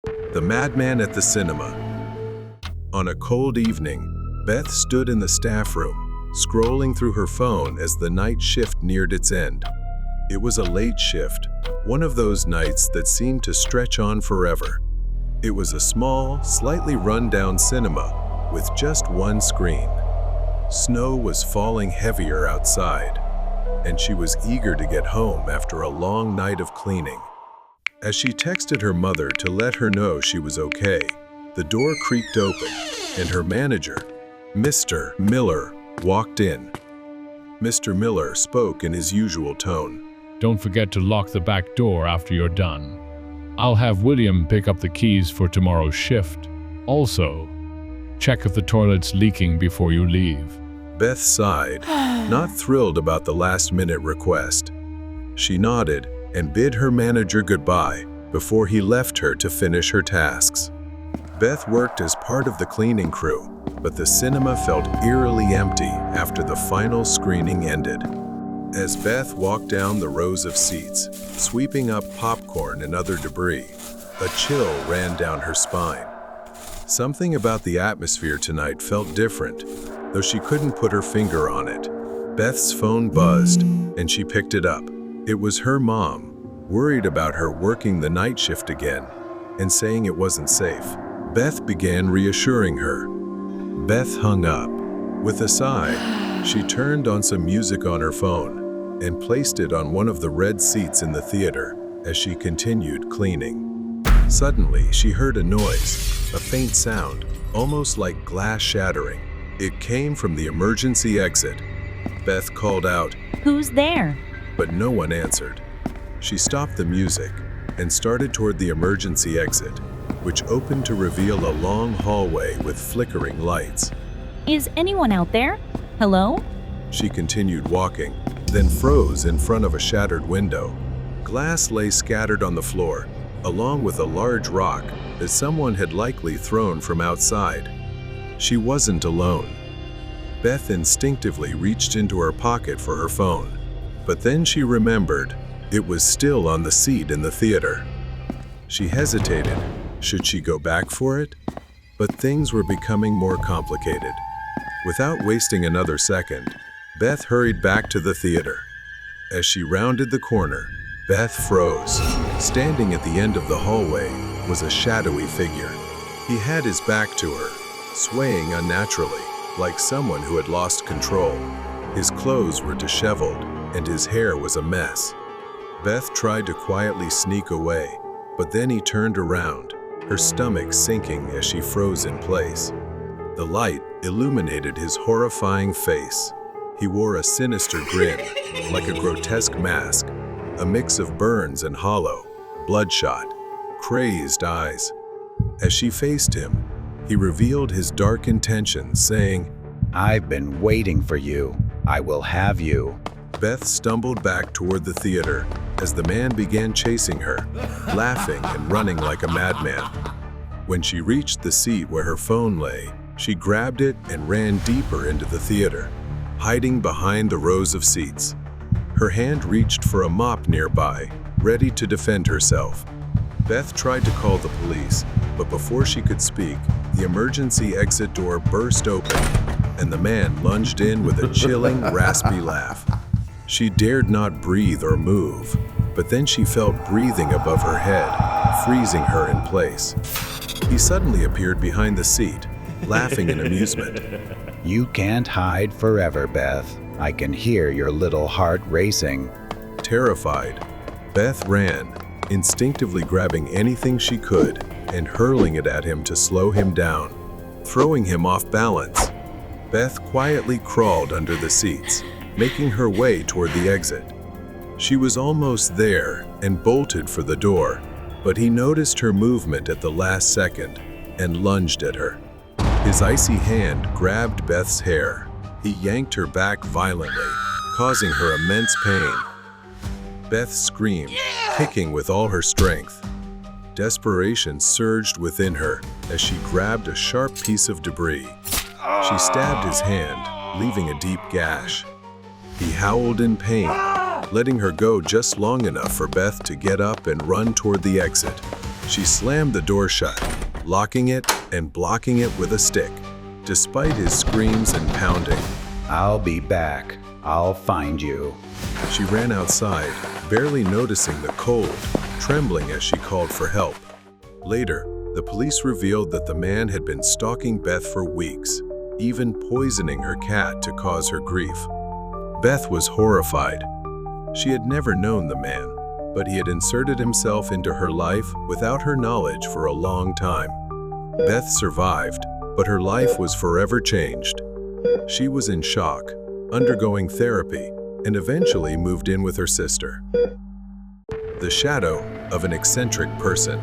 The Madman at the Cinema. On a cold evening, Beth stood in the staff room, scrolling through her phone as the night shift neared its end. It was a late shift, one of those nights that seemed to stretch on forever. It was a small, slightly run-down cinema with just one screen. Snow was falling heavier outside, and she was eager to get home after a long night of cleaning. As she texted her mother to let her know she was okay, the door creaked open, and her manager, Mr. Miller, walked in. Mr. Miller spoke in his usual tone. Don't forget to lock the back door after you're done. I'll have William pick up the keys for tomorrow's shift. Also, check if the toilet's leaking before you leave. Beth sighed, not thrilled about the last-minute request. She nodded and bid her manager goodbye before he left her to finish her tasks. Beth worked as part of the cleaning crew, but the cinema felt eerily empty after the final screening ended. As Beth walked down the rows of seats, sweeping up popcorn and other debris, a chill ran down her spine. Something about the atmosphere tonight felt different, though she couldn't put her finger on it. Beth's phone buzzed, and she picked it up. It was her mom, worried about her working the night shift again, and saying it wasn't safe. Beth began reassuring her. Beth hung up. With a sigh, she turned on some music on her phone and placed it on one of the red seats in the theater as she continued cleaning. Suddenly, she heard a noise, a faint sound, almost like glass shattering. It came from the emergency exit. Beth called out, "Who's there?" but no one answered. She stopped the music and started toward the emergency exit, which opened to reveal a long hallway with flickering lights. "Is anyone out there? Hello?" She continued walking, then froze in front of a shattered window. Glass lay scattered on the floor, along with a large rock that someone had likely thrown from outside. She wasn't alone. Beth instinctively reached into her pocket for her phone, but then she remembered it was still on the seat in the theater. She hesitated. Should she go back for it? But things were becoming more complicated. Without wasting another second, Beth hurried back to the theater. As she rounded the corner, Beth froze. Standing at the end of the hallway was a shadowy figure. He had his back to her, swaying unnaturally, like someone who had lost control. His clothes were disheveled, and his hair was a mess. Beth tried to quietly sneak away, but then he turned around, her stomach sinking as she froze in place. The light illuminated his horrifying face. He wore a sinister grin, like a grotesque mask, a mix of burns and hollow, bloodshot, crazed eyes. As she faced him, he revealed his dark intentions, saying, "I've been waiting for you. I will have you." Beth stumbled back toward the theater as the man began chasing her, laughing and running like a madman. When she reached the seat where her phone lay, she grabbed it and ran deeper into the theater, hiding behind the rows of seats. Her hand reached for a mop nearby, ready to defend herself. Beth tried to call the police, but before she could speak, the emergency exit door burst open, and the man lunged in with a chilling, raspy laugh. She dared not breathe or move, but then she felt breathing above her head, freezing her in place. He suddenly appeared behind the seat, laughing in amusement. "You can't hide forever, Beth. I can hear your little heart racing." Terrified, Beth ran, instinctively grabbing anything she could and hurling it at him to slow him down, throwing him off balance. Beth quietly crawled under the seats, making her way toward the exit. She was almost there and bolted for the door, but he noticed her movement at the last second and lunged at her. His icy hand grabbed Beth's hair. He yanked her back violently, causing her immense pain. Beth screamed, kicking with all her strength. Desperation surged within her as she grabbed a sharp piece of debris. She stabbed his hand, leaving a deep gash. He howled in pain, letting her go just long enough for Beth to get up and run toward the exit. She slammed the door shut, locking it and blocking it with a stick. Despite his screams and pounding, I'll be back. I'll find you. she ran outside, barely noticing the cold, trembling as she called for help. Later, the police revealed that the man had been stalking Beth for weeks, even poisoning her cat to cause her grief. Beth was horrified. She had never known the man, but he had inserted himself into her life without her knowledge for a long time. Beth survived, but her life was forever changed. She was in shock, undergoing therapy, and eventually moved in with her sister. The shadow of an eccentric person.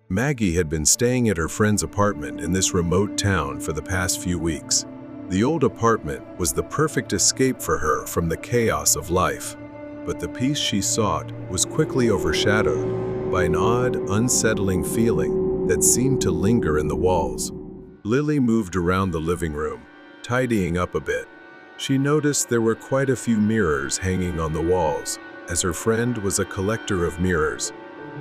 Maggie had been staying at her friend's apartment in this remote town for the past few weeks. The old apartment was the perfect escape for her from the chaos of life, but the peace she sought was quickly overshadowed by an odd, unsettling feeling that seemed to linger in the walls. Lily moved around the living room, tidying up a bit. She noticed there were quite a few mirrors hanging on the walls, as her friend was a collector of mirrors.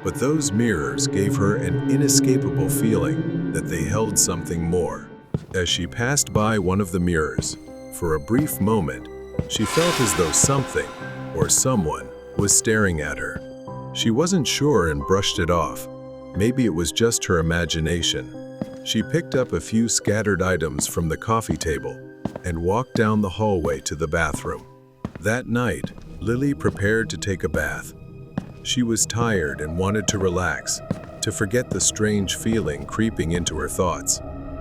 But those mirrors gave her an inescapable feeling that they held something more. As she passed by one of the mirrors, for a brief moment, she felt as though something or someone was staring at her. She wasn't sure and brushed it off. Maybe it was just her imagination. She picked up a few scattered items from the coffee table and walked down the hallway to the bathroom. That night, Lily prepared to take a bath. She was tired and wanted to relax, to forget the strange feeling creeping into her thoughts.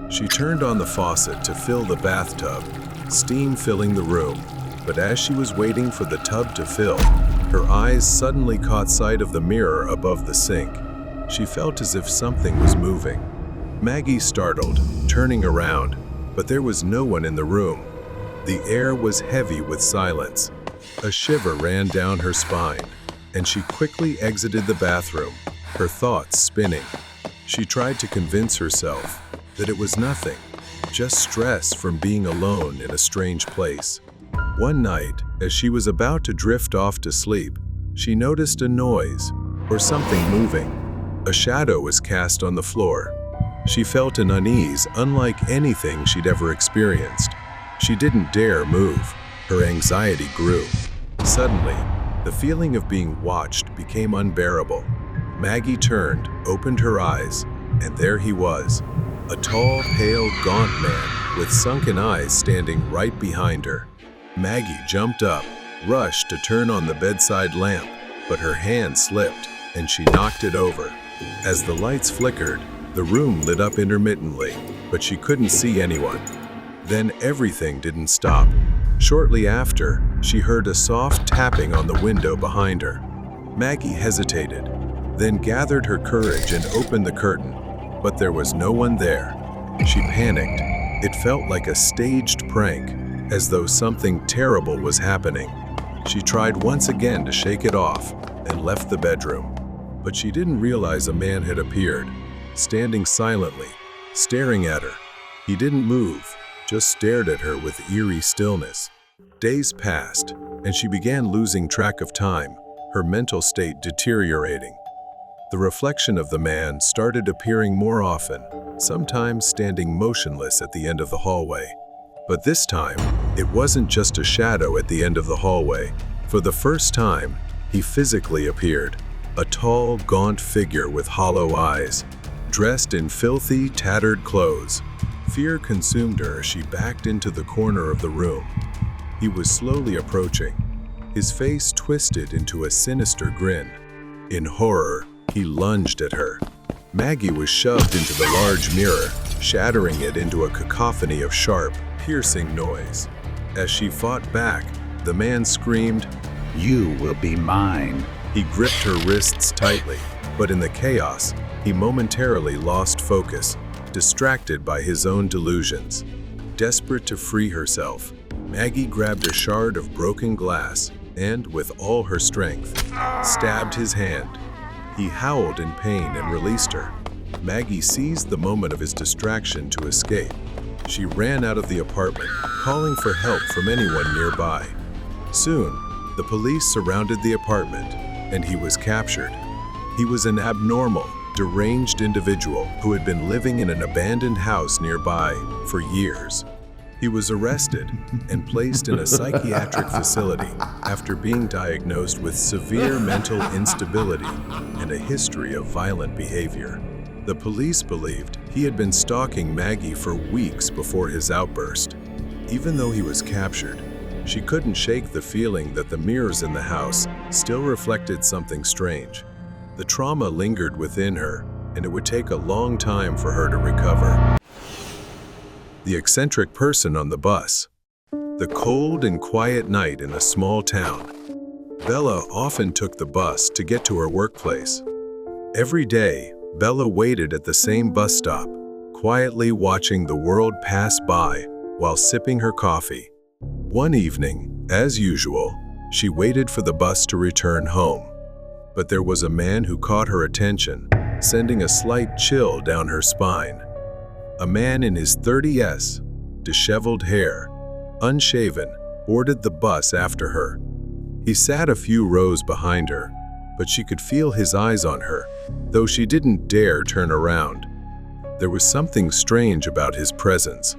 She turned on the faucet to fill the bathtub, steam filling the room. But as she was waiting for the tub to fill, her eyes suddenly caught sight of the mirror above the sink. She felt as if something was moving. Maggie startled, turning around, but there was no one in the room. The air was heavy with silence. A shiver ran down her spine, and she quickly exited the bathroom, her thoughts spinning. She tried to convince herself that it was nothing, just stress from being alone in a strange place. One night, as she was about to drift off to sleep, she noticed a noise, or something moving. A shadow was cast on the floor. She felt an unease unlike anything she'd ever experienced. She didn't dare move. Her anxiety grew. Suddenly, the feeling of being watched became unbearable. Maggie turned, opened her eyes, and there he was, a tall, pale, gaunt man with sunken eyes standing right behind her. Maggie jumped up, rushed to turn on the bedside lamp, but her hand slipped, and she knocked it over. As the lights flickered, the room lit up intermittently, but she couldn't see anyone. Then everything didn't stop. Shortly after, she heard a soft tapping on the window behind her. Maggie hesitated, then gathered her courage and opened the curtain, but there was no one there. She panicked. It felt like a staged prank, as though something terrible was happening. She tried once again to shake it off and left the bedroom, but she didn't realize a man had appeared, standing silently, staring at her. He didn't move, just stared at her with eerie stillness. Days passed, and she began losing track of time, her mental state deteriorating. The reflection of the man started appearing more often, sometimes standing motionless at the end of the hallway. But this time, it wasn't just a shadow at the end of the hallway. For the first time, he physically appeared, a tall, gaunt figure with hollow eyes, dressed in filthy, tattered clothes. Fear consumed her as she backed into the corner of the room. He was slowly approaching, his face twisted into a sinister grin. In horror, he lunged at her. Maggie was shoved into the large mirror, shattering it into a cacophony of sharp, piercing noise. As she fought back, the man screamed, You will be mine. He gripped her wrists tightly, but in the chaos, he momentarily lost focus, distracted by his own delusions. Desperate to free herself, Maggie grabbed a shard of broken glass and, with all her strength, stabbed his hand. He howled in pain and released her. Maggie seized the moment of his distraction to escape. She ran out of the apartment, calling for help from anyone nearby. Soon, the police surrounded the apartment, and he was captured. He was an abnormal, deranged individual who had been living in an abandoned house nearby for years. He was arrested and placed in a psychiatric facility after being diagnosed with severe mental instability and a history of violent behavior. The police believed he had been stalking Maggie for weeks before his outburst. Even though he was captured, she couldn't shake the feeling that the mirrors in the house still reflected something strange. The trauma lingered within her, and it would take a long time for her to recover. The eccentric person on the bus. The cold and quiet night in a small town. Bella often took the bus to get to her workplace. Every day, Bella waited at the same bus stop, quietly watching the world pass by while sipping her coffee. One evening, as usual, she waited for the bus to return home. But there was a man who caught her attention, sending a slight chill down her spine. A man in his 30s, disheveled hair, unshaven, boarded the bus after her. He sat a few rows behind her, but she could feel his eyes on her, though she didn't dare turn around. There was something strange about his presence.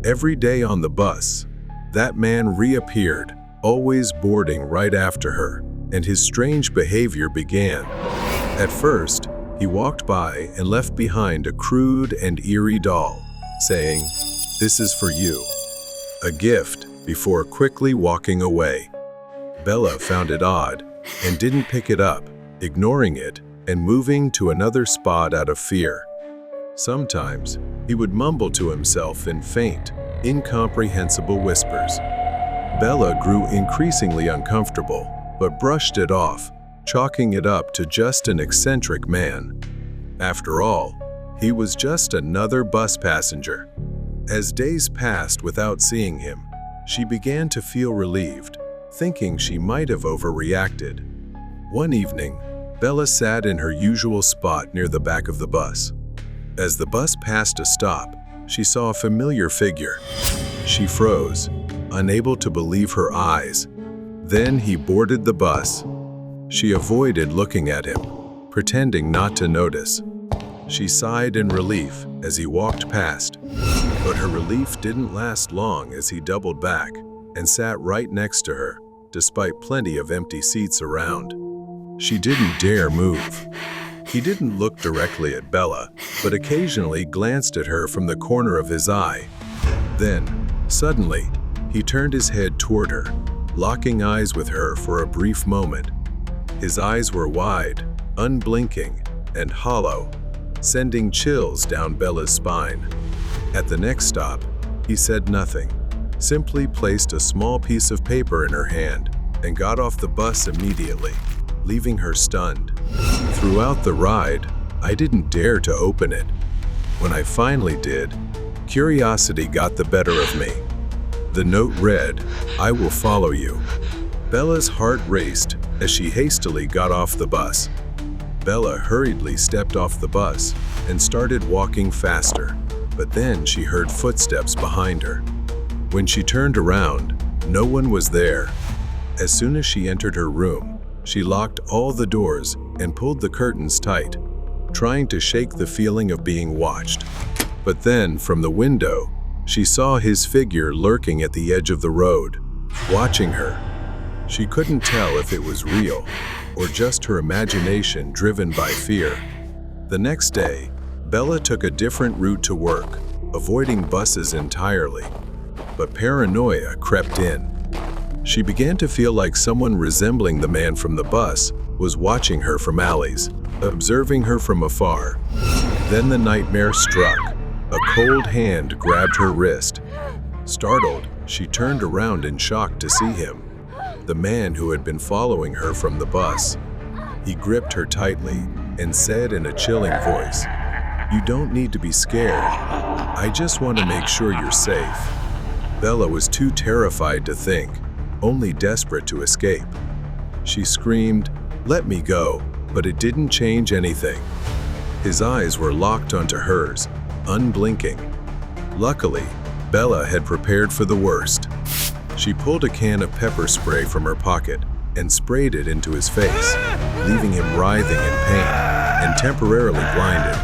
Every day on the bus, that man reappeared, always boarding right after her, and his strange behavior began. At first, he walked by and left behind a crude and eerie doll, saying, "This is for you," a gift, before quickly walking away. Bella found it odd and didn't pick it up, ignoring it and moving to another spot out of fear. Sometimes, he would mumble to himself in faint, incomprehensible whispers. Bella grew increasingly uncomfortable, but brushed it off, chalking it up to just an eccentric man. After all, he was just another bus passenger. As days passed without seeing him, she began to feel relieved, thinking she might have overreacted. One evening, Bella sat in her usual spot near the back of the bus. As the bus passed a stop, she saw a familiar figure. She froze, unable to believe her eyes. Then he boarded the bus. She avoided looking at him, pretending not to notice. She sighed in relief as he walked past, but her relief didn't last long as he doubled back and sat right next to her, despite plenty of empty seats around. She didn't dare move. He didn't look directly at Bella, but occasionally glanced at her from the corner of his eye. Then, suddenly, he turned his head toward her, locking eyes with her for a brief moment. His eyes were wide, unblinking, and hollow, sending chills down Bella's spine. At the next stop, he said nothing, simply placed a small piece of paper in her hand and got off the bus immediately, leaving her stunned. Throughout the ride, I didn't dare to open it. When I finally did, curiosity got the better of me. The note read, "I will follow you." Bella's heart raced as she hastily got off the bus. Bella hurriedly stepped off the bus and started walking faster, but then she heard footsteps behind her. When she turned around, no one was there. As soon as she entered her room, she locked all the doors and pulled the curtains tight, trying to shake the feeling of being watched. But then, from the window, she saw his figure lurking at the edge of the road, watching her. She couldn't tell if it was real or just her imagination driven by fear. The next day, Bella took a different route to work, avoiding buses entirely. But paranoia crept in. She began to feel like someone resembling the man from the bus was watching her from alleys, observing her from afar. Then the nightmare struck. A cold hand grabbed her wrist. Startled, she turned around in shock to see him, the man who had been following her from the bus. He gripped her tightly and said in a chilling voice, "You don't need to be scared. I just want to make sure you're safe." Bella was too terrified to think, only desperate to escape. She screamed, "Let me go," but it didn't change anything. His eyes were locked onto hers, unblinking. Luckily, Bella had prepared for the worst. She pulled a can of pepper spray from her pocket and sprayed it into his face, leaving him writhing in pain. and temporarily blinded.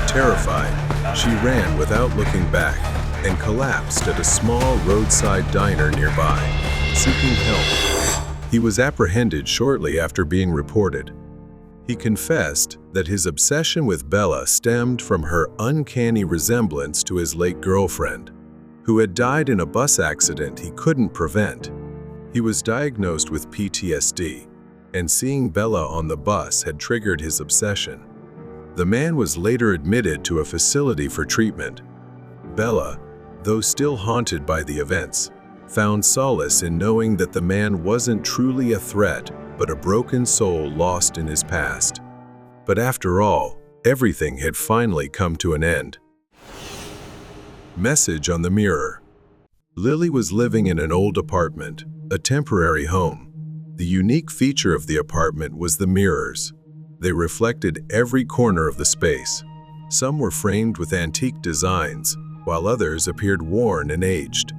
Terrified, she ran without looking back and collapsed at a small roadside diner nearby, seeking help. He was apprehended shortly after being reported. He confessed that his obsession with Bella stemmed from her uncanny resemblance to his late girlfriend, who had died in a bus accident he couldn't prevent. He was diagnosed with PTSD, and seeing Bella on the bus had triggered his obsession. The man was later admitted to a facility for treatment. Bella, though still haunted by the events, found solace in knowing that the man wasn't truly a threat, but a broken soul lost in his past. But after all, everything had finally come to an end. Message on the mirror. Lily was living in an old apartment, a temporary home. The unique feature of the apartment was the mirrors. They reflected every corner of the space. Some were framed with antique designs, while others appeared worn and aged.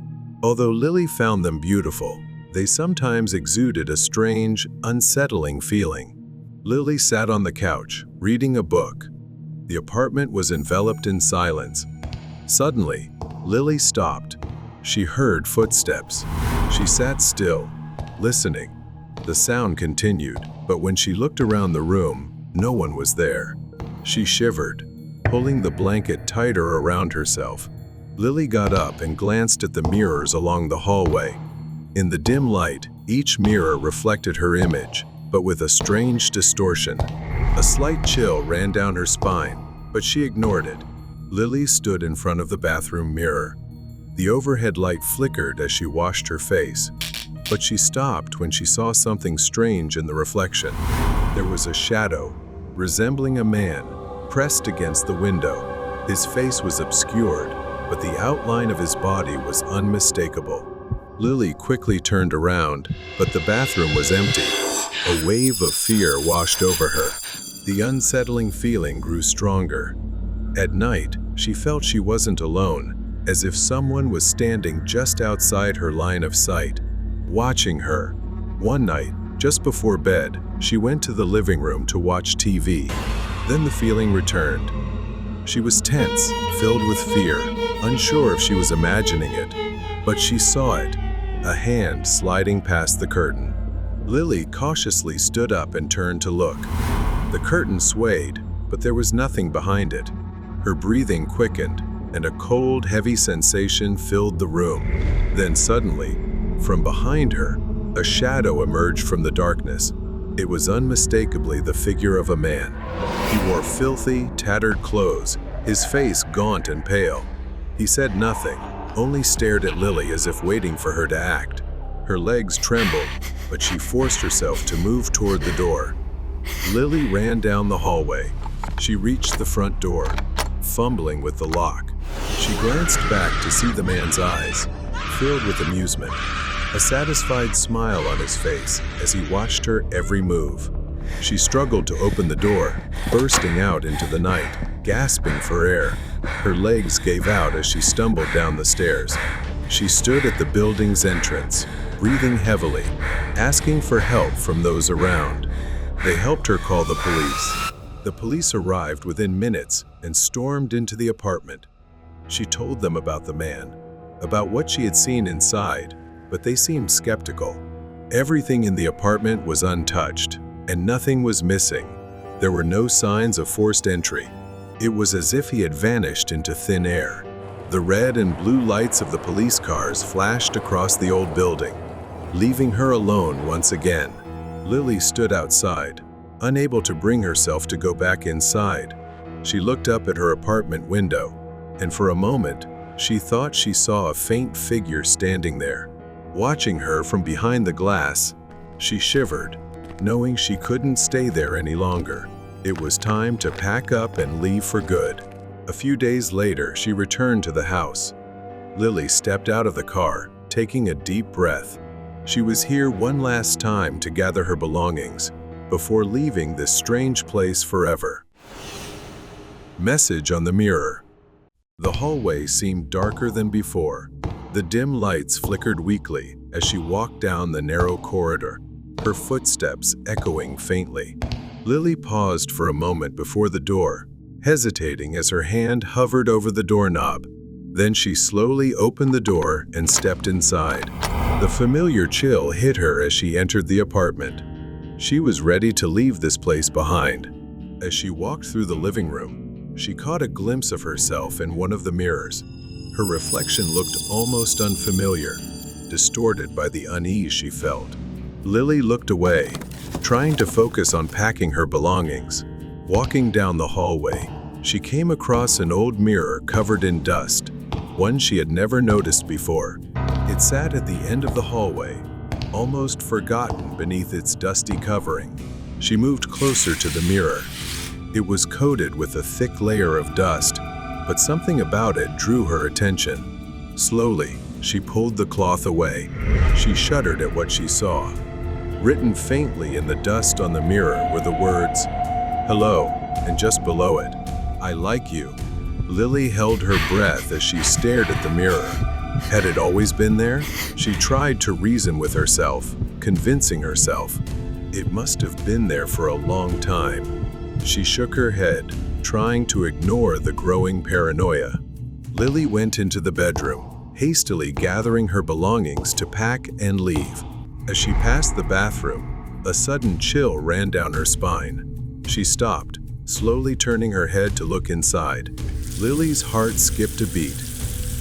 Although Lily found them beautiful, they sometimes exuded a strange, unsettling feeling. Lily sat on the couch, reading a book. The apartment was enveloped in silence. Suddenly, Lily stopped. She heard footsteps. She sat still, listening. The sound continued, but when she looked around the room, no one was there. She shivered, pulling the blanket tighter around herself. Lily got up and glanced at the mirrors along the hallway. In the dim light, each mirror reflected her image, but with a strange distortion. A slight chill ran down her spine, but she ignored it. Lily stood in front of the bathroom mirror. The overhead light flickered as she washed her face, but she stopped when she saw something strange in the reflection. There was a shadow, resembling a man, pressed against the window. His face was obscured, but the outline of his body was unmistakable. Lily quickly turned around, but the bathroom was empty. A wave of fear washed over her. The unsettling feeling grew stronger. At night, she felt she wasn't alone, as if someone was standing just outside her line of sight, watching her. One night, just before bed, she went to the living room to watch TV. Then the feeling returned. She was tense, filled with fear, unsure if she was imagining it. But she saw it, a hand sliding past the curtain. Lily cautiously stood up and turned to look. The curtain swayed, but there was nothing behind it. Her breathing quickened, and a cold, heavy sensation filled the room. Then suddenly, from behind her, a shadow emerged from the darkness. It was unmistakably the figure of a man. He wore filthy, tattered clothes, his face gaunt and pale. He said nothing, only stared at Lily as if waiting for her to act. Her legs trembled, but she forced herself to move toward the door. Lily ran down the hallway. She reached the front door, fumbling with the lock. She glanced back to see the man's eyes, filled with amusement, a satisfied smile on his face as he watched her every move. She struggled to open the door, bursting out into the night, gasping for air. Her legs gave out as she stumbled down the stairs. She stood at the building's entrance, breathing heavily, asking for help from those around. They helped her call the police. The police arrived within minutes and stormed into the apartment. She told them about the man, about what she had seen inside, but they seemed skeptical. Everything in the apartment was untouched, and nothing was missing. There were no signs of forced entry. It was as if he had vanished into thin air. The red and blue lights of the police cars flashed across the old building, leaving her alone once again. Lily stood outside, unable to bring herself to go back inside. She looked up at her apartment window, and for a moment, she thought she saw a faint figure standing there. Watching her from behind the glass, she shivered, knowing she couldn't stay there any longer. It was time to pack up and leave for good. A few days later, she returned to the house. Lily stepped out of the car, taking a deep breath. She was here one last time to gather her belongings before leaving this strange place forever. Message on the mirror. The hallway seemed darker than before. The dim lights flickered weakly as she walked down the narrow corridor, her footsteps echoing faintly. Lily paused for a moment before the door, hesitating as her hand hovered over the doorknob. Then she slowly opened the door and stepped inside. The familiar chill hit her as she entered the apartment. She was ready to leave this place behind. As she walked through the living room, she caught a glimpse of herself in one of the mirrors. Her reflection looked almost unfamiliar, distorted by the unease she felt. Lily looked away, trying to focus on packing her belongings. Walking down the hallway, she came across an old mirror covered in dust, one she had never noticed before. It sat at the end of the hallway, almost forgotten beneath its dusty covering. She moved closer to the mirror. It was coated with a thick layer of dust, but something about it drew her attention. Slowly, she pulled the cloth away. She shuddered at what she saw. Written faintly in the dust on the mirror were the words, "Hello," and just below it, "I like you." Lily held her breath as she stared at the mirror. Had it always been there? She tried to reason with herself, convincing herself. It must have been there for a long time. She shook her head, trying to ignore the growing paranoia. Lily went into the bedroom, hastily gathering her belongings to pack and leave. As she passed the bathroom, a sudden chill ran down her spine. She stopped, slowly turning her head to look inside. Lily's heart skipped a beat.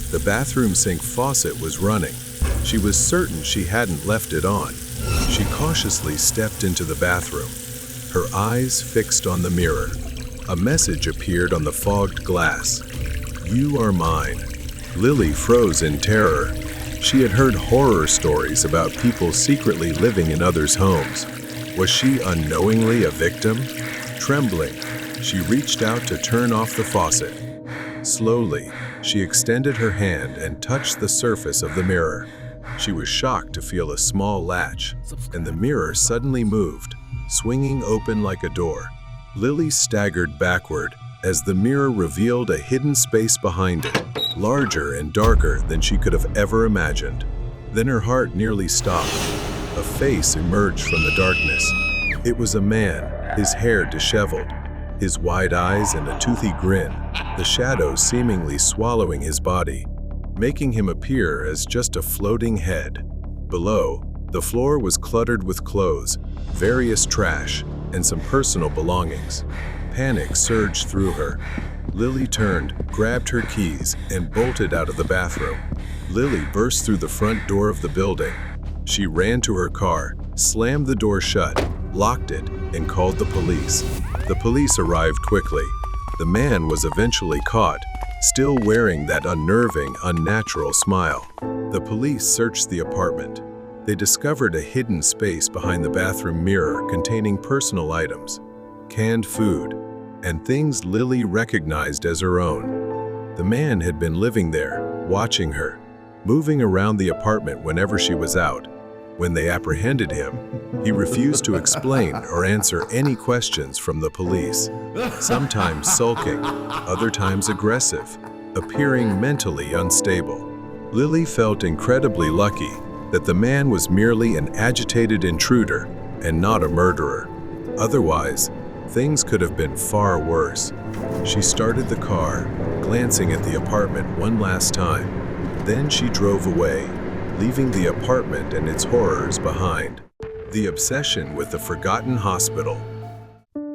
The bathroom sink faucet was running. She was certain she hadn't left it on. She cautiously stepped into the bathroom, her eyes fixed on the mirror. A message appeared on the fogged glass. "You are mine." Lily froze in terror. She had heard horror stories about people secretly living in others' homes. Was she unknowingly a victim? Trembling, she reached out to turn off the faucet. Slowly, she extended her hand and touched the surface of the mirror. She was shocked to feel a small latch, and the mirror suddenly moved, swinging open like a door. Lily staggered backward as the mirror revealed a hidden space behind it, larger and darker than she could have ever imagined. Then her heart nearly stopped. A face emerged from the darkness. It was a man, his hair disheveled, his wide eyes and a toothy grin, the shadows seemingly swallowing his body, making him appear as just a floating head. Below, the floor was cluttered with clothes, various trash, and some personal belongings. Panic surged through her. Lily turned, grabbed her keys, and bolted out of the bathroom. Lily burst through the front door of the building. She ran to her car, slammed the door shut, locked it, and called the police. The police arrived quickly. The man was eventually caught, still wearing that unnerving, unnatural smile. The police searched the apartment. They discovered a hidden space behind the bathroom mirror containing personal items, canned food, and things Lily recognized as her own. The man had been living there, watching her, moving around the apartment whenever she was out. When they apprehended him, he refused to explain or answer any questions from the police, sometimes sulking, other times aggressive, appearing mentally unstable. Lily felt incredibly lucky that the man was merely an agitated intruder and not a murderer. Otherwise, things could have been far worse. She started the car, glancing at the apartment one last time. Then she drove away, leaving the apartment and its horrors behind. The obsession with the forgotten hospital.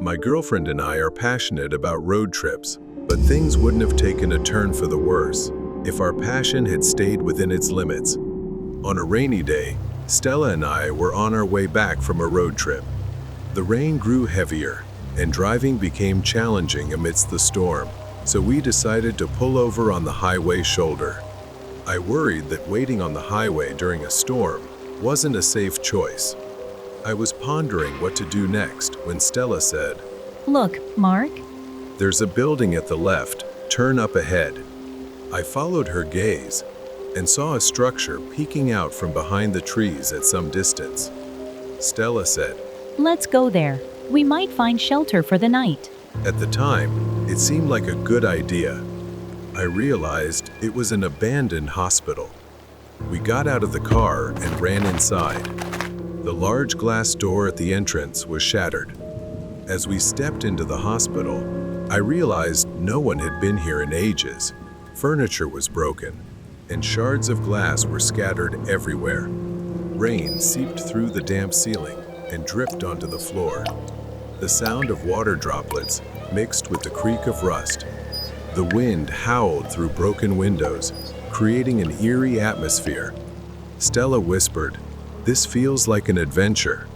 My girlfriend and I are passionate about road trips, but things wouldn't have taken a turn for the worse if our passion had stayed within its limits. On a rainy day, Stella and I were on our way back from a road trip. The rain grew heavier, and driving became challenging amidst the storm, so we decided to pull over on the highway shoulder. I worried that waiting on the highway during a storm wasn't a safe choice. I was pondering what to do next when Stella said, Look, Mark. "There's a building at the left, turn up ahead." I followed her gaze and saw a structure peeking out from behind the trees at some distance. Stella said, Let's go there. We might find shelter for the night. At the time, it seemed like a good idea. I realized it was an abandoned hospital. We got out of the car and ran inside. The large glass door at the entrance was shattered. As we stepped into the hospital, I realized no one had been here in ages. Furniture was broken, and shards of glass were scattered everywhere. Rain seeped through the damp ceiling and dripped onto the floor. The sound of water droplets mixed with the creak of rust. The wind howled through broken windows, creating an eerie atmosphere. Stella whispered, "This feels like an adventure."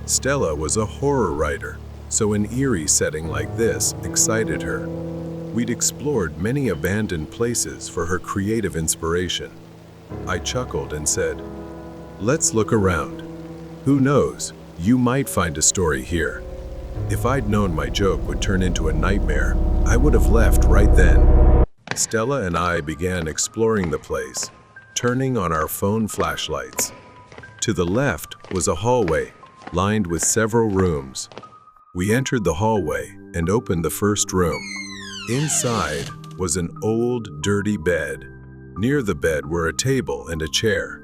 Stella was a horror writer, so an eerie setting like this excited her. We'd explored many abandoned places for her creative inspiration. I chuckled and said, "Let's look around. Who knows, you might find a story here." If I'd known my joke would turn into a nightmare, I would have left right then. Stella and I began exploring the place, turning on our phone flashlights. To the left was a hallway lined with several rooms. We entered the hallway and opened the first room. Inside was an old, dirty bed. Near the bed were a table and a chair.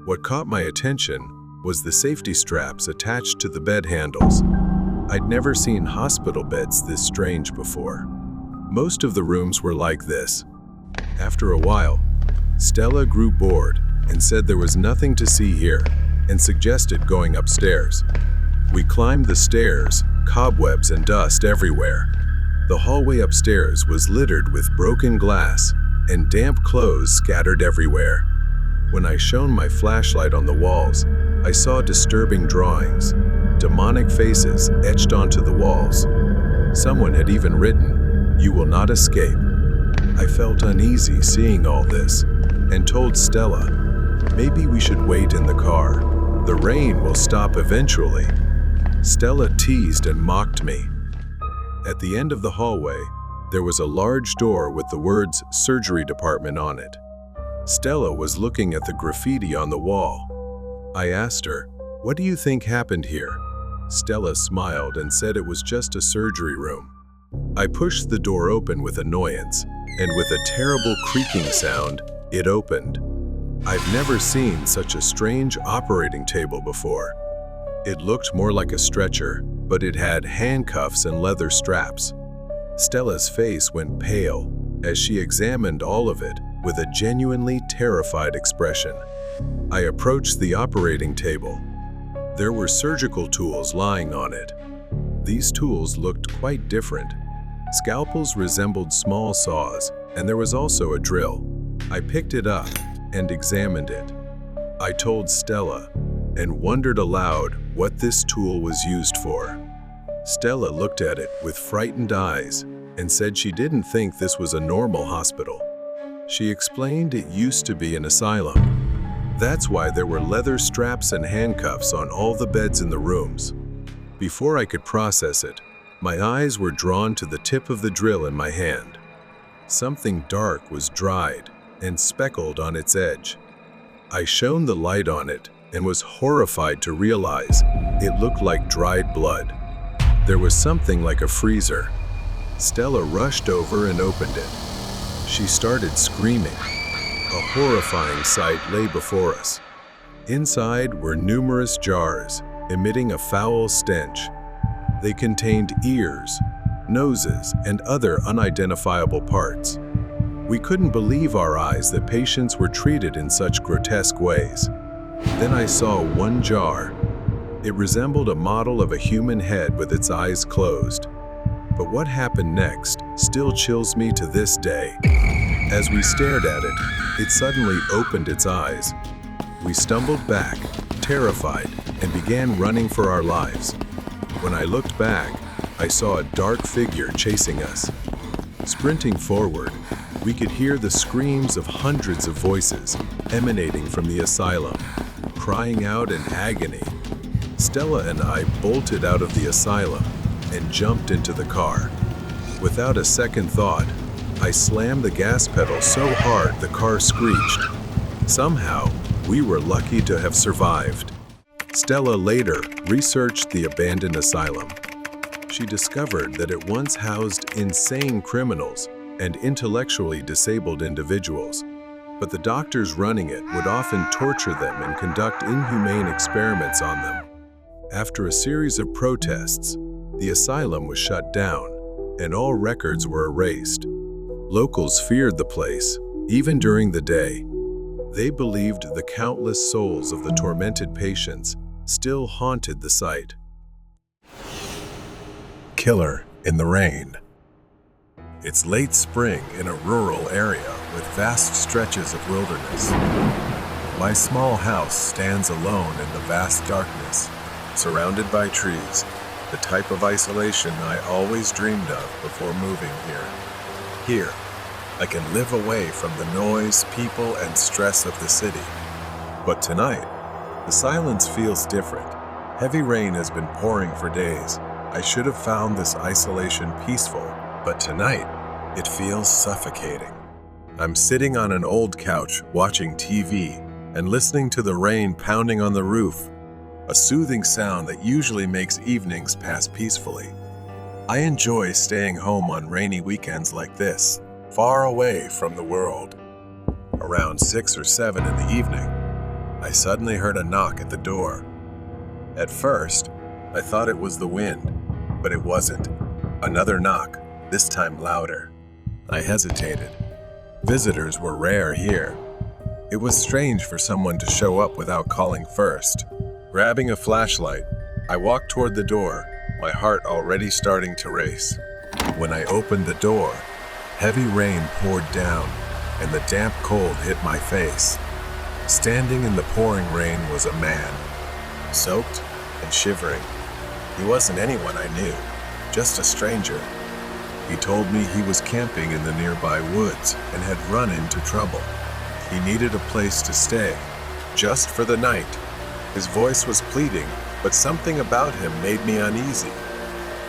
What caught my attention was the safety straps attached to the bed handles. I'd never seen hospital beds this strange before. Most of the rooms were like this. After a while, Stella grew bored and said there was nothing to see here and suggested going upstairs. We climbed the stairs, cobwebs and dust everywhere. The hallway upstairs was littered with broken glass and damp clothes scattered everywhere. When I shone my flashlight on the walls, I saw disturbing drawings, demonic faces etched onto the walls. Someone had even written, "You will not escape." I felt uneasy seeing all this and told Stella, "Maybe we should wait in the car. The rain will stop eventually." Stella teased and mocked me. At the end of the hallway, there was a large door with the words "Surgery Department" on it. Stella was looking at the graffiti on the wall. I asked her, "What do you think happened here?" Stella smiled and said it was just a surgery room. I pushed the door open with annoyance, and with a terrible creaking sound, it opened. I've never seen such a strange operating table before. It looked more like a stretcher, but it had handcuffs and leather straps. Stella's face went pale as she examined all of it with a genuinely terrified expression. I approached the operating table. There were surgical tools lying on it. These tools looked quite different. Scalpels resembled small saws, and there was also a drill. I picked it up and examined it. I told Stella and wondered aloud what this tool was used for. Stella looked at it with frightened eyes and said she didn't think this was a normal hospital. She explained it used to be an asylum. That's why there were leather straps and handcuffs on all the beds in the rooms. Before I could process it, my eyes were drawn to the tip of the drill in my hand. Something dark was dried and speckled on its edge. I shone the light on it and was horrified to realize it looked like dried blood. There was something like a freezer. Stella rushed over and opened it. She started screaming. A horrifying sight lay before us. Inside were numerous jars, emitting a foul stench. They contained ears, noses, and other unidentifiable parts. We couldn't believe our eyes that patients were treated in such grotesque ways. Then I saw one jar. It resembled a model of a human head with its eyes closed. But what happened next still chills me to this day. As we stared at it, it suddenly opened its eyes. We stumbled back, terrified, and began running for our lives. When I looked back, I saw a dark figure chasing us. Sprinting forward, we could hear the screams of hundreds of voices emanating from the asylum, crying out in agony. Stella and I bolted out of the asylum and jumped into the car. Without a second thought, I slammed the gas pedal so hard the car screeched. Somehow, we were lucky to have survived. Stella later researched the abandoned asylum. She discovered that it once housed insane criminals and intellectually disabled individuals, but the doctors running it would often torture them and conduct inhumane experiments on them. After a series of protests, The asylum was shut down, and all records were erased. Locals feared the place, even during the day. They believed the countless souls of the tormented patients still haunted the site. Killer in the rain. It's late spring in a rural area with vast stretches of wilderness. My small house stands alone in the vast darkness, surrounded by trees, the type of isolation I always dreamed of before moving here. Here, I can live away from the noise, people, and stress of the city. But tonight, the silence feels different. Heavy rain has been pouring for days. I should have found this isolation peaceful, but tonight, it feels suffocating. I'm sitting on an old couch watching TV and listening to the rain pounding on the roof, a soothing sound that usually makes evenings pass peacefully. I enjoy staying home on rainy weekends like this, far away from the world. Around 6 or 7 in the evening, I suddenly heard a knock at the door. At first, I thought it was the wind, but it wasn't. Another knock, this time louder. I hesitated. Visitors were rare here. It was strange for someone to show up without calling first. Grabbing a flashlight, I walked toward the door, my heart already starting to race. When I opened the door, heavy rain poured down, and the damp cold hit my face. Standing in the pouring rain was a man, soaked and shivering. He wasn't anyone I knew, just a stranger. He told me he was camping in the nearby woods and had run into trouble. He needed a place to stay, just for the night. His voice was pleading, but something about him made me uneasy.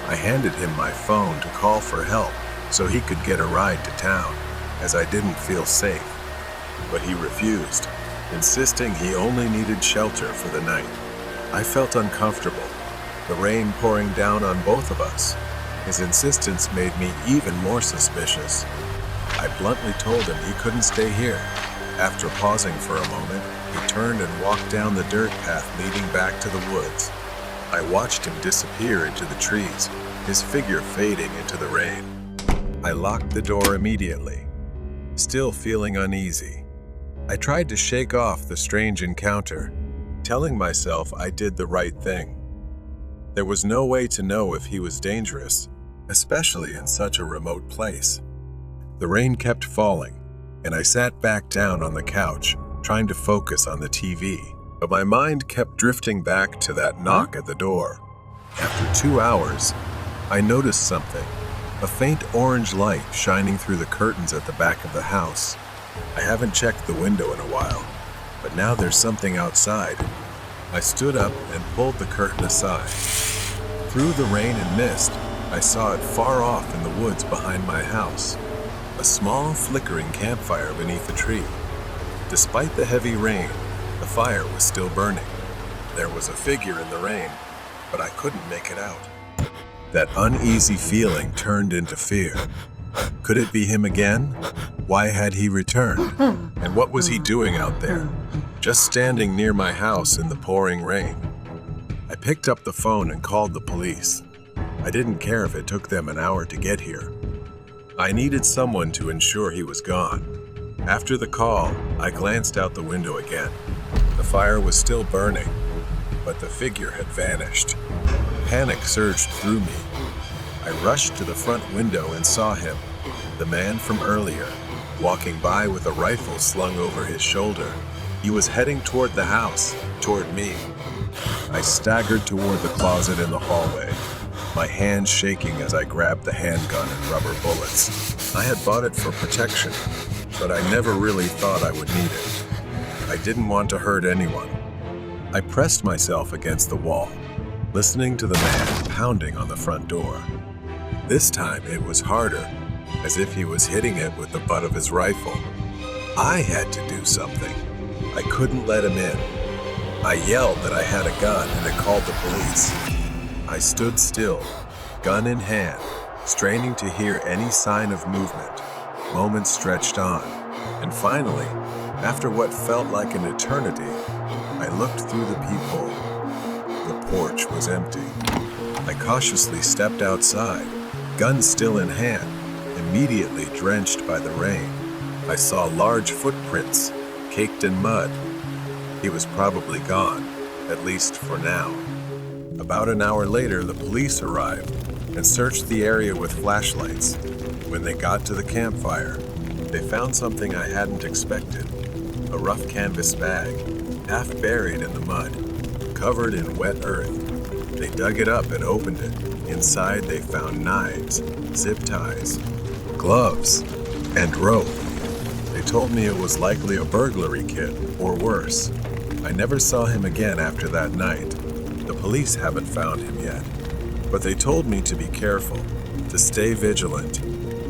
I handed him my phone to call for help so he could get a ride to town, as I didn't feel safe. But he refused, insisting he only needed shelter for the night. I felt uncomfortable, the rain pouring down on both of us. His insistence made me even more suspicious. I bluntly told him he couldn't stay here. After pausing for a moment, he turned and walked down the dirt path leading back to the woods. I watched him disappear into the trees, his figure fading into the rain. I locked the door immediately, still feeling uneasy. I tried to shake off the strange encounter, telling myself I did the right thing. There was no way to know if he was dangerous, especially in such a remote place. The rain kept falling, and I sat back down on the couch, trying to focus on the TV, but my mind kept drifting back to that knock at the door. After 2 hours, I noticed something, a faint orange light shining through the curtains at the back of the house. I haven't checked the window in a while, but now there's something outside. I stood up and pulled the curtain aside. Through the rain and mist, I saw it far off in the woods behind my house, a small flickering campfire beneath a tree. Despite the heavy rain, the fire was still burning. There was a figure in the rain, but I couldn't make it out. That uneasy feeling turned into fear. Could it be him again? Why had he returned? And what was he doing out there, just standing near my house in the pouring rain? I picked up the phone and called the police. I didn't care if it took them an hour to get here. I needed someone to ensure he was gone. After the call, I glanced out the window again. The fire was still burning, but the figure had vanished. Panic surged through me. I rushed to the front window and saw him, the man from earlier, walking by with a rifle slung over his shoulder. He was heading toward the house, toward me. I staggered toward the closet in the hallway, my hands shaking as I grabbed the handgun and rubber bullets. I had bought it for protection, but I never really thought I would need it. I didn't want to hurt anyone. I pressed myself against the wall, listening to the man pounding on the front door. This time it was harder, as if he was hitting it with the butt of his rifle. I had to do something. I couldn't let him in. I yelled that I had a gun and it called the police. I stood still, gun in hand, straining to hear any sign of movement. Moments stretched on, and finally, after what felt like an eternity, I looked through the peephole. The porch was empty. I cautiously stepped outside, gun still in hand, immediately drenched by the rain. I saw large footprints, caked in mud. He was probably gone, at least for now. About an hour later, the police arrived and searched the area with flashlights. When they got to the campfire, they found something I hadn't expected. A rough canvas bag, half buried in the mud, covered in wet earth. They dug it up and opened it. Inside they found knives, zip ties, gloves, and rope. They told me it was likely a burglary kit, or worse. I never saw him again after that night. The police haven't found him yet. But they told me to be careful, to stay vigilant.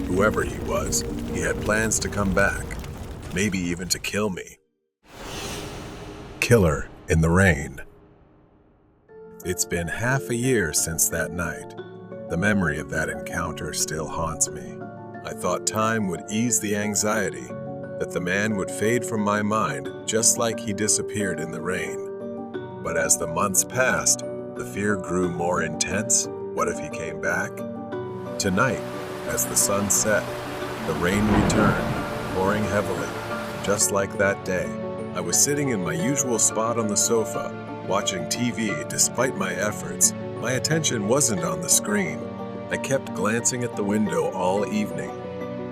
Whoever he was, he had plans to come back, maybe even to kill me. Killer in the rain. It's been half a year since that night. The memory of that encounter still haunts me. I thought time would ease the anxiety, that the man would fade from my mind just like he disappeared in the rain. But as the months passed, the fear grew more intense. What if he came back? Tonight, as the sun set, the rain returned, pouring heavily, just like that day. I was sitting in my usual spot on the sofa, watching TV despite my efforts. My attention wasn't on the screen. I kept glancing at the window all evening,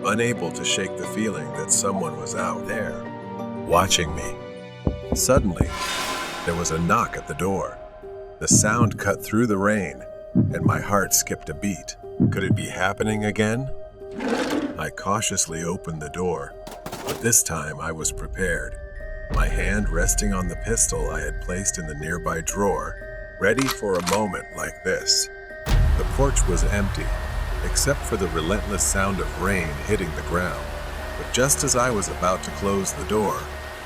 unable to shake the feeling that someone was out there, watching me. Suddenly, there was a knock at the door. The sound cut through the rain, and my heart skipped a beat. Could it be happening again? I cautiously opened the door, but this time I was prepared. My hand resting on the pistol I had placed in the nearby drawer, ready for a moment like this. The porch was empty, except for the relentless sound of rain hitting the ground. But just as I was about to close the door,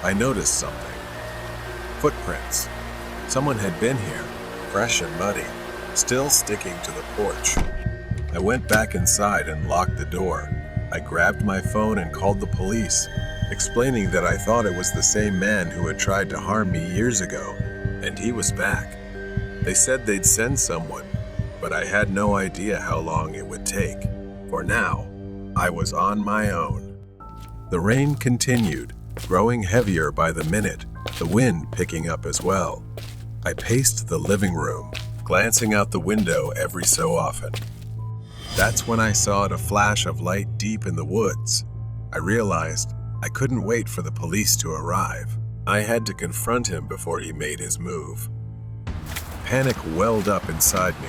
I noticed something. Footprints. Someone had been here, fresh and muddy, still sticking to the porch. I went back inside and locked the door. I grabbed my phone and called the police, explaining that I thought it was the same man who had tried to harm me years ago, and he was back. They said they'd send someone, but I had no idea how long it would take. For now, I was on my own. The rain continued, growing heavier by the minute, the wind picking up as well. I paced the living room, glancing out the window every so often. That's when I saw a flash of light deep in the woods. I realized I couldn't wait for the police to arrive. I had to confront him before he made his move. Panic welled up inside me,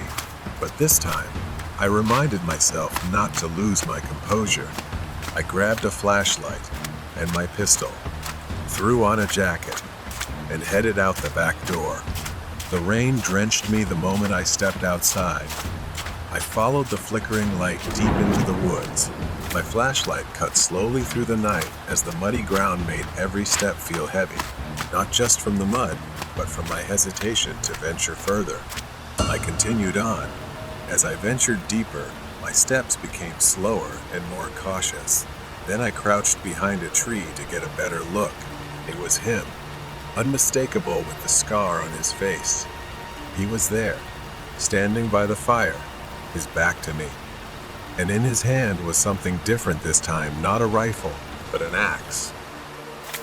but this time, I reminded myself not to lose my composure. I grabbed a flashlight and my pistol, threw on a jacket, and headed out the back door. The rain drenched me the moment I stepped outside. I followed the flickering light deep into the woods. My flashlight cut slowly through the night as the muddy ground made every step feel heavy, not just from the mud, but from my hesitation to venture further. I continued on. As I ventured deeper, my steps became slower and more cautious. Then I crouched behind a tree to get a better look. It was him, unmistakable with the scar on his face. He was there, standing by the fire, his back to me. And in his hand was something different this time, not a rifle, but an axe.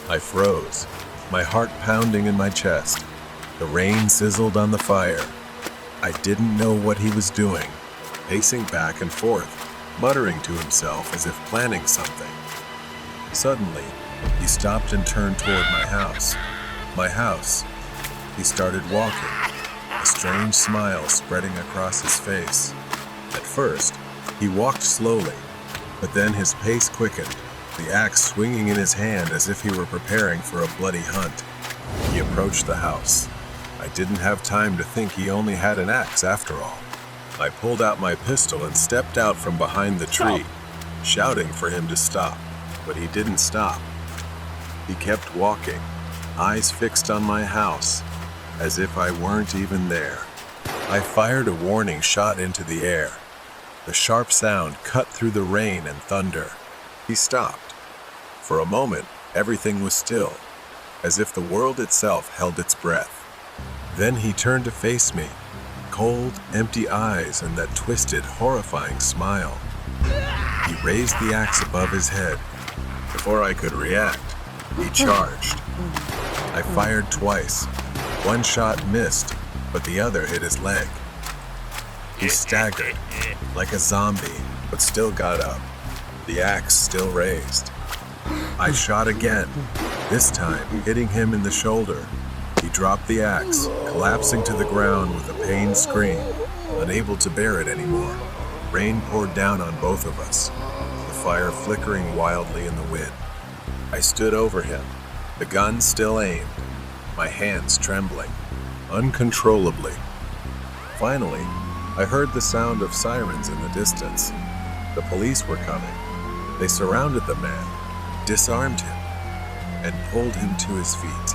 I froze, my heart pounding in my chest. The rain sizzled on the fire. I didn't know what he was doing, pacing back and forth, muttering to himself as if planning something. Suddenly, he stopped and turned toward my house. My house. He started walking, a strange smile spreading across his face. At first, he walked slowly, but then his pace quickened, the axe swinging in his hand as if he were preparing for a bloody hunt. He approached the house. I didn't have time to think he only had an axe after all. I pulled out my pistol and stepped out from behind the tree, shouting for him to stop, but he didn't stop. He kept walking, eyes fixed on my house, as if I weren't even there. I fired a warning shot into the air. The sharp sound cut through the rain and thunder. He stopped. For a moment, everything was still, as if the world itself held its breath. Then he turned to face me, cold, empty eyes and that twisted, horrifying smile. He raised the axe above his head. Before I could react, he charged. I fired twice. One shot missed, but the other hit his leg. He staggered, like a zombie, but still got up, the axe still raised. I shot again, this time hitting him in the shoulder. He dropped the axe, collapsing to the ground with a pained scream, unable to bear it anymore. Rain poured down on both of us, the fire flickering wildly in the wind. I stood over him, the gun still aimed, my hands trembling, uncontrollably. Finally, I heard the sound of sirens in the distance. The police were coming. They surrounded the man, disarmed him, and pulled him to his feet.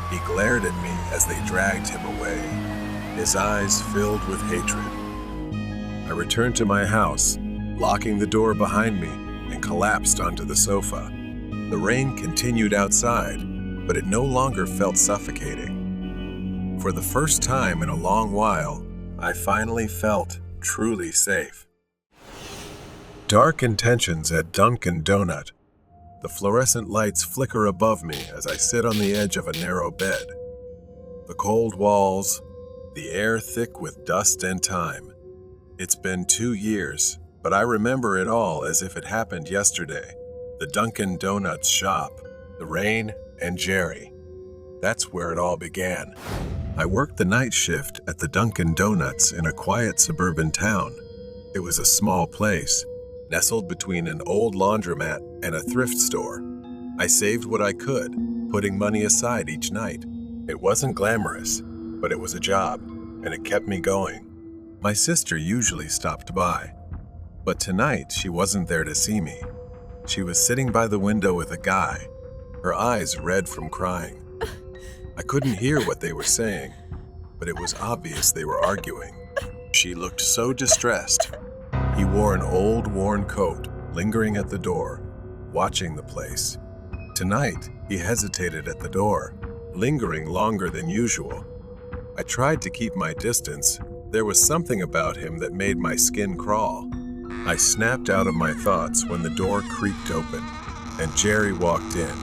He glared at me as they dragged him away, his eyes filled with hatred. I returned to my house, locking the door behind me, and collapsed onto the sofa. The rain continued outside, but it no longer felt suffocating. For the first time in a long while, I finally felt truly safe. Dark intentions at Dunkin' Donut. The fluorescent lights flicker above me as I sit on the edge of a narrow bed. The cold walls, the air thick with dust and time. It's been 2 years, but I remember it all as if it happened yesterday. The Dunkin' Donuts shop, the rain, and Jerry. That's where it all began. I worked the night shift at the Dunkin' Donuts in a quiet suburban town. It was a small place, nestled between an old laundromat and a thrift store. I saved what I could, putting money aside each night. It wasn't glamorous, but it was a job, and it kept me going. My sister usually stopped by, but tonight she wasn't there to see me. She was sitting by the window with a guy, her eyes red from crying. I couldn't hear what they were saying, but it was obvious they were arguing. She looked so distressed. He wore an old, worn coat, lingering at the door, watching the place. Tonight, he hesitated at the door, lingering longer than usual. I tried to keep my distance. There was something about him that made my skin crawl. I snapped out of my thoughts when the door creaked open, and Jerry walked in.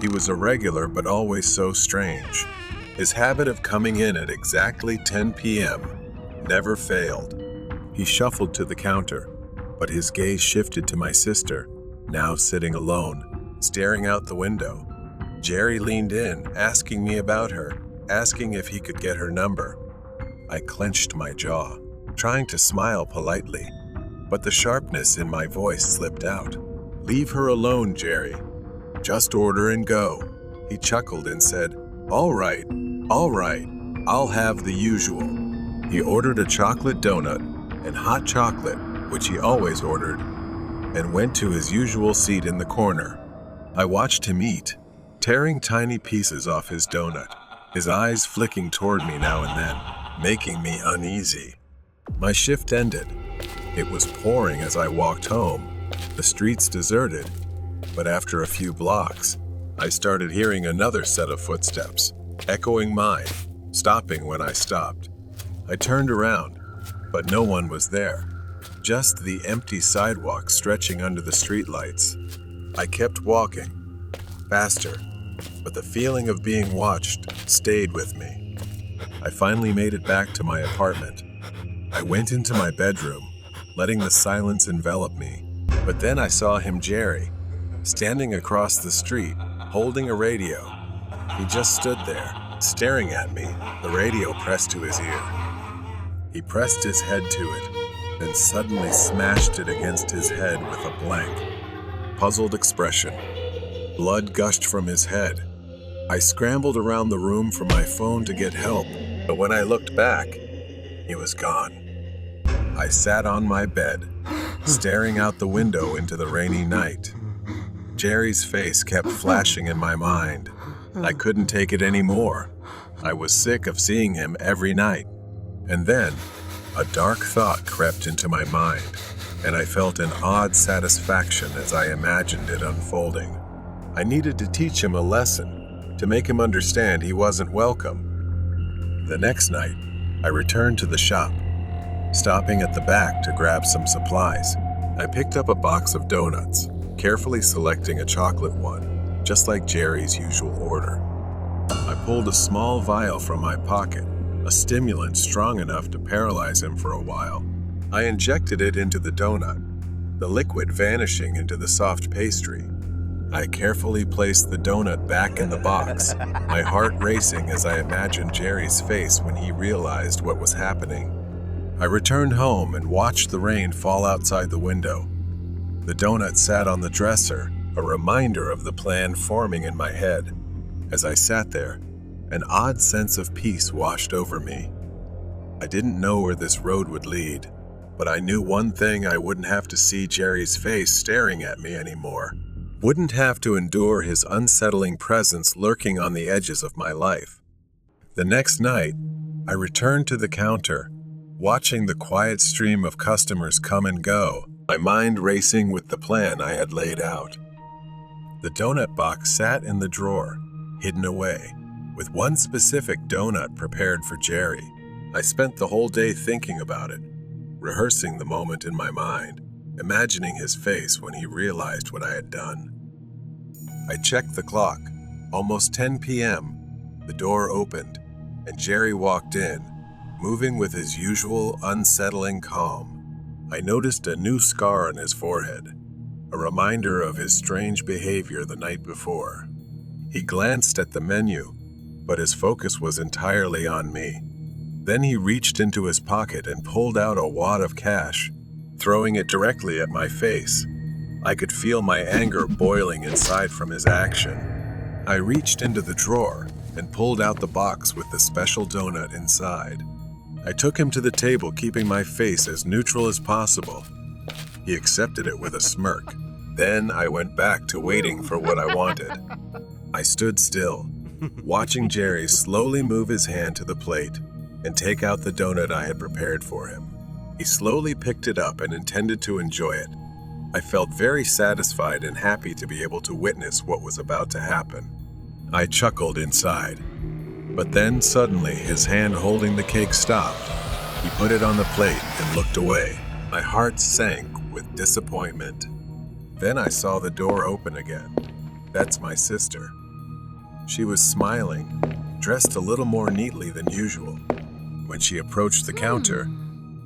He was irregular but always so strange. His habit of coming in at exactly 10 p.m. never failed. He shuffled to the counter, but his gaze shifted to my sister, now sitting alone, staring out the window. Jerry leaned in, asking me about her, asking if he could get her number. I clenched my jaw, trying to smile politely, but the sharpness in my voice slipped out. "Leave her alone, Jerry. Just order and go." He chuckled and said, all right, I'll have the usual." He ordered a chocolate donut and hot chocolate, which he always ordered, and went to his usual seat in the corner. I watched him eat, tearing tiny pieces off his donut, his eyes flicking toward me now and then, making me uneasy. My shift ended. It was pouring as I walked home, the streets deserted, but after a few blocks, I started hearing another set of footsteps, echoing mine, stopping when I stopped. I turned around, but no one was there, just the empty sidewalk stretching under the streetlights. I kept walking, faster, but the feeling of being watched stayed with me. I finally made it back to my apartment. I went into my bedroom, letting the silence envelop me. But then I saw him, Jerry, standing across the street, holding a radio. He just stood there, staring at me, the radio pressed to his ear. He pressed his head to it, then suddenly smashed it against his head with a blank, puzzled expression. Blood gushed from his head. I scrambled around the room for my phone to get help, but when I looked back, he was gone. I sat on my bed, staring out the window into the rainy night. Jerry's face kept flashing in my mind. I couldn't take it anymore. I was sick of seeing him every night. And then, a dark thought crept into my mind, and I felt an odd satisfaction as I imagined it unfolding. I needed to teach him a lesson, to make him understand he wasn't welcome. The next night, I returned to the shop, stopping at the back to grab some supplies. I picked up a box of donuts, carefully selecting a chocolate one, just like Jerry's usual order. I pulled a small vial from my pocket, a stimulant strong enough to paralyze him for a while. I injected it into the donut, the liquid vanishing into the soft pastry. I carefully placed the donut back in the box, my heart racing as I imagined Jerry's face when he realized what was happening. I returned home and watched the rain fall outside the window. The donut sat on the dresser, a reminder of the plan forming in my head. As I sat there, an odd sense of peace washed over me. I didn't know where this road would lead, but I knew one thing: I wouldn't have to see Jerry's face staring at me anymore. Wouldn't have to endure his unsettling presence lurking on the edges of my life. The next night, I returned to the counter, watching the quiet stream of customers come and go, my mind racing with the plan I had laid out. The donut box sat in the drawer, hidden away, with one specific donut prepared for Jerry. I spent the whole day thinking about it, rehearsing the moment in my mind, imagining his face when he realized what I had done. I checked the clock. Almost 10 p.m. The door opened, and Jerry walked in, moving with his usual unsettling calm. I noticed a new scar on his forehead, a reminder of his strange behavior the night before. He glanced at the menu, but his focus was entirely on me. Then he reached into his pocket and pulled out a wad of cash, throwing it directly at my face. I could feel my anger boiling inside from his action. I reached into the drawer and pulled out the box with the special donut inside. I took him to the table, keeping my face as neutral as possible. He accepted it with a smirk. Then I went back to waiting for what I wanted. I stood still, watching Jerry slowly move his hand to the plate and take out the donut I had prepared for him. He slowly picked it up and intended to enjoy it. I felt very satisfied and happy to be able to witness what was about to happen. I chuckled inside, but then suddenly his hand holding the cake stopped. He put it on the plate and looked away. My heart sank with disappointment. Then I saw the door open again. That's my sister. She was smiling, dressed a little more neatly than usual. When she approached the counter,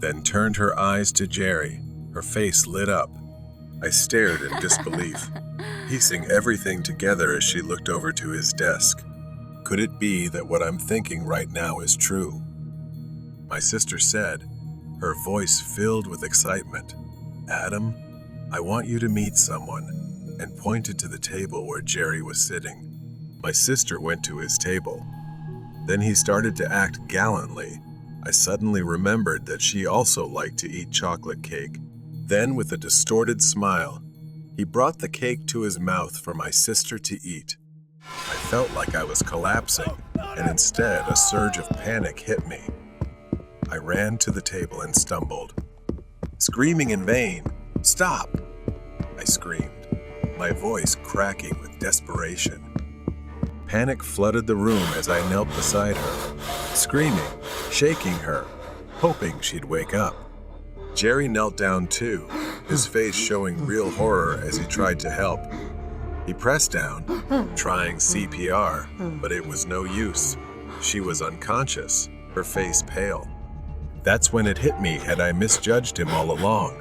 then turned her eyes to Jerry, her face lit up. I stared in disbelief, piecing everything together as she looked over to his desk. Could it be that what I'm thinking right now is true? My sister said, her voice filled with excitement, "Adam, I want you to meet someone," and pointed to the table where Jerry was sitting. My sister went to his table. Then he started to act gallantly. I suddenly remembered that she also liked to eat chocolate cake. Then, with a distorted smile, he brought the cake to his mouth for my sister to eat. I felt like I was collapsing, and instead a surge of panic hit me. I ran to the table and stumbled, screaming in vain, "Stop!" I screamed, my voice cracking with desperation. Panic flooded the room as I knelt beside her, screaming, shaking her, hoping she'd wake up. Jerry knelt down too, his face showing real horror as he tried to help. He pressed down, trying CPR, but it was no use. She was unconscious, her face pale. That's when it hit me, had I misjudged him all along?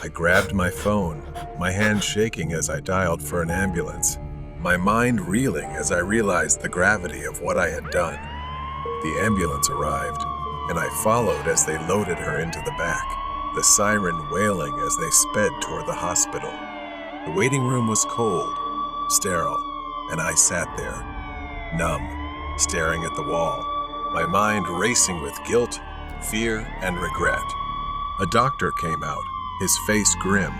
I grabbed my phone, my hand shaking as I dialed for an ambulance, my mind reeling as I realized the gravity of what I had done. The ambulance arrived, and I followed as they loaded her into the back, the siren wailing as they sped toward the hospital. The waiting room was cold, sterile, and I sat there, numb, staring at the wall, my mind racing with guilt, fear, and regret. A doctor came out, his face grim.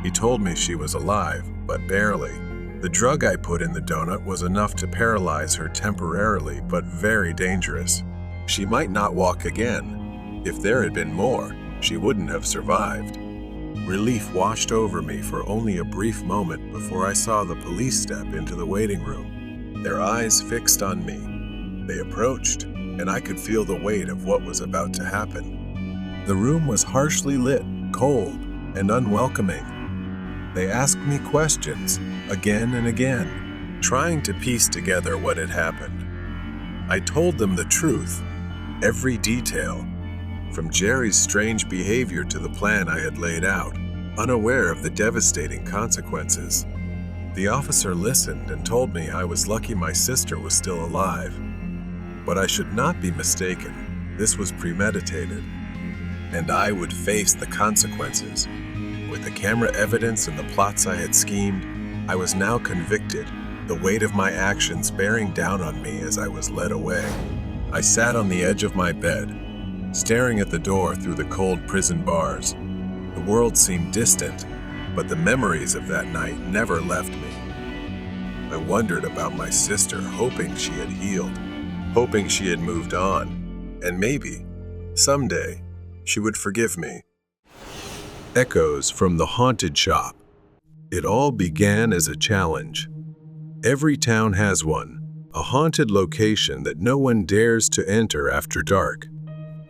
He told me she was alive, but barely. The drug I put in the donut was enough to paralyze her temporarily, but very dangerous. She might not walk again. If there had been more, she wouldn't have survived. Relief washed over me for only a brief moment before I saw the police step into the waiting room, their eyes fixed on me. They approached, and I could feel the weight of what was about to happen. The room was harshly lit, cold, and unwelcoming. They asked me questions again and again, trying to piece together what had happened. I told them the truth, every detail, from Jerry's strange behavior to the plan I had laid out, unaware of the devastating consequences. The officer listened and told me I was lucky my sister was still alive. But I should not be mistaken. This was premeditated, and I would face the consequences. With the camera evidence and the plots I had schemed, I was now convicted, the weight of my actions bearing down on me as I was led away. I sat on the edge of my bed, staring at the door through the cold prison bars. The world seemed distant, but the memories of that night never left me. I wondered about my sister, hoping she had healed, hoping she had moved on, and maybe, someday, she would forgive me. Echoes from the haunted shop. It all began as a challenge. Every town has one, a haunted location that no one dares to enter after dark.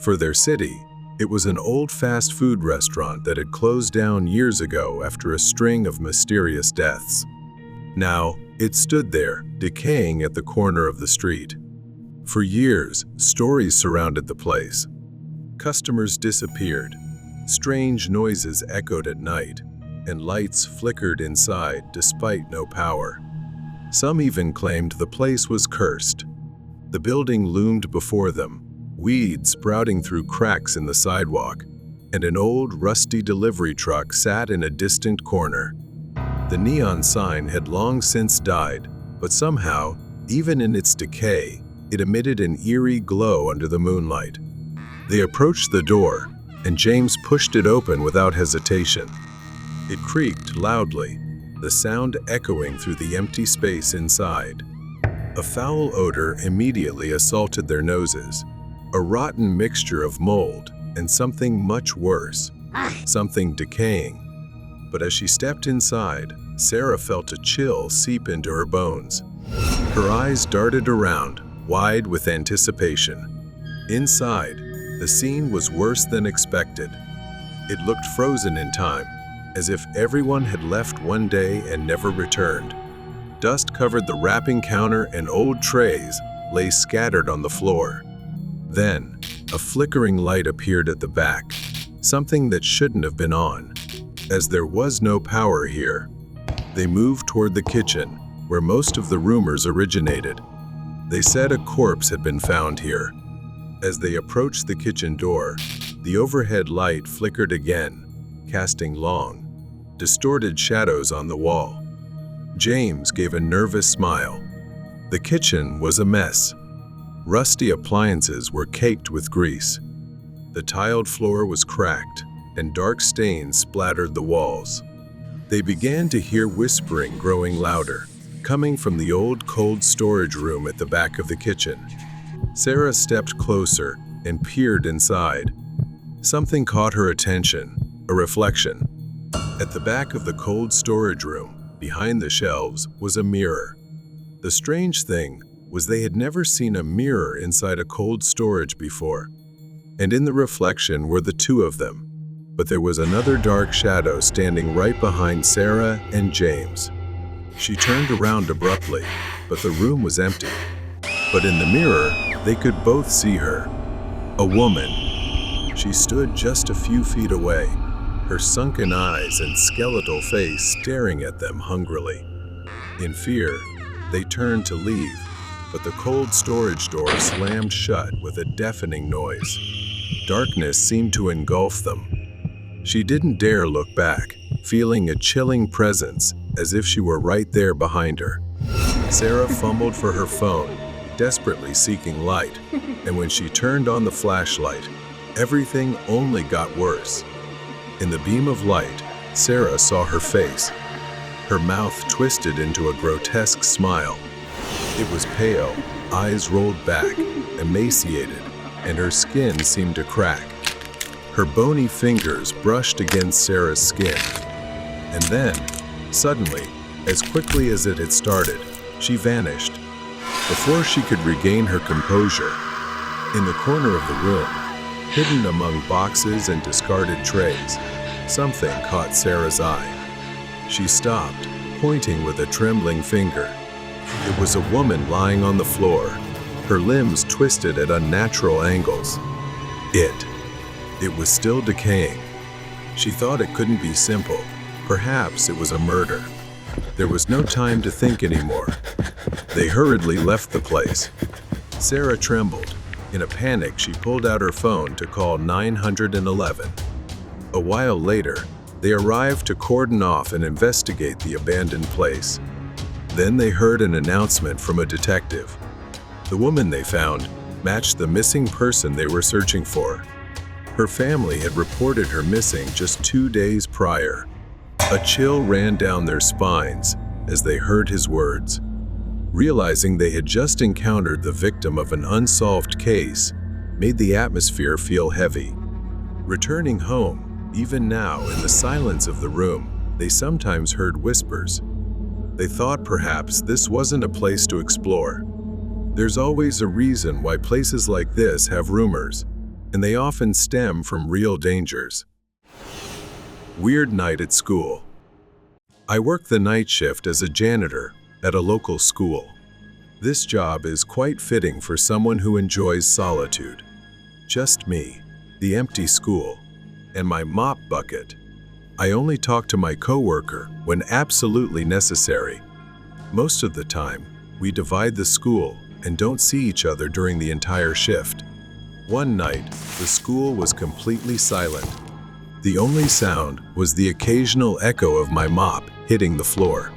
For their city, it was an old fast food restaurant that had closed down years ago after a string of mysterious deaths. Now, it stood there, decaying at the corner of the street. For years, stories surrounded the place. Customers disappeared, strange noises echoed at night, and lights flickered inside despite no power. Some even claimed the place was cursed. The building loomed before them, weeds sprouting through cracks in the sidewalk, and an old, rusty delivery truck sat in a distant corner. The neon sign had long since died, but somehow, even in its decay, it emitted an eerie glow under the moonlight. They approached the door, and James pushed it open without hesitation. It creaked loudly, the sound echoing through the empty space inside. A foul odor immediately assaulted their noses, a rotten mixture of mold and something much worse, something decaying. But as she stepped inside, Sarah felt a chill seep into her bones. Her eyes darted around, wide with anticipation. Inside, the scene was worse than expected. It looked frozen in time, as if everyone had left one day and never returned. Dust covered the wrapping counter and old trays lay scattered on the floor. Then, a flickering light appeared at the back, something that shouldn't have been on, as there was no power here. They moved toward the kitchen, where most of the rumors originated. They said a corpse had been found here. As they approached the kitchen door, the overhead light flickered again, casting long, distorted shadows on the wall. James gave a nervous smile. The kitchen was a mess. Rusty appliances were caked with grease. The tiled floor was cracked, and dark stains splattered the walls. They began to hear whispering growing louder, coming from the old cold storage room at the back of the kitchen. Sarah stepped closer and peered inside. Something caught her attention, a reflection. At the back of the cold storage room, behind the shelves, was a mirror. The strange thing was they had never seen a mirror inside a cold storage before. And in the reflection were the two of them. But there was another dark shadow standing right behind Sarah and James. She turned around abruptly, but the room was empty. But in the mirror, they could both see her. A woman. She stood just a few feet away, her sunken eyes and skeletal face staring at them hungrily. In fear, they turned to leave, but the cold storage door slammed shut with a deafening noise. Darkness seemed to engulf them. She didn't dare look back, feeling a chilling presence, as if she were right there behind her. Sarah fumbled for her phone, desperately seeking light, and when she turned on the flashlight, everything only got worse. In the beam of light, Sarah saw her face. Her mouth twisted into a grotesque smile. It was pale, eyes rolled back, emaciated, and her skin seemed to crack. Her bony fingers brushed against Sarah's skin. And then, suddenly, as quickly as it had started, she vanished. Before she could regain her composure, In the corner of the room, hidden among boxes and discarded trays, something caught Sarah's eye. She stopped, pointing with a trembling finger. It was a woman lying on the floor, her limbs twisted at unnatural angles. It was still decaying. She thought it couldn't be simple. Perhaps it was a murder. There was no time to think anymore. They hurriedly left the place. Sarah trembled. In a panic, she pulled out her phone to call 911. A while later, they arrived to cordon off and investigate the abandoned place. Then they heard an announcement from a detective. The woman they found matched the missing person they were searching for. Her family had reported her missing just 2 days prior. A chill ran down their spines as they heard his words. Realizing they had just encountered the victim of an unsolved case made the atmosphere feel heavy. Returning home, even now in the silence of the room, they sometimes heard whispers. They thought perhaps this wasn't a place to explore. There's always a reason why places like this have rumors, and they often stem from real dangers. Weird night at school. I work the night shift as a janitor at a local school. This job is quite fitting for someone who enjoys solitude. Just me, the empty school, and my mop bucket. I only talk to my coworker when absolutely necessary. Most of the time, we divide the school and don't see each other during the entire shift. One night, the school was completely silent. The only sound was the occasional echo of my mop hitting the floor.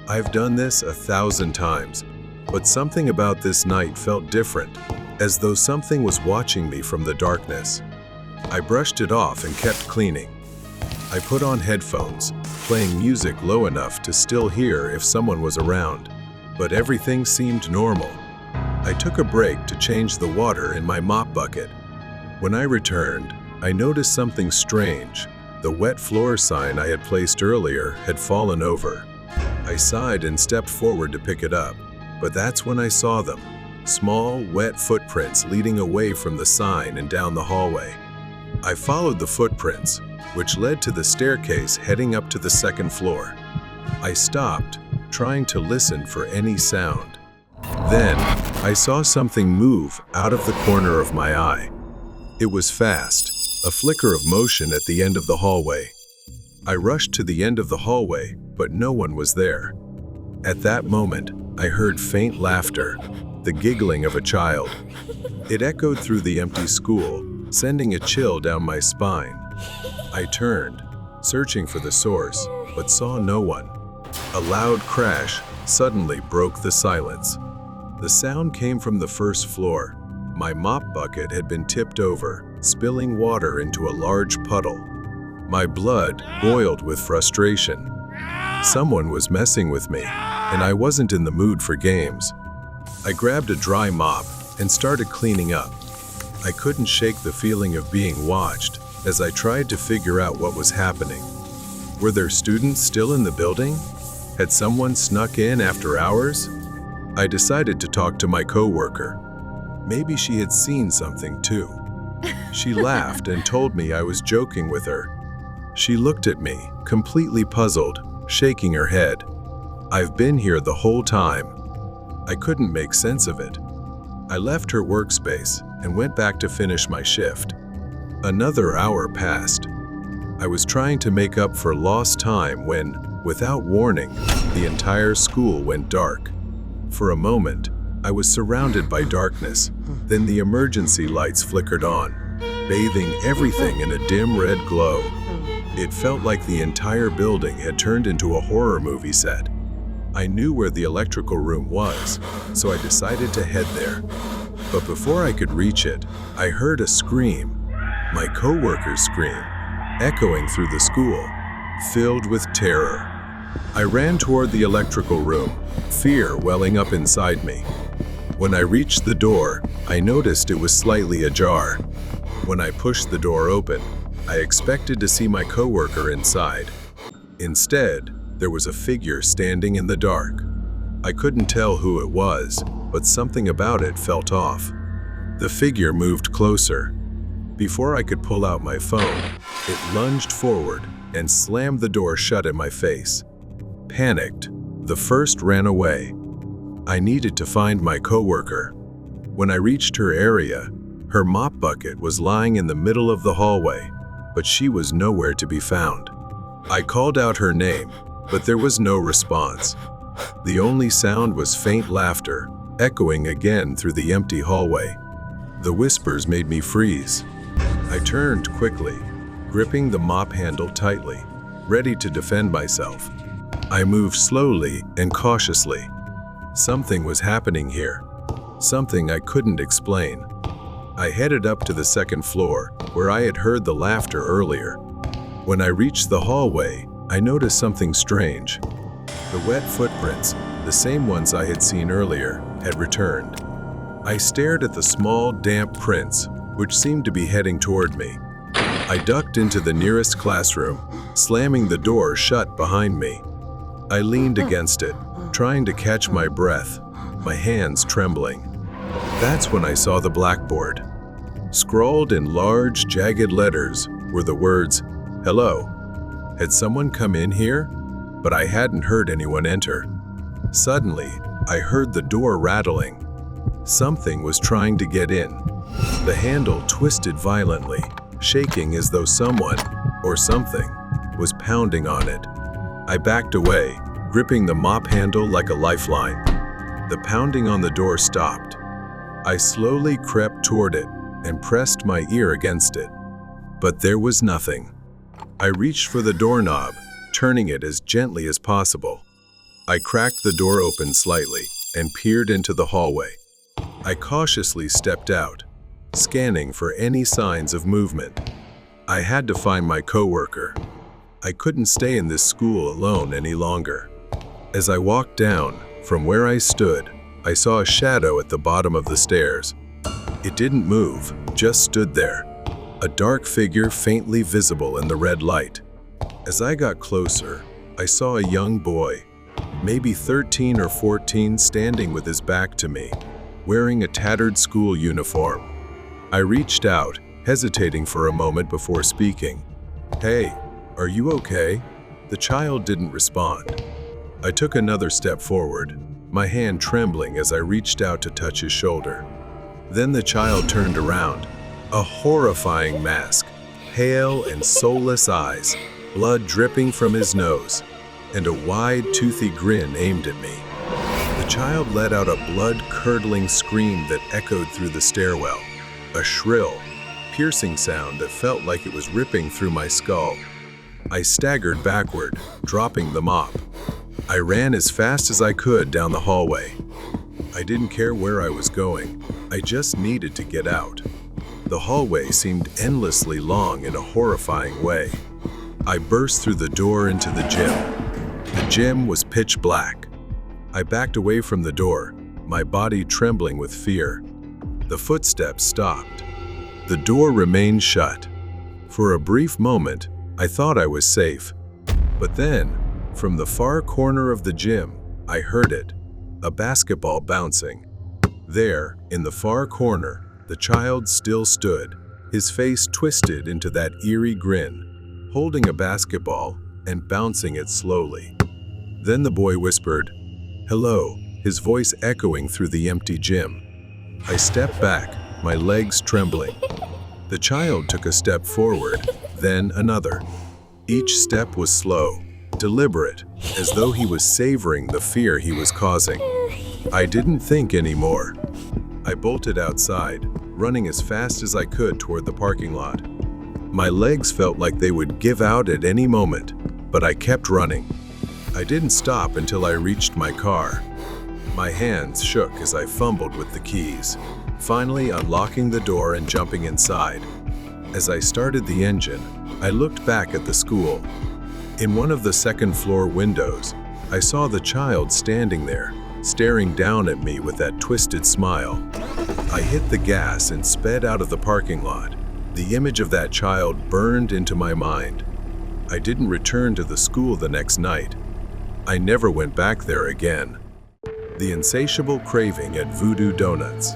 I've done this 1,000 times, but something about this night felt different, as though something was watching me from the darkness. I brushed it off and kept cleaning. I put on headphones, playing music low enough to still hear if someone was around, but everything seemed normal. I took a break to change the water in my mop bucket. When I returned, I noticed something strange. The wet floor sign I had placed earlier had fallen over. I sighed and stepped forward to pick it up, but that's when I saw them. Small, wet footprints leading away from the sign and down the hallway. I followed the footprints, which led to the staircase heading up to the second floor. I stopped, trying to listen for any sound. Then, I saw something move out of the corner of my eye. It was fast, a flicker of motion at the end of the hallway. I rushed to the end of the hallway, but no one was there. At that moment, I heard faint laughter, the giggling of a child. It echoed through the empty school, sending a chill down my spine. I turned, searching for the source, but saw no one. A loud crash suddenly broke the silence. The sound came from the first floor. My mop bucket had been tipped over, spilling water into a large puddle. My blood boiled with frustration. Someone was messing with me, and I wasn't in the mood for games. I grabbed a dry mop and started cleaning up. I couldn't shake the feeling of being watched as I tried to figure out what was happening. Were there students still in the building? Had someone snuck in after hours? I decided to talk to my coworker. Maybe she had seen something too. She laughed and told me I was joking with her. She looked at me, completely puzzled, shaking her head. I've been here the whole time. I couldn't make sense of it. I left her workspace and went back to finish my shift. Another hour passed. I was trying to make up for lost time when, without warning, the entire school went dark. For a moment, I was surrounded by darkness. Then the emergency lights flickered on, bathing everything in a dim red glow. It felt like the entire building had turned into a horror movie set. I knew where the electrical room was, so I decided to head there. But before I could reach it, I heard a scream, my coworker's scream, echoing through the school, filled with terror. I ran toward the electrical room, fear welling up inside me. When I reached the door, I noticed it was slightly ajar. When I pushed the door open, I expected to see my coworker inside. Instead, there was a figure standing in the dark. I couldn't tell who it was, but something about it felt off. The figure moved closer. Before I could pull out my phone, it lunged forward and slammed the door shut in my face. Panicked, the first ran away. I needed to find my coworker. When I reached her area, her mop bucket was lying in the middle of the hallway, but she was nowhere to be found. I called out her name, but there was no response. The only sound was faint laughter, echoing again through the empty hallway. The whispers made me freeze. I turned quickly, gripping the mop handle tightly, ready to defend myself. I moved slowly and cautiously. Something was happening here, something I couldn't explain. I headed up to the second floor, where I had heard the laughter earlier. When I reached the hallway, I noticed something strange. The wet footprints, the same ones I had seen earlier, had returned. I stared at the small, damp prints, which seemed to be heading toward me. I ducked into the nearest classroom, slamming the door shut behind me. I leaned against it, trying to catch my breath, my hands trembling. That's when I saw the blackboard. Scrawled in large, jagged letters were the words, "Hello." Had someone come in here? But I hadn't heard anyone enter. Suddenly, I heard the door rattling. Something was trying to get in. The handle twisted violently, shaking as though someone, or something, was pounding on it. I backed away, gripping the mop handle like a lifeline. The pounding on the door stopped. I slowly crept toward it and pressed my ear against it. But there was nothing. I reached for the doorknob, turning it as gently as possible. I cracked the door open slightly and peered into the hallway. I cautiously stepped out, scanning for any signs of movement. I had to find my coworker. I couldn't stay in this school alone any longer. As I walked down, from where I stood, I saw a shadow at the bottom of the stairs. It didn't move, just stood there, a dark figure faintly visible in the red light. As I got closer, I saw a young boy, maybe 13 or 14, standing with his back to me, wearing a tattered school uniform. I reached out, hesitating for a moment before speaking. "Hey, are you okay?" The child didn't respond. I took another step forward, my hand trembling as I reached out to touch his shoulder. Then the child turned around, a horrifying mask, pale and soulless eyes, blood dripping from his nose, and a wide, toothy grin aimed at me. The child let out a blood-curdling scream that echoed through the stairwell, a shrill, piercing sound that felt like it was ripping through my skull. I staggered backward, dropping the mop. I ran as fast as I could down the hallway. I didn't care where I was going. I just needed to get out. The hallway seemed endlessly long in a horrifying way. I burst through the door into the gym. The gym was pitch black. I backed away from the door, my body trembling with fear. The footsteps stopped. The door remained shut. For a brief moment, I thought I was safe. But then, from the far corner of the gym, I heard it, a basketball bouncing. There, in the far corner, the child still stood, his face twisted into that eerie grin, holding a basketball and bouncing it slowly. Then the boy whispered, "Hello," his voice echoing through the empty gym. I stepped back, my legs trembling. The child took a step forward, then another. Each step was slow, deliberate, as though he was savoring the fear he was causing. I didn't think anymore. I bolted outside, running as fast as I could toward the parking lot. My legs felt like they would give out at any moment, but I kept running. I didn't stop until I reached my car. My hands shook as I fumbled with the keys, finally unlocking the door and jumping inside. As I started the engine, I looked back at the school. In one of the second-floor windows, I saw the child standing there, staring down at me with that twisted smile. I hit the gas and sped out of the parking lot. The image of that child burned into my mind. I didn't return to the school the next night. I never went back there again. The insatiable craving at Voodoo Donuts.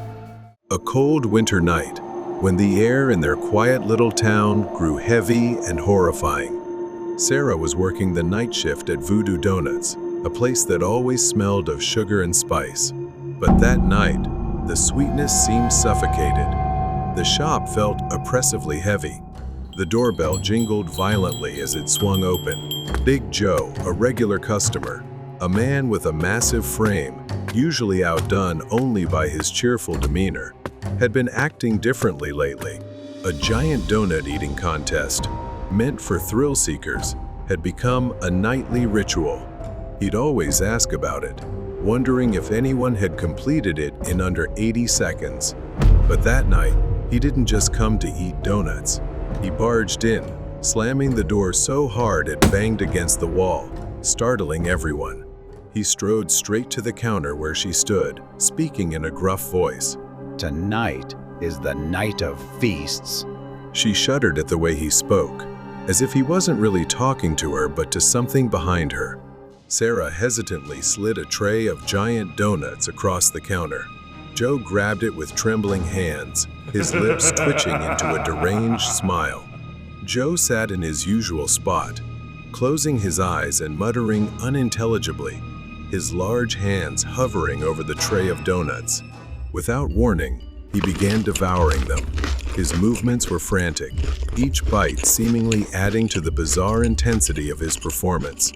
A cold winter night, when the air in their quiet little town grew heavy and horrifying. Sarah was working the night shift at Voodoo Donuts, a place that always smelled of sugar and spice. But that night, the sweetness seemed suffocated. The shop felt oppressively heavy. The doorbell jingled violently as it swung open. Big Joe, a regular customer, a man with a massive frame, usually outdone only by his cheerful demeanor, had been acting differently lately. A giant donut eating contest, meant for thrill seekers, had become a nightly ritual. He'd always ask about it, wondering if anyone had completed it in under 80 seconds. But that night, he didn't just come to eat donuts. He barged in, slamming the door so hard it banged against the wall, startling everyone. He strode straight to the counter where she stood, speaking in a gruff voice. Tonight is the night of feasts. She shuddered at the way he spoke, as if he wasn't really talking to her but to something behind her. Sarah hesitantly slid a tray of giant donuts across the counter. Joe grabbed it with trembling hands, his lips twitching into a deranged smile. Joe sat in his usual spot, closing his eyes and muttering unintelligibly, his large hands hovering over the tray of donuts. Without warning, he began devouring them. His movements were frantic, each bite seemingly adding to the bizarre intensity of his performance.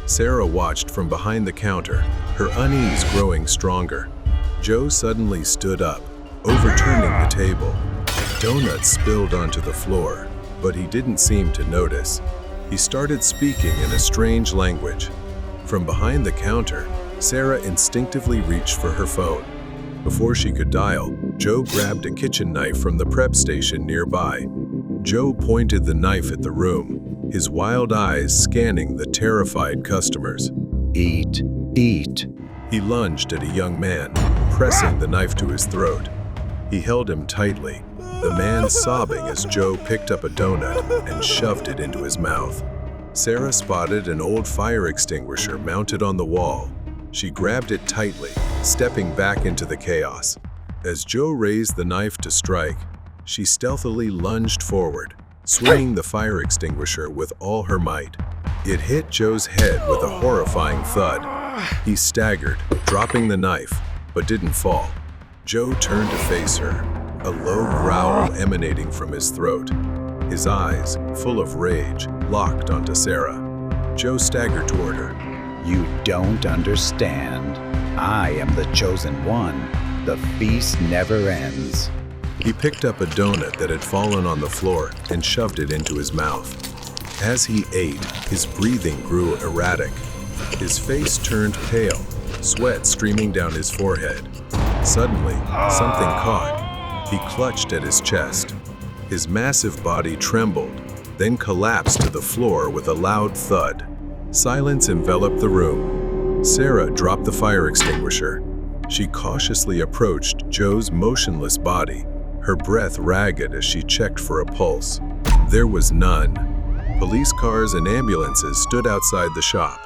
Sarah watched from behind the counter, her unease growing stronger. Joe suddenly stood up, overturning the table. Donuts spilled onto the floor, but he didn't seem to notice. He started speaking in a strange language. From behind the counter, Sarah instinctively reached for her phone. Before she could dial, Joe grabbed a kitchen knife from the prep station nearby. Joe pointed the knife at the room, his wild eyes scanning the terrified customers. Eat, eat. He lunged at a young man, pressing the knife to his throat. He held him tightly, the man sobbing as Joe picked up a donut and shoved it into his mouth. Sarah spotted an old fire extinguisher mounted on the wall. She grabbed it tightly, stepping back into the chaos. As Joe raised the knife to strike, she stealthily lunged forward, swinging the fire extinguisher with all her might. It hit Joe's head with a horrifying thud. He staggered, dropping the knife, but didn't fall. Joe turned to face her, a low growl emanating from his throat. His eyes, full of rage, locked onto Sarah. Joe staggered toward her. You don't understand. I am the chosen one. The feast never ends. He picked up a donut that had fallen on the floor and shoved it into his mouth. As he ate, his breathing grew erratic. His face turned pale, sweat streaming down his forehead. Suddenly, something caught. He clutched at his chest. His massive body trembled, then collapsed to the floor with a loud thud. Silence enveloped the room. Sarah dropped the fire extinguisher. She cautiously approached Joe's motionless body, her breath ragged as she checked for a pulse. There was none. Police cars and ambulances stood outside the shop.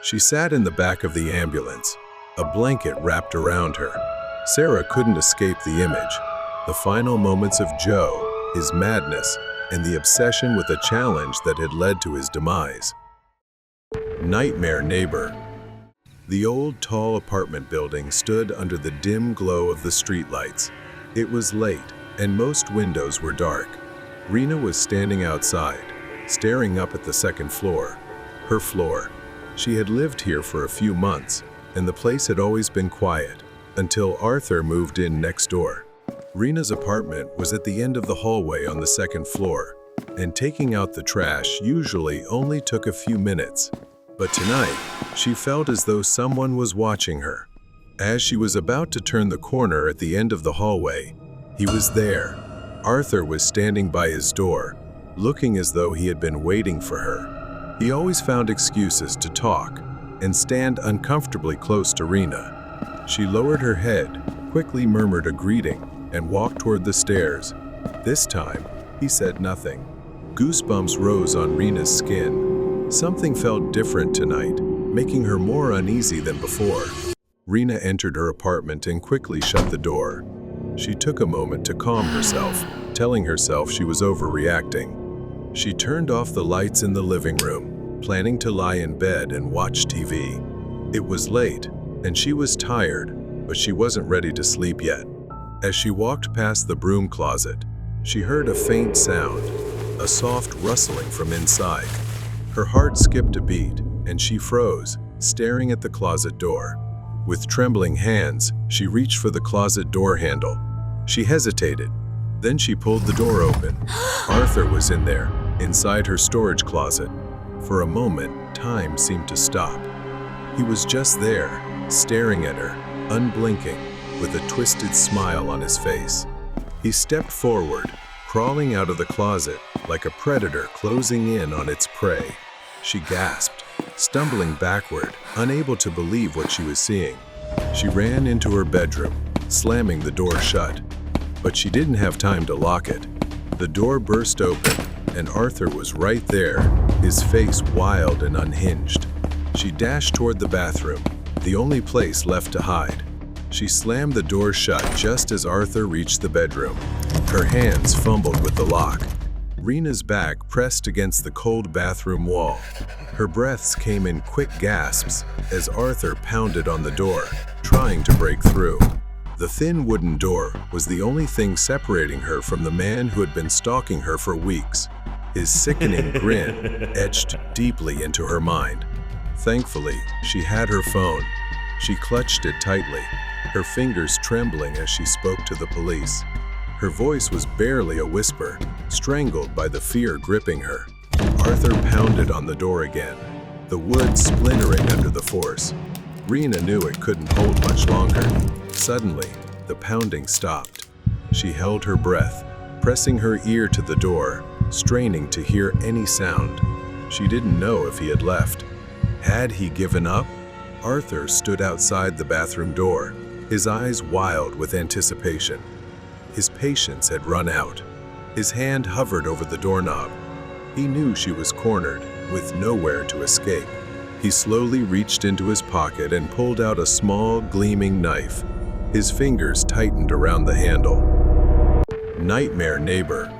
She sat in the back of the ambulance, a blanket wrapped around her. Sarah couldn't escape the image, the final moments of Joe, his madness, and the obsession with a challenge that had led to his demise. Nightmare Neighbor. The old, tall apartment building stood under the dim glow of the streetlights. It was late, and most windows were dark. Rena was standing outside, staring up at the second floor. Her floor. She had lived here for a few months, and the place had always been quiet, until Arthur moved in next door. Rena's apartment was at the end of the hallway on the second floor, and taking out the trash usually only took a few minutes. But tonight, she felt as though someone was watching her. As she was about to turn the corner at the end of the hallway, he was there. Arthur was standing by his door, looking as though he had been waiting for her. He always found excuses to talk and stand uncomfortably close to Rena. She lowered her head, quickly murmured a greeting, and walked toward the stairs. This time, he said nothing. Goosebumps rose on Rena's skin. Something felt different tonight, making her more uneasy than before. Rena entered her apartment and quickly shut the door. She took a moment to calm herself, telling herself she was overreacting. She turned off the lights in the living room, planning to lie in bed and watch TV. It was late, and she was tired, but she wasn't ready to sleep yet. As she walked past the broom closet, she heard a faint sound, a soft rustling from inside. Her heart skipped a beat, and she froze, staring at the closet door. With trembling hands, she reached for the closet door handle. She hesitated. Then she pulled the door open. Arthur was in there, inside her storage closet. For a moment, time seemed to stop. He was just there, staring at her, unblinking, with a twisted smile on his face. He stepped forward, crawling out of the closet like a predator closing in on its prey. She gasped, stumbling backward, unable to believe what she was seeing. She ran into her bedroom, slamming the door shut. But she didn't have time to lock it. The door burst open, and Arthur was right there, his face wild and unhinged. She dashed toward the bathroom, the only place left to hide. She slammed the door shut just as Arthur reached the bedroom. Her hands fumbled with the lock. Rena's back pressed against the cold bathroom wall. Her breaths came in quick gasps as Arthur pounded on the door, trying to break through. The thin wooden door was the only thing separating her from the man who had been stalking her for weeks. His sickening grin etched deeply into her mind. Thankfully, she had her phone. She clutched it tightly, her fingers trembling as she spoke to the police. Her voice was barely a whisper, strangled by the fear gripping her. Arthur pounded on the door again, the wood splintering under the force. Rena knew it couldn't hold much longer. Suddenly, the pounding stopped. She held her breath, pressing her ear to the door, straining to hear any sound. She didn't know if he had left. Had he given up? Arthur stood outside the bathroom door, his eyes wild with anticipation. His patience had run out. His hand hovered over the doorknob. He knew she was cornered, with nowhere to escape. He slowly reached into his pocket and pulled out a small, gleaming knife. His fingers tightened around the handle. Nightmare neighbor.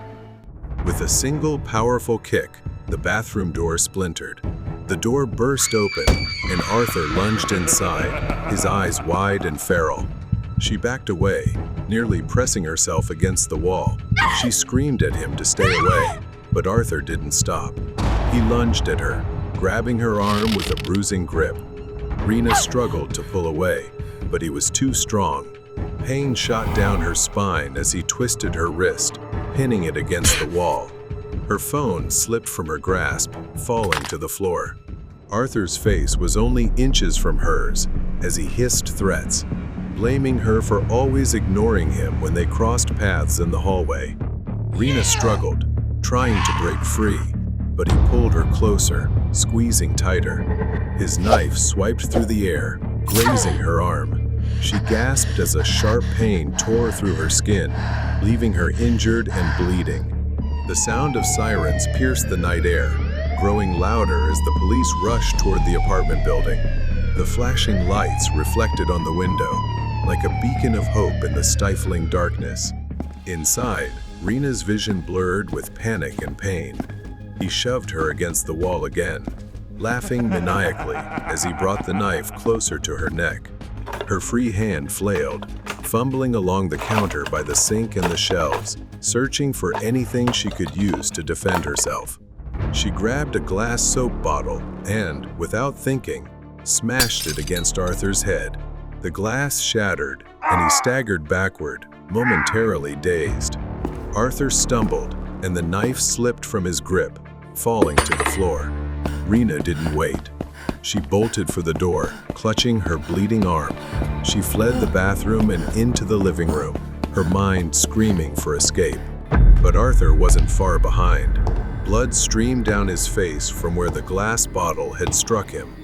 With a single powerful kick, the bathroom door splintered. The door burst open, and Arthur lunged inside, his eyes wide and feral. She backed away, nearly pressing herself against the wall. She screamed at him to stay away, but Arthur didn't stop. He lunged at her, grabbing her arm with a bruising grip. Rena struggled to pull away, but he was too strong. Pain shot down her spine as he twisted her wrist, pinning it against the wall. Her phone slipped from her grasp, falling to the floor. Arthur's face was only inches from hers as he hissed threats, blaming her for always ignoring him when they crossed paths in the hallway. Rena struggled, trying to break free, but he pulled her closer, squeezing tighter. His knife swiped through the air, grazing her arm. She gasped as a sharp pain tore through her skin, leaving her injured and bleeding. The sound of sirens pierced the night air, growing louder as the police rushed toward the apartment building. The flashing lights reflected on the window, like a beacon of hope in the stifling darkness. Inside, Rena's vision blurred with panic and pain. He shoved her against the wall again, laughing maniacally as he brought the knife closer to her neck. Her free hand flailed, fumbling along the counter by the sink and the shelves, searching for anything she could use to defend herself. She grabbed a glass soap bottle and, without thinking, smashed it against Arthur's head. The glass shattered, and he staggered backward, momentarily dazed. Arthur stumbled, and the knife slipped from his grip, falling to the floor. Rena didn't wait. She bolted for the door, clutching her bleeding arm. She fled the bathroom and into the living room, her mind screaming for escape. But Arthur wasn't far behind. Blood streamed down his face from where the glass bottle had struck him.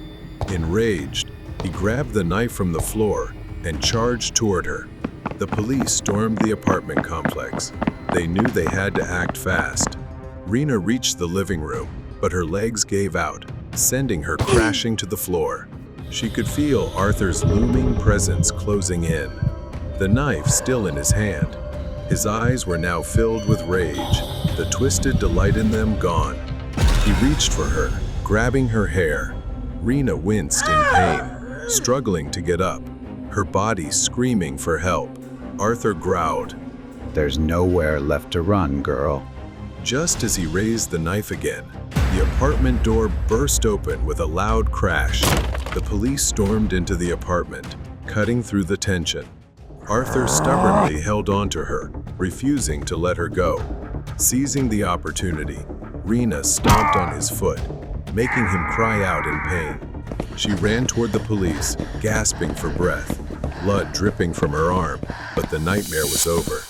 Enraged, he grabbed the knife from the floor and charged toward her. The police stormed the apartment complex. They knew they had to act fast. Rena reached the living room, but her legs gave out, sending her crashing to the floor. She could feel Arthur's looming presence closing in. the knife still in his hand. His eyes were now filled with rage, the twisted delight in them gone. He reached for her, grabbing her hair. Rena winced in pain, struggling to get up, her body screaming for help. Arthur growled. There's nowhere left to run, girl. Just as he raised the knife again, the apartment door burst open with a loud crash. The police stormed into the apartment, cutting through the tension. Arthur stubbornly held on to her, refusing to let her go. Seizing the opportunity, Rena stomped on his foot, making him cry out in pain. She ran toward the police, gasping for breath, blood dripping from her arm, but the nightmare was over.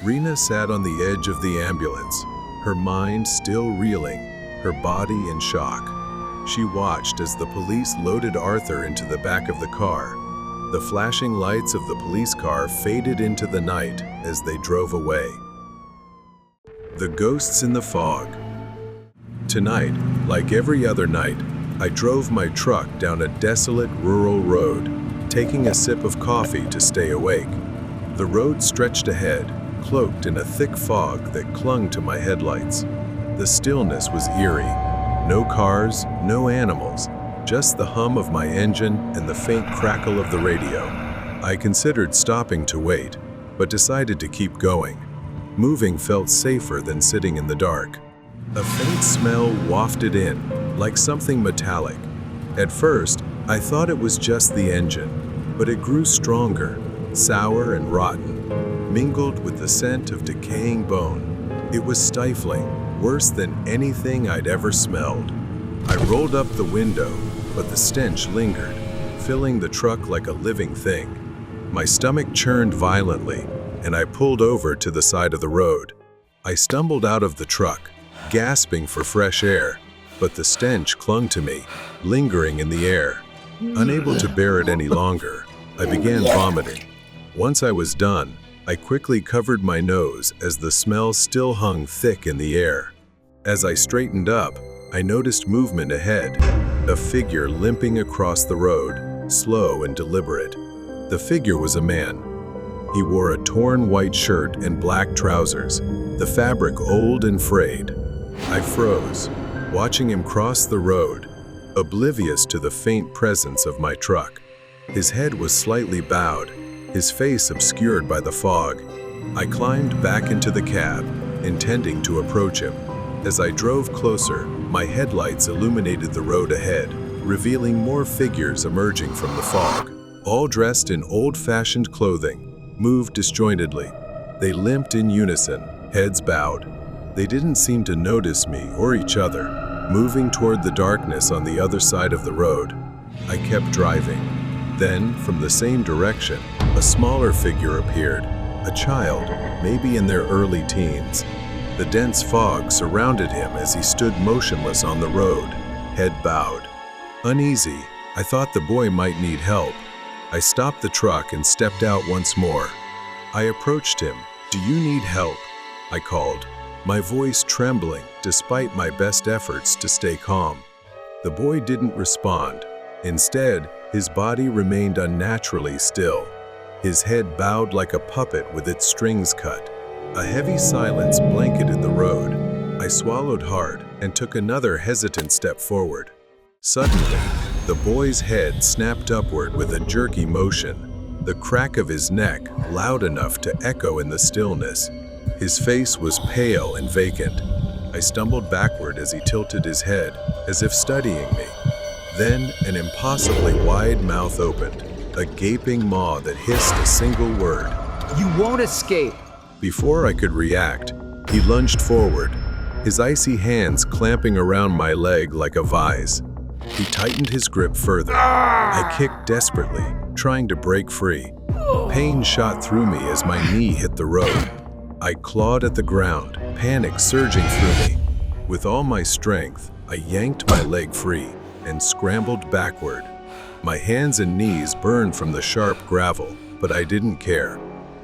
Rena sat on the edge of the ambulance, her mind still reeling, her body in shock. She watched as the police loaded Arthur into the back of the car. The flashing lights of the police car faded into the night as they drove away. The ghosts in the fog. Tonight, like every other night, I drove my truck down a desolate rural road, taking a sip of coffee to stay awake. The road stretched ahead, cloaked in a thick fog that clung to my headlights. The stillness was eerie. No cars, no animals, just the hum of my engine and the faint crackle of the radio. I considered stopping to wait, but decided to keep going. Moving felt safer than sitting in the dark. A faint smell wafted in, like something metallic. At first, I thought it was just the engine, but it grew stronger, sour and rotten, mingled with the scent of decaying bone. It was stifling, worse than anything I'd ever smelled. I rolled up the window, but the stench lingered, filling the truck like a living thing. My stomach churned violently, and I pulled over to the side of the road. I stumbled out of the truck, gasping for fresh air, but the stench clung to me, lingering in the air. Unable to bear it any longer, I began vomiting. Once I was done, I quickly covered my nose as the smell still hung thick in the air. As I straightened up, I noticed movement ahead, a figure limping across the road, slow and deliberate. The figure was a man. He wore a torn white shirt and black trousers, the fabric old and frayed. I froze, watching him cross the road, oblivious to the faint presence of my truck. His head was slightly bowed, his face obscured by the fog. I climbed back into the cab, intending to approach him. As I drove closer, my headlights illuminated the road ahead, revealing more figures emerging from the fog. All dressed in old-fashioned clothing, moved disjointedly. They limped in unison, heads bowed. They didn't seem to notice me or each other, moving toward the darkness on the other side of the road. I kept driving. Then, from the same direction, a smaller figure appeared, a child, maybe in their early teens. The dense fog surrounded him as he stood motionless on the road, head bowed. Uneasy, I thought the boy might need help. I stopped the truck and stepped out once more. I approached him. "Do you need help?" I called, my voice trembling despite my best efforts to stay calm. The boy didn't respond. Instead, his body remained unnaturally still, his head bowed like a puppet with its strings cut. A heavy silence blanketed the road. I swallowed hard and took another hesitant step forward. Suddenly, the boy's head snapped upward with a jerky motion, the crack of his neck loud enough to echo in the stillness. His face was pale and vacant. I stumbled backward as he tilted his head, as if studying me. Then an impossibly wide mouth opened, a gaping maw that hissed a single word. "You won't escape!" Before I could react, he lunged forward, his icy hands clamping around my leg like a vise. He tightened his grip further. I kicked desperately, trying to break free. Pain shot through me as my knee hit the road. I clawed at the ground, panic surging through me. With all my strength, I yanked my leg free and scrambled backward. My hands and knees burned from the sharp gravel, but I didn't care.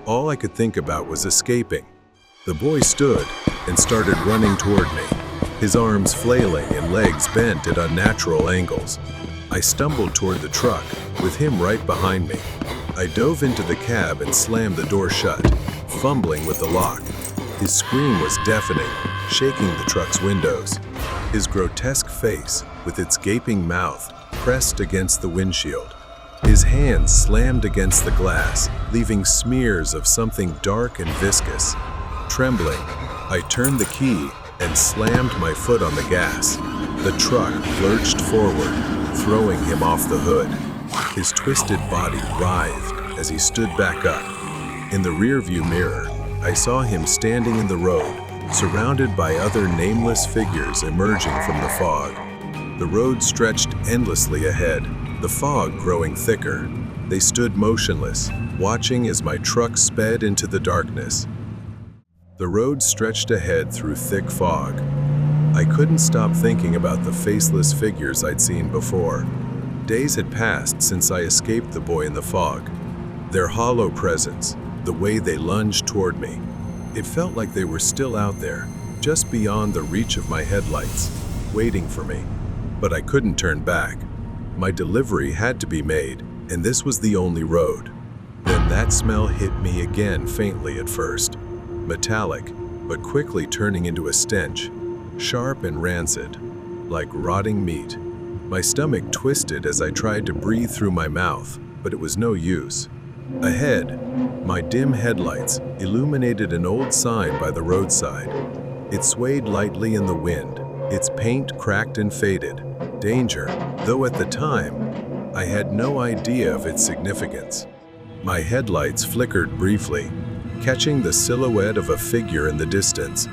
All I could think about was escaping. The boy stood and started running toward me, his arms flailing and legs bent at unnatural angles. I stumbled toward the truck, with him right behind me. I dove into the cab and slammed the door shut, fumbling with the lock. His scream was deafening, shaking the truck's windows. His grotesque face, with its gaping mouth, pressed against the windshield. His hands slammed against the glass, leaving smears of something dark and viscous. Trembling, I turned the key and slammed my foot on the gas. The truck lurched forward, throwing him off the hood. His twisted body writhed as he stood back up. In the rearview mirror, I saw him standing in the road, surrounded by other nameless figures emerging from the fog. The road stretched endlessly ahead, the fog growing thicker. They stood motionless, watching as my truck sped into the darkness. The road stretched ahead through thick fog. I couldn't stop thinking about the faceless figures I'd seen before. Days had passed since I escaped the boy in the fog. Their hollow presence, the way they lunged toward me. It felt like they were still out there, just beyond the reach of my headlights, waiting for me. But I couldn't turn back. My delivery had to be made, and this was the only road. Then that smell hit me again faintly at first. Metallic, but quickly turning into a stench. Sharp and rancid, like rotting meat. My stomach twisted as I tried to breathe through my mouth, but it was no use. Ahead, my dim headlights illuminated an old sign by the roadside. It swayed lightly in the wind, its paint cracked and faded. Danger, though at the time, I had no idea of its significance. My headlights flickered briefly, catching the silhouette of a figure in the distance.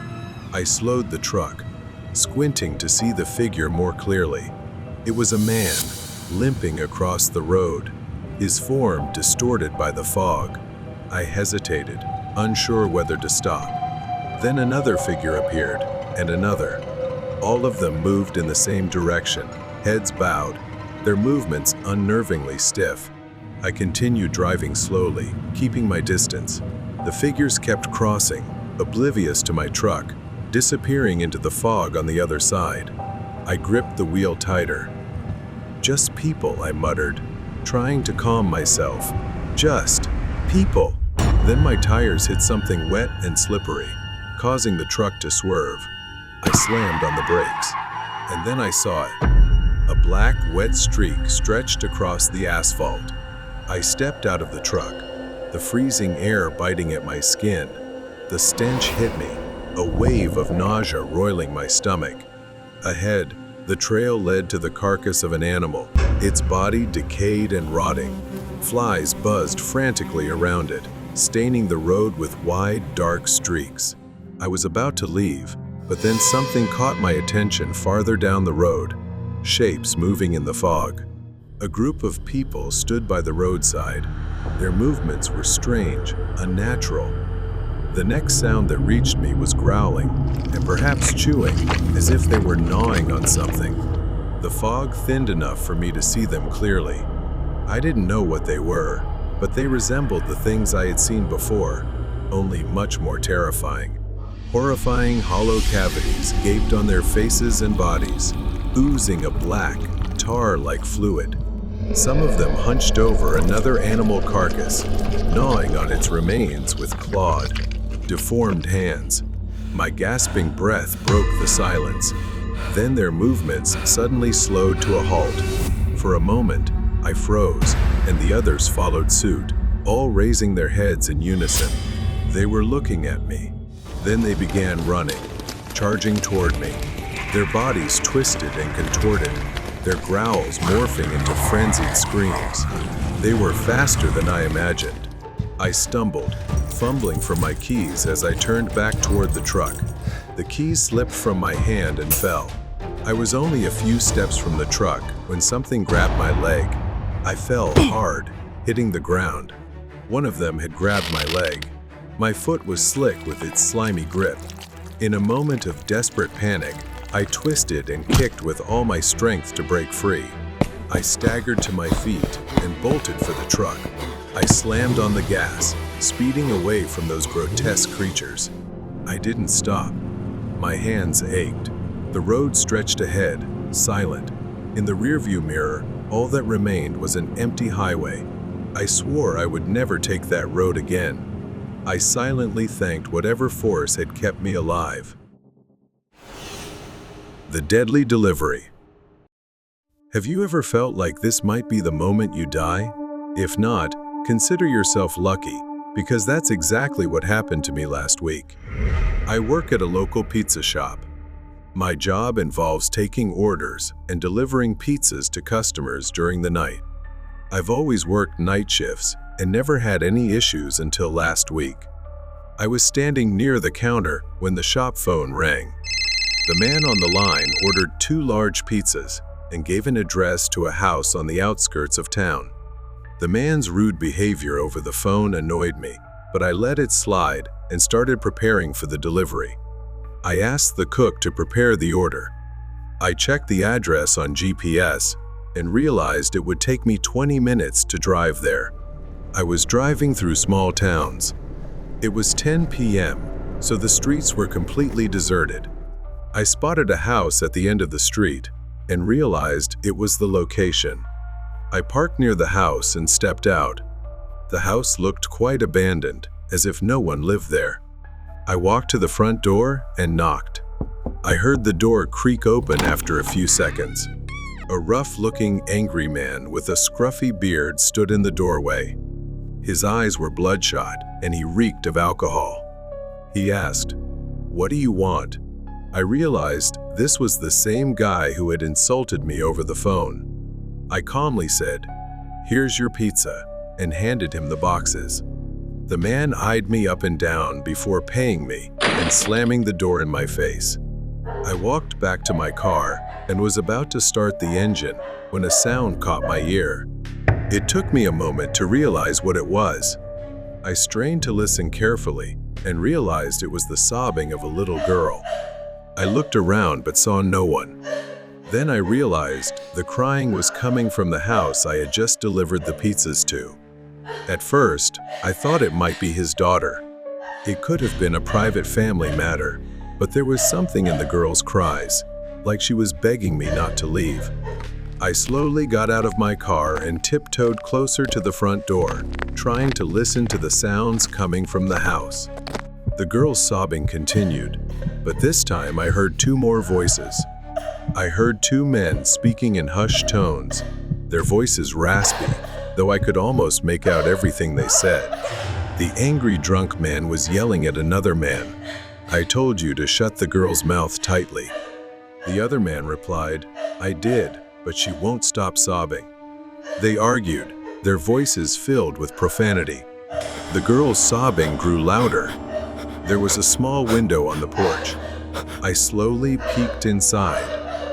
I slowed the truck, squinting to see the figure more clearly. It was a man, limping across the road, his form distorted by the fog. I hesitated, unsure whether to stop. Then another figure appeared, and another. All of them moved in the same direction, heads bowed, their movements unnervingly stiff. I continued driving slowly, keeping my distance. The figures kept crossing, oblivious to my truck, disappearing into the fog on the other side. I gripped the wheel tighter. "Just people," I muttered, trying to calm myself. "Just people." Then my tires hit something wet and slippery, causing the truck to swerve. I slammed on the brakes, and then I saw it. A black, wet streak stretched across the asphalt. I stepped out of the truck, the freezing air biting at my skin. The stench hit me, a wave of nausea roiling my stomach. Ahead, the trail led to the carcass of an animal, its body decayed and rotting. Flies buzzed frantically around it, staining the road with wide, dark streaks. I was about to leave, but then something caught my attention farther down the road, shapes moving in the fog. A group of people stood by the roadside. Their movements were strange, unnatural. The next sound that reached me was growling, and perhaps chewing, as if they were gnawing on something. The fog thinned enough for me to see them clearly. I didn't know what they were, but they resembled the things I had seen before, only much more terrifying. Horrifying hollow cavities gaped on their faces and bodies, oozing a black, tar-like fluid. Some of them hunched over another animal carcass, gnawing on its remains with clawed, deformed hands. My gasping breath broke the silence. Then their movements suddenly slowed to a halt. For a moment, I froze, and the others followed suit, all raising their heads in unison. They were looking at me. Then they began running, charging toward me. Their bodies twisted and contorted, their growls morphing into frenzied screams. They were faster than I imagined. I stumbled, fumbling for my keys as I turned back toward the truck. The keys slipped from my hand and fell. I was only a few steps from the truck when something grabbed my leg. I fell hard, hitting the ground. One of them had grabbed my leg. My foot was slick with its slimy grip. In a moment of desperate panic, I twisted and kicked with all my strength to break free. I staggered to my feet and bolted for the truck. I slammed on the gas, speeding away from those grotesque creatures. I didn't stop. My hands ached. The road stretched ahead, silent. In the rearview mirror, all that remained was an empty highway. I swore I would never take that road again. I silently thanked whatever force had kept me alive. The deadly delivery. Have you ever felt like this might be the moment you die? If not, consider yourself lucky, because that's exactly what happened to me last week. I work at a local pizza shop. My job involves taking orders and delivering pizzas to customers during the night. I've always worked night shifts and never had any issues until last week. I was standing near the counter when the shop phone rang. The man on the line ordered 2 large pizzas and gave an address to a house on the outskirts of town. The man's rude behavior over the phone annoyed me, but I let it slide and started preparing for the delivery. I asked the cook to prepare the order. I checked the address on GPS and realized it would take me 20 minutes to drive there. I was driving through small towns. It was 10 p.m., so the streets were completely deserted. I spotted a house at the end of the street and realized it was the location. I parked near the house and stepped out. The house looked quite abandoned, as if no one lived there. I walked to the front door and knocked. I heard the door creak open after a few seconds. A rough-looking, angry man with a scruffy beard stood in the doorway. His eyes were bloodshot, and he reeked of alcohol. He asked, "What do you want?" I realized this was the same guy who had insulted me over the phone. I calmly said, "Here's your pizza," and handed him the boxes. The man eyed me up and down before paying me and slamming the door in my face. I walked back to my car and was about to start the engine when a sound caught my ear. It took me a moment to realize what it was. I strained to listen carefully and realized it was the sobbing of a little girl. I looked around but saw no one. Then I realized the crying was coming from the house I had just delivered the pizzas to. At first, I thought it might be his daughter. It could have been a private family matter, but there was something in the girl's cries, like she was begging me not to leave. I slowly got out of my car and tiptoed closer to the front door, trying to listen to the sounds coming from the house. The girl's sobbing continued, but this time I heard 2 more voices. I heard 2 men speaking in hushed tones, their voices raspy, though I could almost make out everything they said. The angry drunk man was yelling at another man, "I told you to shut the girl's mouth tightly." The other man replied, "I did, but she won't stop sobbing." They argued, their voices filled with profanity. The girl's sobbing grew louder. There was a small window on the porch. I slowly peeked inside,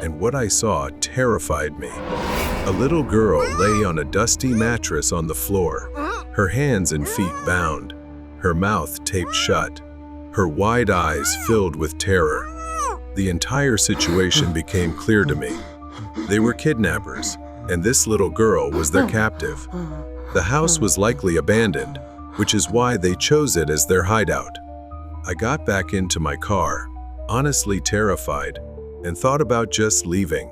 and what I saw terrified me. A little girl lay on a dusty mattress on the floor, her hands and feet bound, her mouth taped shut, her wide eyes filled with terror. The entire situation became clear to me. They were kidnappers, and this little girl was their captive. The house was likely abandoned, which is why they chose it as their hideout. I got back into my car, honestly terrified, and thought about just leaving.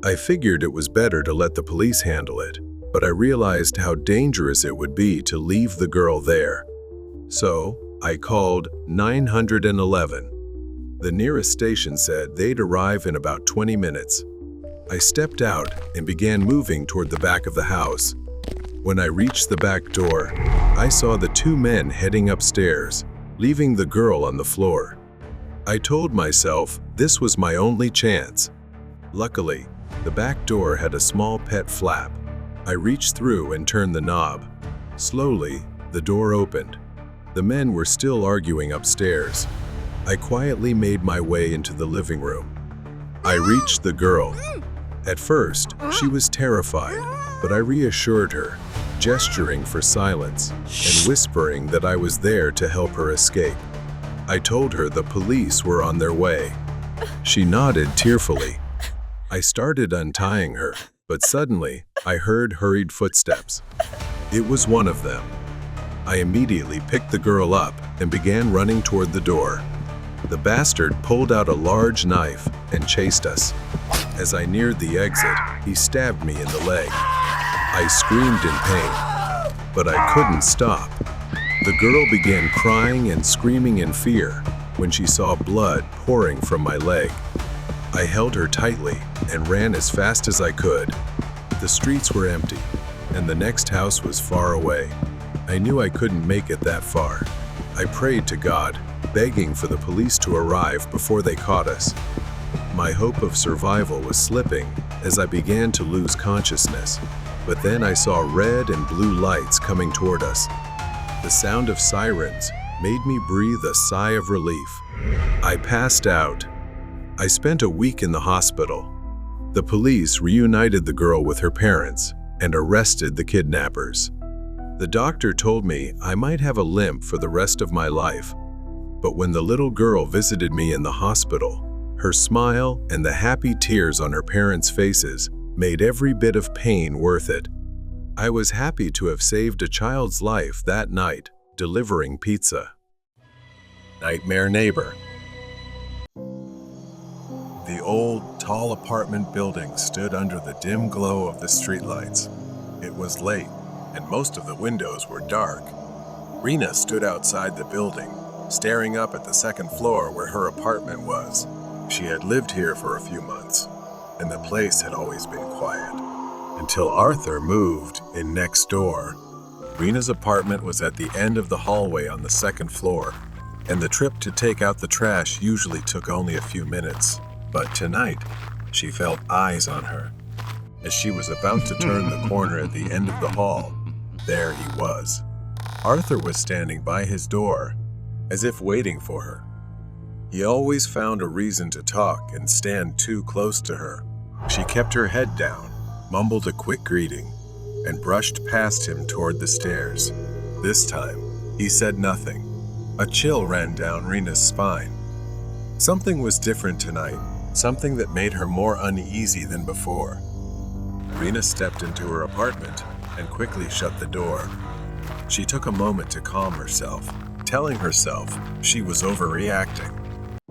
I figured it was better to let the police handle it, but I realized how dangerous it would be to leave the girl there. So, I called 911. The nearest station said they'd arrive in about 20 minutes. I stepped out and began moving toward the back of the house. When I reached the back door, I saw the 2 men heading upstairs, leaving the girl on the floor. I told myself this was my only chance. Luckily, the back door had a small pet flap. I reached through and turned the knob. Slowly, the door opened. The men were still arguing upstairs. I quietly made my way into the living room. I reached the girl. At first, she was terrified, but I reassured her, gesturing for silence and whispering that I was there to help her escape. I told her the police were on their way. She nodded tearfully. I started untying her, but suddenly I heard hurried footsteps. It was one of them. I immediately picked the girl up and began running toward the door. The bastard pulled out a large knife and chased us. As I neared the exit, he stabbed me in the leg. I screamed in pain. but I couldn't stop. The girl began crying and screaming in fear when she saw blood pouring from my leg. I held her tightly and ran as fast as I could. The streets were empty, and the next house was far away. I knew I couldn't make it that far. I prayed to God, begging for the police to arrive before they caught us. My hope of survival was slipping as I began to lose consciousness, but then I saw red and blue lights coming toward us. The sound of sirens made me breathe a sigh of relief. I passed out. I spent a week in the hospital. The police reunited the girl with her parents and arrested the kidnappers. The doctor told me I might have a limp for the rest of my life, but when the little girl visited me in the hospital, her smile and the happy tears on her parents' faces made every bit of pain worth it. I was happy to have saved a child's life that night, delivering pizza. Nightmare neighbor. The old, tall apartment building stood under the dim glow of the streetlights. It was late, and most of the windows were dark. Rena stood outside the building, staring up at the second floor where her apartment was. She had lived here for a few months, and the place had always been quiet. Until Arthur moved in next door. Rena's apartment was at the end of the hallway on the second floor, and the trip to take out the trash usually took only a few minutes. But tonight, she felt eyes on her. As she was about to turn the corner at the end of the hall, there he was. Arthur was standing by his door, as if waiting for her. He always found a reason to talk and stand too close to her. She kept her head down, mumbled a quick greeting, and brushed past him toward the stairs. This time, he said nothing. A chill ran down Rena's spine. Something was different tonight, something that made her more uneasy than before. Rena stepped into her apartment and quickly shut the door. She took a moment to calm herself, telling herself she was overreacting.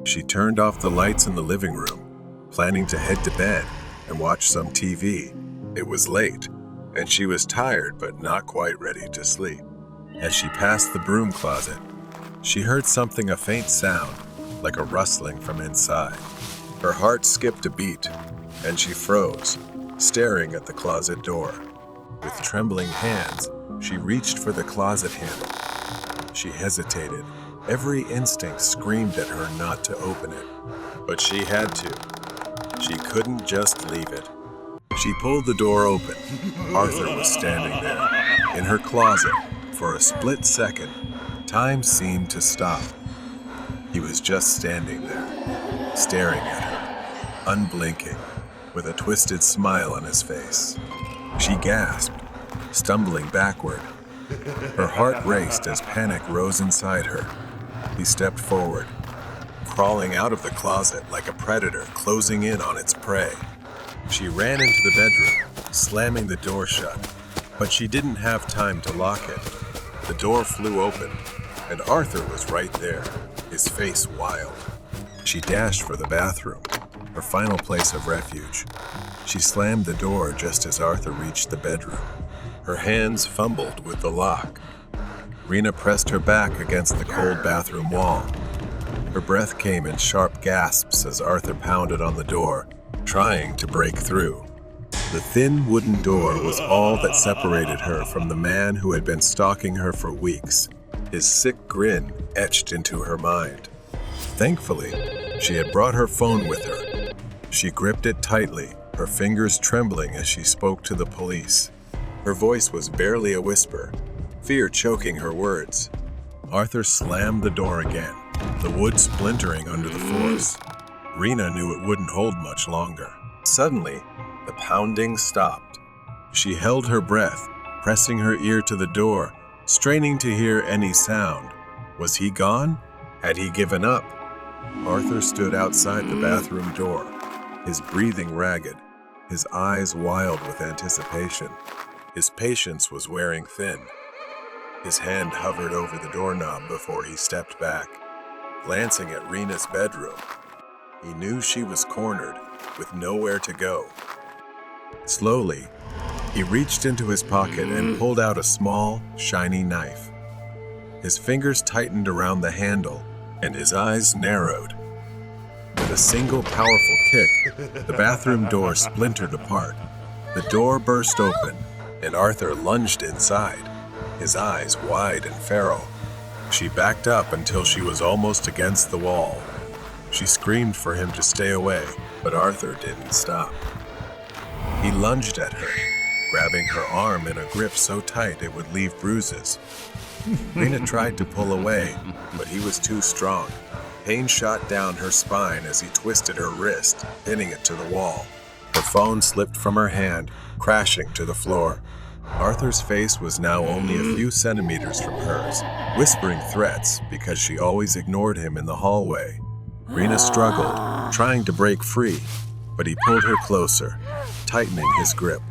She turned off the lights in the living room, planning to head to bed and watch some TV. It was late, and she was tired but not quite ready to sleep. As she passed the broom closet, she heard a faint sound, like a rustling from inside. Her heart skipped a beat, and she froze, staring at the closet door. With trembling hands, she reached for the closet handle. She hesitated. Every instinct screamed at her not to open it, but she had to. She couldn't just leave it. She pulled the door open. Arthur was standing there, in her closet. For a split second, time seemed to stop. He was just standing there, staring at her, unblinking, with a twisted smile on his face. She gasped, stumbling backward. Her heart raced as panic rose inside her. He stepped forward, crawling out of the closet like a predator closing in on its prey. She ran into the bedroom, slamming the door shut, but she didn't have time to lock it. The door flew open, and Arthur was right there, his face wild. She dashed for the bathroom, her final place of refuge. She slammed the door just as Arthur reached the bedroom. Her hands fumbled with the lock. Rena pressed her back against the cold bathroom wall. Her breath came in sharp gasps as Arthur pounded on the door, trying to break through. The thin wooden door was all that separated her from the man who had been stalking her for weeks, his sick grin etched into her mind. Thankfully, she had brought her phone with her. She gripped it tightly, her fingers trembling as she spoke to the police. Her voice was barely a whisper, fear choking her words. Arthur slammed the door again, the wood splintering under the force. Rena knew it wouldn't hold much longer. Suddenly, the pounding stopped. She held her breath, pressing her ear to the door, straining to hear any sound. Was he gone? Had he given up? Arthur stood outside the bathroom door, his breathing ragged, his eyes wild with anticipation. His patience was wearing thin. His hand hovered over the doorknob before he stepped back, glancing at Rena's bedroom. He knew she was cornered, with nowhere to go. Slowly, He reached into his pocket and pulled out a small, shiny knife. His fingers tightened around the handle, and his eyes narrowed. With a single powerful kick, the bathroom door splintered apart. The door burst open, and Arthur lunged inside, his eyes wide and feral. She backed up until she was almost against the wall. She screamed for him to stay away, but Arthur didn't stop. He lunged at her, grabbing her arm in a grip so tight it would leave bruises. Rena tried to pull away, but he was too strong. Pain shot down her spine as he twisted her wrist, pinning it to the wall. Her phone slipped from her hand, crashing to the floor. Arthur's face was now only a few centimeters from hers, whispering threats because she always ignored him in the hallway. Rena struggled, trying to break free, but he pulled her closer, tightening his grip.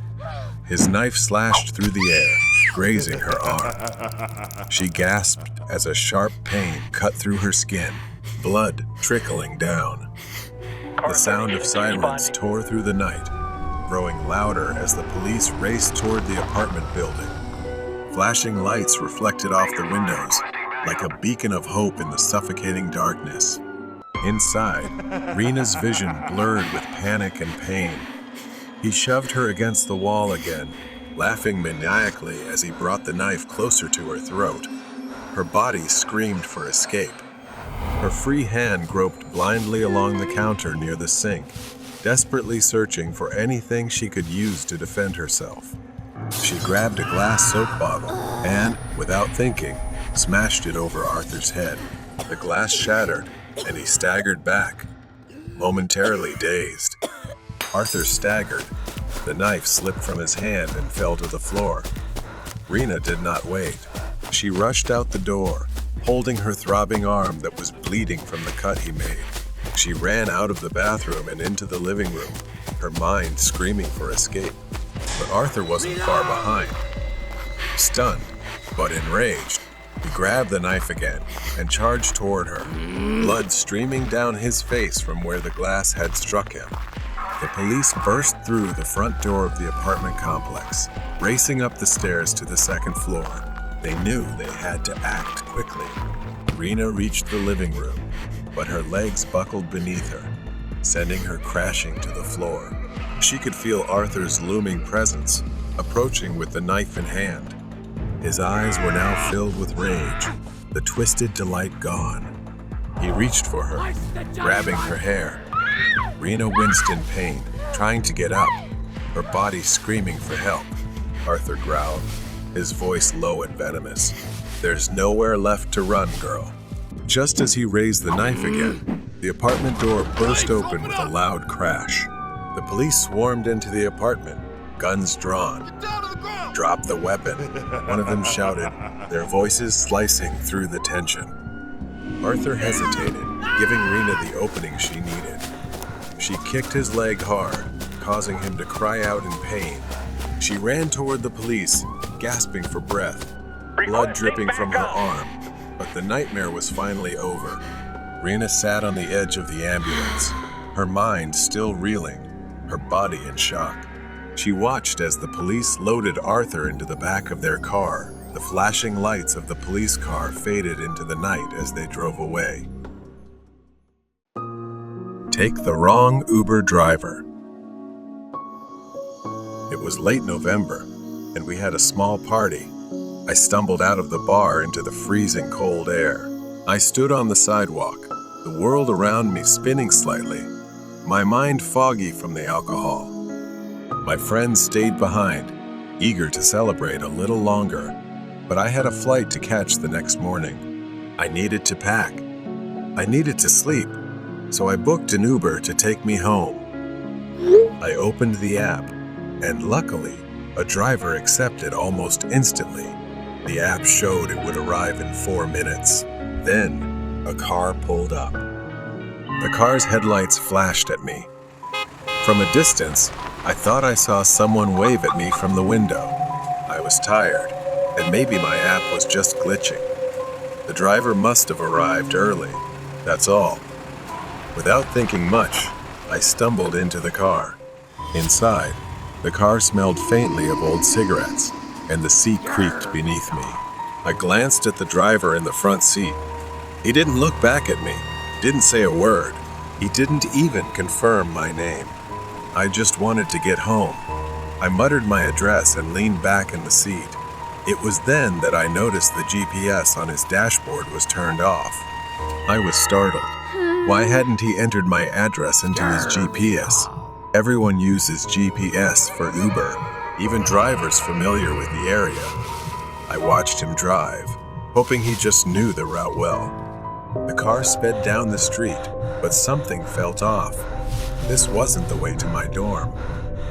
His knife slashed through the air, grazing her arm. She gasped as a sharp pain cut through her skin, blood trickling down. The sound of sirens tore through the night, growing louder as the police raced toward the apartment building. Flashing lights reflected off the windows, like a beacon of hope in the suffocating darkness. Inside, Rena's vision blurred with panic and pain. He shoved her against the wall again, laughing maniacally as he brought the knife closer to her throat. Her body screamed for escape. Her free hand groped blindly along the counter near the sink, desperately searching for anything she could use to defend herself. She grabbed a glass soap bottle and, without thinking, smashed it over Arthur's head. The glass shattered, and he staggered back, momentarily dazed. Arthur staggered. The knife slipped from his hand and fell to the floor. Rena did not wait. She rushed out the door, holding her throbbing arm that was bleeding from the cut he made. She ran out of the bathroom and into the living room, her mind screaming for escape. But Arthur wasn't far behind. Stunned, but enraged, he grabbed the knife again and charged toward her, blood streaming down his face from where the glass had struck him. The police burst through the front door of the apartment complex, racing up the stairs to the second floor. They knew they had to act quickly. Rena reached the living room, but her legs buckled beneath her, sending her crashing to the floor. She could feel Arthur's looming presence, approaching with the knife in hand. His eyes were now filled with rage, the twisted delight gone. He reached for her, grabbing her hair. Rena winced in pain, trying to get up, her body screaming for help. Arthur growled, his voice low and venomous. "There's nowhere left to run, girl." Just as he raised the knife again, the apartment door burst open with a loud crash. The police swarmed into the apartment, guns drawn. "Drop the weapon," one of them shouted, their voices slicing through the tension. Arthur hesitated, giving Rena the opening she needed. She kicked his leg hard, causing him to cry out in pain. She ran toward the police, gasping for breath, blood dripping from her arm, but the nightmare was finally over. Rena sat on the edge of the ambulance, her mind still reeling, her body in shock. She watched as the police loaded Arthur into the back of their car. The flashing lights of the police car faded into the night as they drove away. Take the wrong Uber driver. It was late November, and we had a small party. I stumbled out of the bar into the freezing cold air. I stood on the sidewalk, the world around me spinning slightly, my mind foggy from the alcohol. My friends stayed behind, eager to celebrate a little longer, but I had a flight to catch the next morning. I needed to pack. I needed to sleep, so I booked an Uber to take me home. I opened the app, and luckily, a driver accepted almost instantly. The app showed it would arrive in 4 minutes. Then, a car pulled up. The car's headlights flashed at me. From a distance, I thought I saw someone wave at me from the window. I was tired, and maybe my app was just glitching. The driver must have arrived early, that's all. Without thinking much, I stumbled into the car. Inside, The car smelled faintly of old cigarettes, and the seat creaked beneath me. I glanced at the driver in the front seat. He didn't look back at me, didn't say a word. He didn't even confirm my name. I just wanted to get home. I muttered my address and leaned back in the seat. It was then that I noticed the GPS on his dashboard was turned off. I was startled. Why hadn't he entered my address into his GPS? Everyone uses GPS for Uber, even drivers familiar with the area. I watched him drive, hoping he just knew the route well. The car sped down the street, but something felt off. This wasn't the way to my dorm.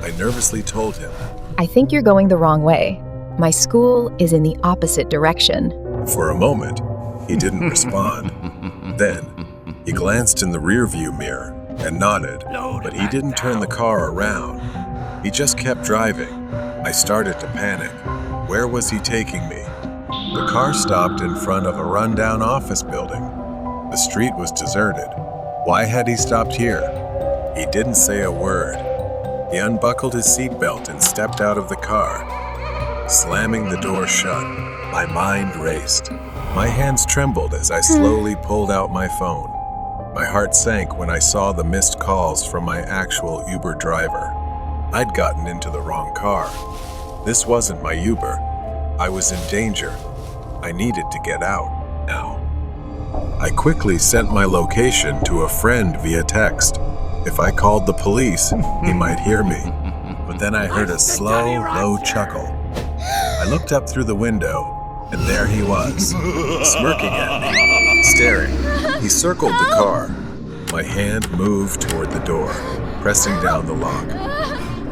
I nervously told him. I think you're going the wrong way. My school is in the opposite direction. For a moment, he didn't respond. Then, he glanced in the rearview mirror and nodded, but he didn't turn the car around. He just kept driving. I started to panic. Where was he taking me? The car stopped in front of a rundown office building. The street was deserted. Why had he stopped here? He didn't say a word. He unbuckled his seatbelt and stepped out of the car. Slamming the door shut, my mind raced. My hands trembled as I slowly pulled out my phone. My heart sank when I saw the missed calls from my actual Uber driver. I'd gotten into the wrong car. This wasn't my Uber. I was in danger. I needed to get out now. I quickly sent my location to a friend via text. If I called the police, he might hear me. But then I heard a slow, low chuckle. I looked up through the window, and there he was, smirking at me, staring. He circled the car. My hand moved toward the door, pressing down the lock.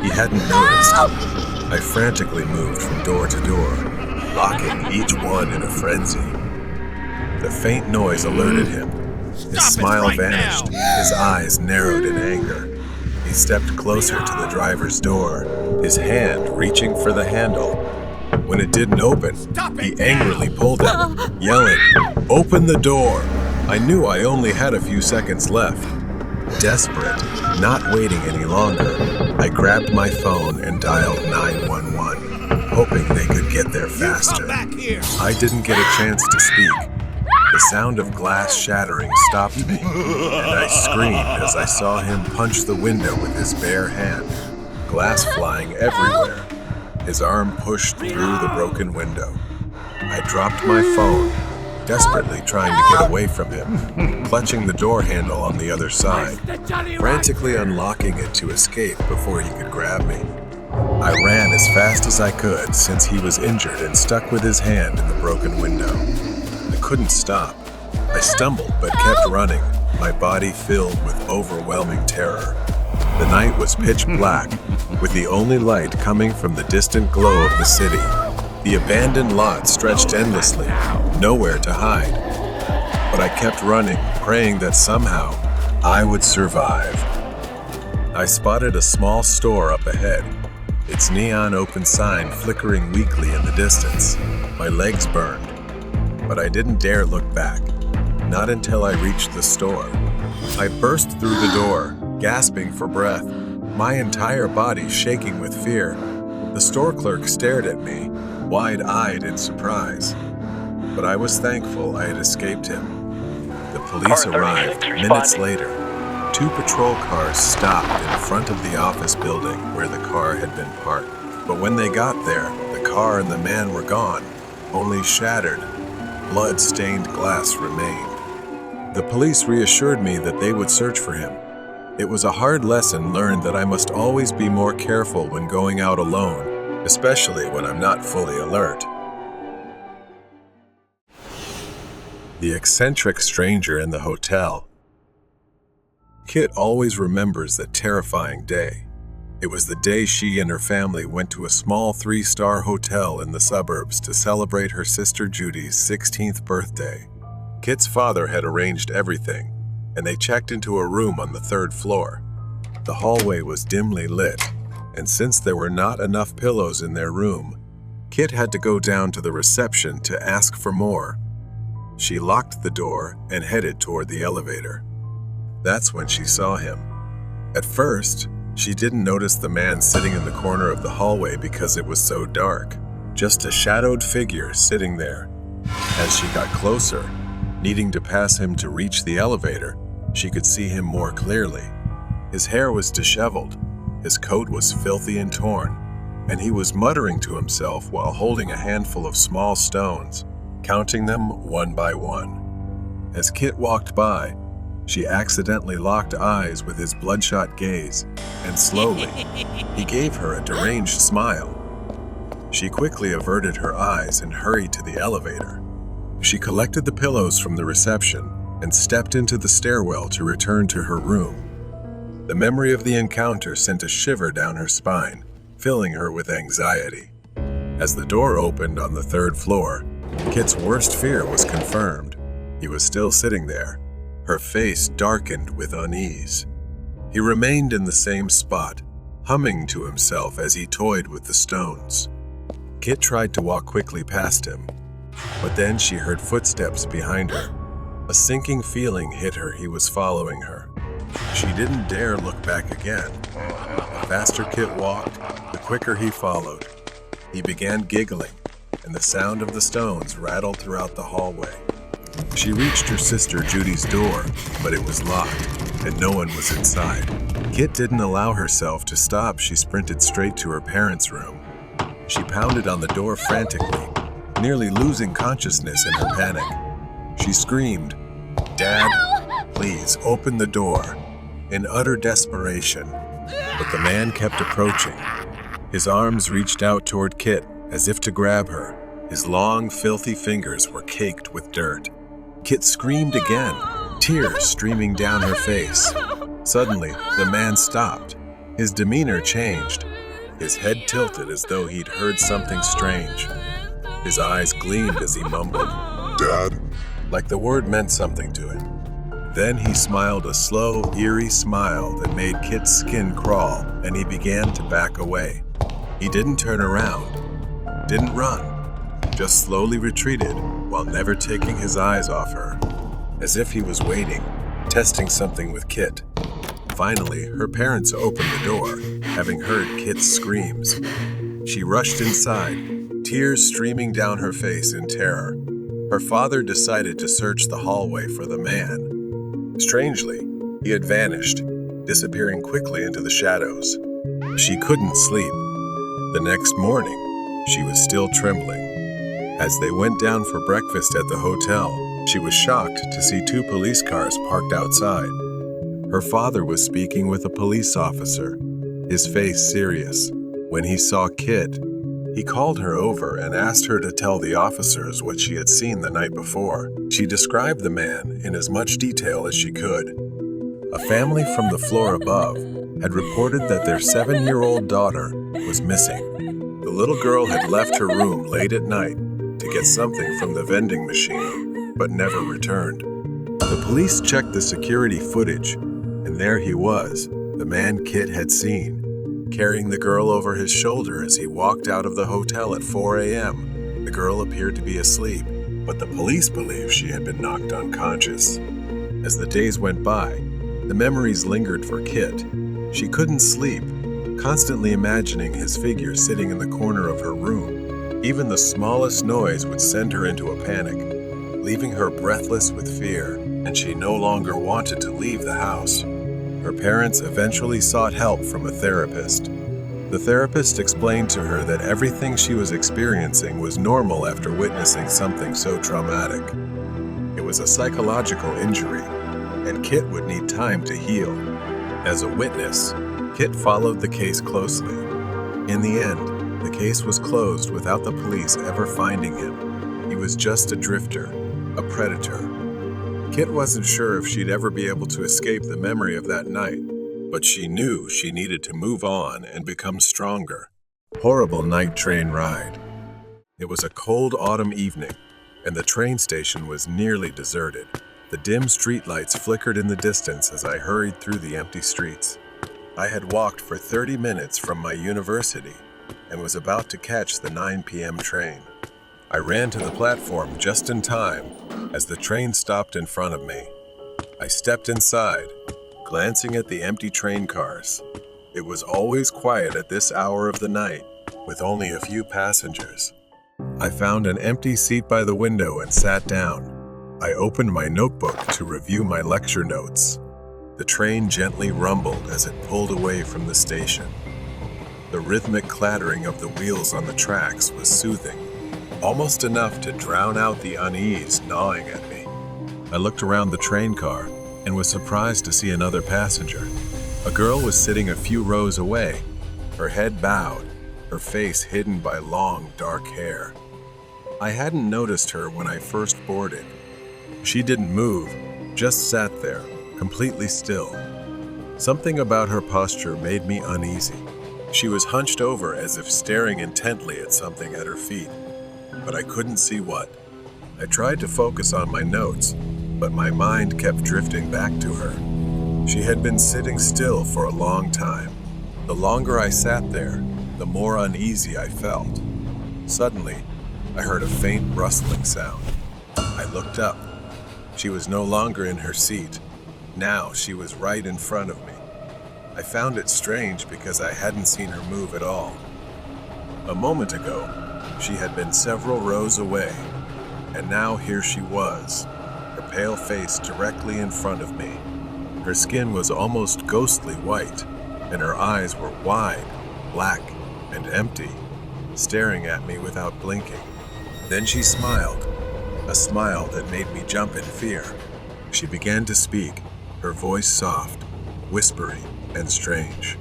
He hadn't noticed. I frantically moved from door to door, locking each one in a frenzy. The faint noise alerted him. His smile vanished, his eyes narrowed in anger. He stepped closer to the driver's door, his hand reaching for the handle. When it didn't open, he angrily pulled at it, yelling, "Open the door!" I knew I only had a few seconds left. Desperate, not waiting any longer, I grabbed my phone and dialed 911, hoping they could get there faster. I didn't get a chance to speak. The sound of glass shattering stopped me, and I screamed as I saw him punch the window with his bare hand, glass flying everywhere. His arm pushed through the broken window. I dropped my phone, desperately trying to get away from him, clutching the door handle on the other side, frantically unlocking it to escape before he could grab me. I ran as fast as I could since he was injured and stuck with his hand in the broken window. I couldn't stop. I stumbled but kept running, my body filled with overwhelming terror. The night was pitch black, with the only light coming from the distant glow of the city. The abandoned lot stretched endlessly, nowhere to hide. But I kept running, praying that somehow I would survive. I spotted a small store up ahead, its neon open sign flickering weakly in the distance. My legs burned, but I didn't dare look back, not until I reached the store. I burst through the door, gasping for breath, my entire body shaking with fear. The store clerk stared at me, wide-eyed in surprise. But I was thankful I had escaped him. The police arrived minutes later. 2 patrol cars stopped in front of the office building where the car had been parked. But when they got there, the car and the man were gone. Only shattered, blood-stained glass remained. The police reassured me that they would search for him. It was a hard lesson learned that I must always be more careful when going out alone, especially when I'm not fully alert. The eccentric stranger in the hotel. Kit always remembers that terrifying day. It was the day she and her family went to a small 3-star hotel in the suburbs to celebrate her sister Judy's 16th birthday. Kit's father had arranged everything, and they checked into a room on the 3rd floor. The hallway was dimly lit, and since there were not enough pillows in their room, Kit had to go down to the reception to ask for more. She locked the door and headed toward the elevator. That's when she saw him. At first, She didn't notice the man sitting in the corner of the hallway because it was so dark. Just a shadowed figure sitting there. As she got closer, needing to pass him to reach the elevator, she could see him more clearly. His hair was disheveled, his coat was filthy and torn, and he was muttering to himself while holding a handful of small stones, counting them one by one. As Kit walked by, she accidentally locked eyes with his bloodshot gaze, and slowly, he gave her a deranged smile. She quickly averted her eyes and hurried to the elevator. She collected the pillows from the reception and stepped into the stairwell to return to her room. The memory of the encounter sent a shiver down her spine, filling her with anxiety. As the door opened on the third floor, Kit's worst fear was confirmed. He was still sitting there, her face darkened with unease. He remained in the same spot, humming to himself as he toyed with the stones. Kit tried to walk quickly past him, but then she heard footsteps behind her. A sinking feeling hit her he was following her. She didn't dare look back again. The faster Kit walked, the quicker he followed. He began giggling, and the sound of the stones rattled throughout the hallway. She reached her sister Judy's door, but it was locked, and no one was inside. Kit didn't allow herself to stop. She sprinted straight to her parents' room. She pounded on the door frantically, nearly losing consciousness in her panic. She screamed, "Dad, please open the door," in utter desperation. But the man kept approaching. His arms reached out toward Kit as if to grab her. His long, filthy fingers were caked with dirt. Kit screamed again, tears streaming down her face. Suddenly, the man stopped. His demeanor changed. His head tilted as though he'd heard something strange. His eyes gleamed as he mumbled, "Dad," like the word meant something to him. Then he smiled a slow, eerie smile that made Kit's skin crawl, and he began to back away. He didn't turn around, didn't run, just slowly retreated while never taking his eyes off her, as if he was waiting, testing something with Kit. Finally, her parents opened the door, having heard Kit's screams. She rushed inside, tears streaming down her face in terror. Her father decided to search the hallway for the man. Strangely, he had vanished, disappearing quickly into the shadows. She couldn't sleep. The next morning, she was still trembling. As they went down for breakfast at the hotel, she was shocked to see 2 police cars parked outside. Her father was speaking with a police officer, his face serious. When he saw Kit, he called her over and asked her to tell the officers what she had seen the night before. She described the man in as much detail as she could. A family from the floor above had reported that their 7-year-old daughter was missing. The little girl had left her room late at night to get something from the vending machine, but never returned. The police checked the security footage, and there he was, the man Kit had seen, carrying the girl over his shoulder as he walked out of the hotel at 4 a.m. The girl appeared to be asleep, but the police believe she had been knocked unconscious. As the days went by, the memories lingered for Kit. She couldn't sleep, constantly imagining his figure sitting in the corner of her room. Even the smallest noise would send her into a panic, leaving her breathless with fear, and she no longer wanted to leave the house. Her parents eventually sought help from a therapist. The therapist explained to her that everything she was experiencing was normal after witnessing something so traumatic. It was a psychological injury, and Kit would need time to heal. As a witness, Kit followed the case closely. In the end, the case was closed without the police ever finding him. He was just a drifter, a predator. Kit wasn't sure if she'd ever be able to escape the memory of that night, but she knew she needed to move on and become stronger. Horrible night train ride. It was a cold autumn evening, and the train station was nearly deserted. The dim streetlights flickered in the distance as I hurried through the empty streets. I had walked for 30 minutes from my university and was about to catch the 9 p.m. train. I ran to the platform just in time as the train stopped in front of me. I stepped inside, glancing at the empty train cars. It was always quiet at this hour of the night, with only a few passengers. I found an empty seat by the window and sat down. I opened my notebook to review my lecture notes. The train gently rumbled as it pulled away from the station. The rhythmic clattering of the wheels on the tracks was soothing, almost enough to drown out the unease gnawing at me. I looked around the train car and was surprised to see another passenger. A girl was sitting a few rows away, her head bowed, her face hidden by long, dark hair. I hadn't noticed her when I first boarded. She didn't move, just sat there, completely still. Something about her posture made me uneasy. She was hunched over as if staring intently at something at her feet, but I couldn't see what. I tried to focus on my notes, but my mind kept drifting back to her. She had been sitting still for a long time. The longer I sat there, the more uneasy I felt. Suddenly, I heard a faint rustling sound. I looked up. She was no longer in her seat. Now she was right in front of me. I found it strange because I hadn't seen her move at all. A moment ago, she had been several rows away, and now here she was, her pale face directly in front of me. Her skin was almost ghostly white, and her eyes were wide, black, and empty, staring at me without blinking. Then she smiled, a smile that made me jump in fear. She began to speak, her voice soft, whispery, and strange.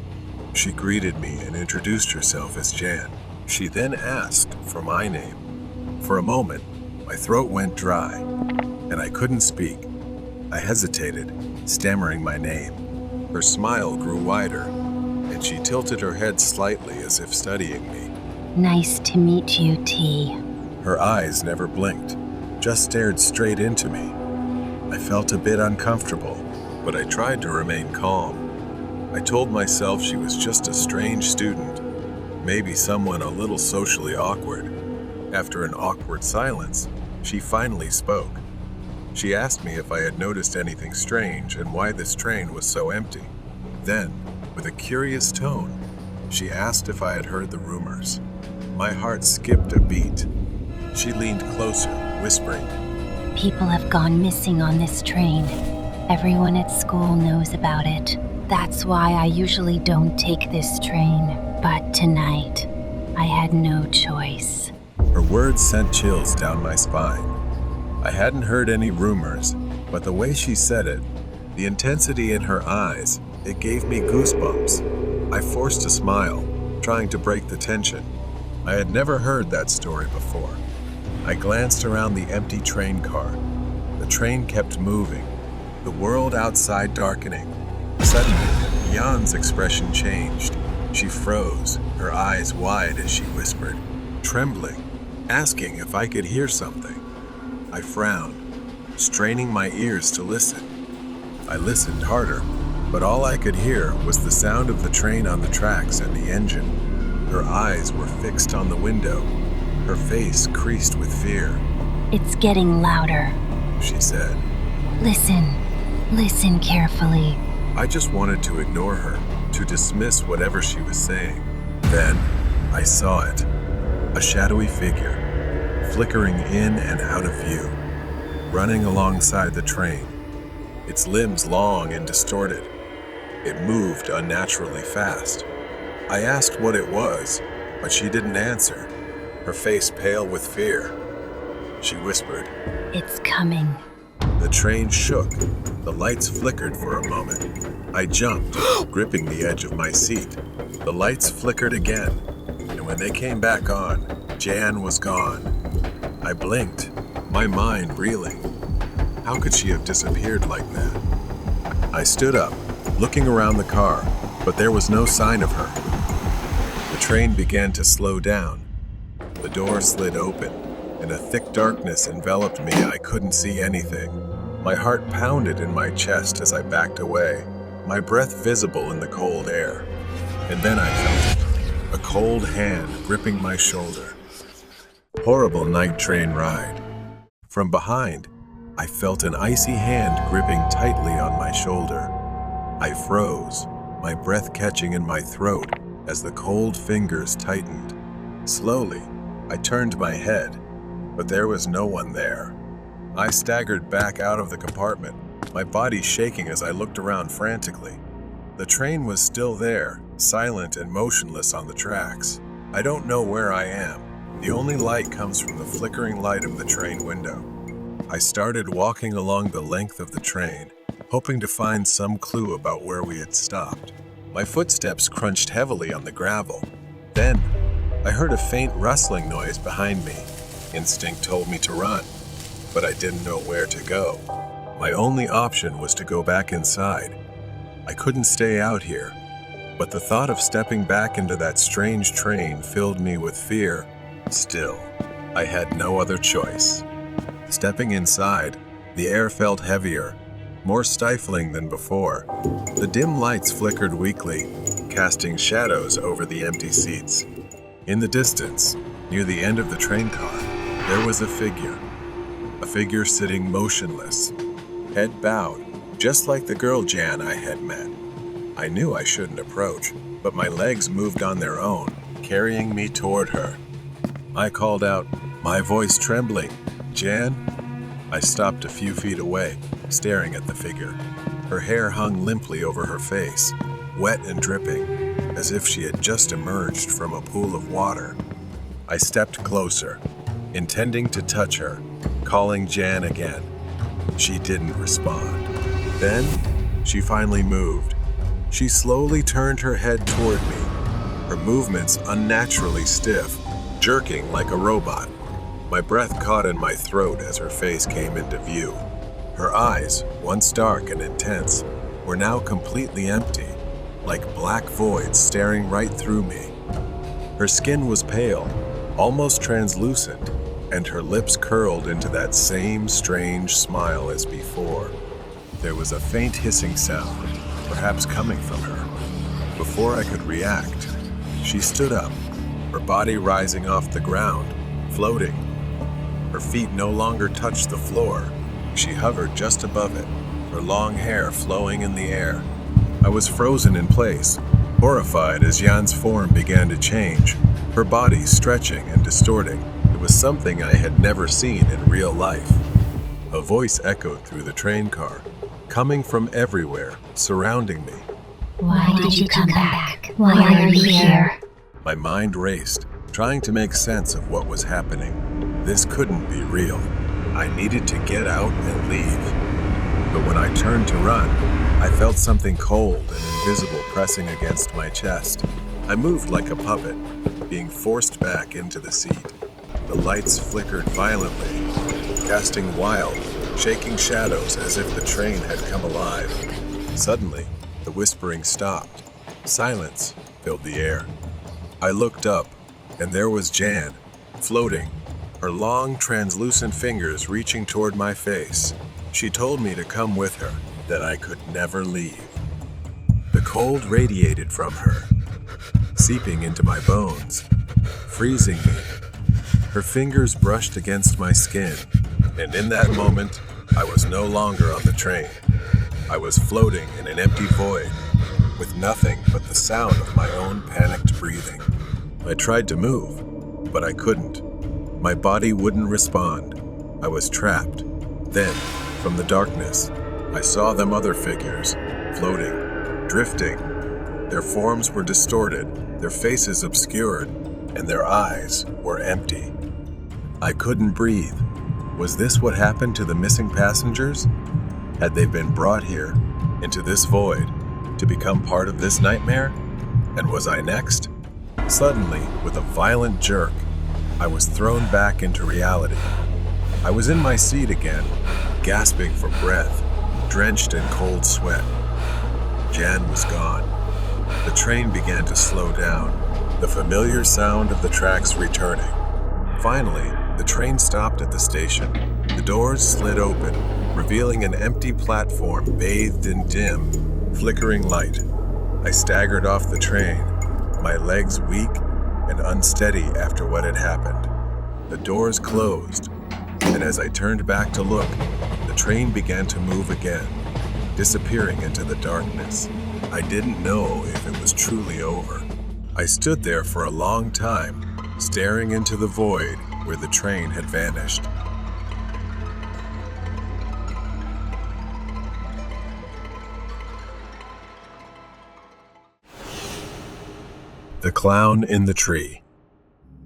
She greeted me and introduced herself as Jan. She then asked for my name. For a moment, my throat went dry, and I couldn't speak. I hesitated, stammering my name. Her smile grew wider, and she tilted her head slightly as if studying me. Nice to meet you, T. Her eyes never blinked, just stared straight into me. I felt a bit uncomfortable, but I tried to remain calm. I told myself she was just a strange student, maybe someone a little socially awkward. After an awkward silence, she finally spoke. She asked me if I had noticed anything strange and why this train was so empty. Then, with a curious tone, she asked if I had heard the rumors. My heart skipped a beat. She leaned closer, whispering, People have gone missing on this train. Everyone at school knows about it. That's why I usually don't take this train. But tonight, I had no choice. Her words sent chills down my spine. I hadn't heard any rumors, but the way she said it, the intensity in her eyes, it gave me goosebumps. I forced a smile, trying to break the tension. I had never heard that story before. I glanced around the empty train car. The train kept moving, the world outside darkening. Suddenly, Jan's expression changed. She froze, her eyes wide as she whispered, trembling, asking if I could hear something. I frowned, straining my ears to listen. I listened harder, but all I could hear was the sound of the train on the tracks and the engine. Her eyes were fixed on the window, her face creased with fear. It's getting louder, she said. Listen carefully. I just wanted to ignore her, to dismiss whatever she was saying. Then, I saw it. A shadowy figure, flickering in and out of view, running alongside the train, its limbs long and distorted. It moved unnaturally fast. I asked what it was, but she didn't answer, her face pale with fear. She whispered, It's coming. The train shook. The lights flickered for a moment. I jumped, gripping the edge of my seat. The lights flickered again, and when they came back on, Jan was gone. I blinked, my mind reeling. How could she have disappeared like that? I stood up, looking around the car, but there was no sign of her. The train began to slow down. The door slid open, and a thick darkness enveloped me. I couldn't see anything. My heart pounded in my chest as I backed away, my breath visible in the cold air. And then I felt it, a cold hand gripping my shoulder. Horrible night train ride. From behind, I felt an icy hand gripping tightly on my shoulder. I froze, my breath catching in my throat as the cold fingers tightened. Slowly, I turned my head, but there was no one there. I staggered back out of the compartment, my body shaking as I looked around frantically. The train was still there, silent and motionless on the tracks. I don't know where I am. The only light comes from the flickering light of the train window. I started walking along the length of the train, hoping to find some clue about where we had stopped. My footsteps crunched heavily on the gravel. Then, I heard a faint rustling noise behind me. Instinct told me to run, but I didn't know where to go. My only option was to go back inside. I couldn't stay out here, but the thought of stepping back into that strange train filled me with fear. Still, I had no other choice. Stepping inside, the air felt heavier, more stifling than before. The dim lights flickered weakly, casting shadows over the empty seats. In the distance, near the end of the train car, there was a figure sitting motionless, head bowed, just like the girl Jan I had met. I knew I shouldn't approach, but my legs moved on their own, carrying me toward her. I called out, my voice trembling, "Jan?" I stopped a few feet away, staring at the figure. Her hair hung limply over her face, wet and dripping, as if she had just emerged from a pool of water. I stepped closer, intending to touch her, calling Jan again. She didn't respond. Then, she finally moved. She slowly turned her head toward me, her movements unnaturally stiff, jerking like a robot. My breath caught in my throat as her face came into view. Her eyes, once dark and intense, were now completely empty, like black voids staring right through me. Her skin was pale, almost translucent, and her lips curled into that same strange smile as before. There was a faint hissing sound, perhaps coming from her. Before I could react, she stood up, her body rising off the ground, floating. Her feet no longer touched the floor. She hovered just above it, her long hair flowing in the air. I was frozen in place, horrified as Jan's form began to change, her body stretching and distorting. It was something I had never seen in real life. A voice echoed through the train car, coming from everywhere, surrounding me. Why did you come back? Why are you here? My mind raced, trying to make sense of what was happening. This couldn't be real. I needed to get out and leave. But when I turned to run, I felt something cold and invisible pressing against my chest. I moved like a puppet, being forced back into the seat. The lights flickered violently, casting wild, shaking shadows as if the train had come alive. Suddenly, the whispering stopped. Silence filled the air. I looked up, and there was Jan, floating, her long, translucent fingers reaching toward my face. She told me to come with her, that I could never leave. The cold radiated from her, seeping into my bones, freezing me. Her fingers brushed against my skin, and in that moment, I was no longer on the train. I was floating in an empty void, with nothing but the sound of my own panicked breathing. I tried to move, but I couldn't. My body wouldn't respond. I was trapped. Then, from the darkness, I saw them other figures, floating, drifting. Their forms were distorted, their faces obscured, and their eyes were empty. I couldn't breathe. Was this what happened to the missing passengers? Had they been brought here, into this void, to become part of this nightmare? And was I next? Suddenly, with a violent jerk, I was thrown back into reality. I was in my seat again, gasping for breath, drenched in cold sweat. Jan was gone. The train began to slow down, the familiar sound of the tracks returning. Finally, the train stopped at the station. The doors slid open, revealing an empty platform bathed in dim, flickering light. I staggered off the train, my legs weak and unsteady after what had happened. The doors closed, and as I turned back to look, the train began to move again, disappearing into the darkness. I didn't know if it was truly over. I stood there for a long time, staring into the void where the train had vanished. The Clown in the Tree.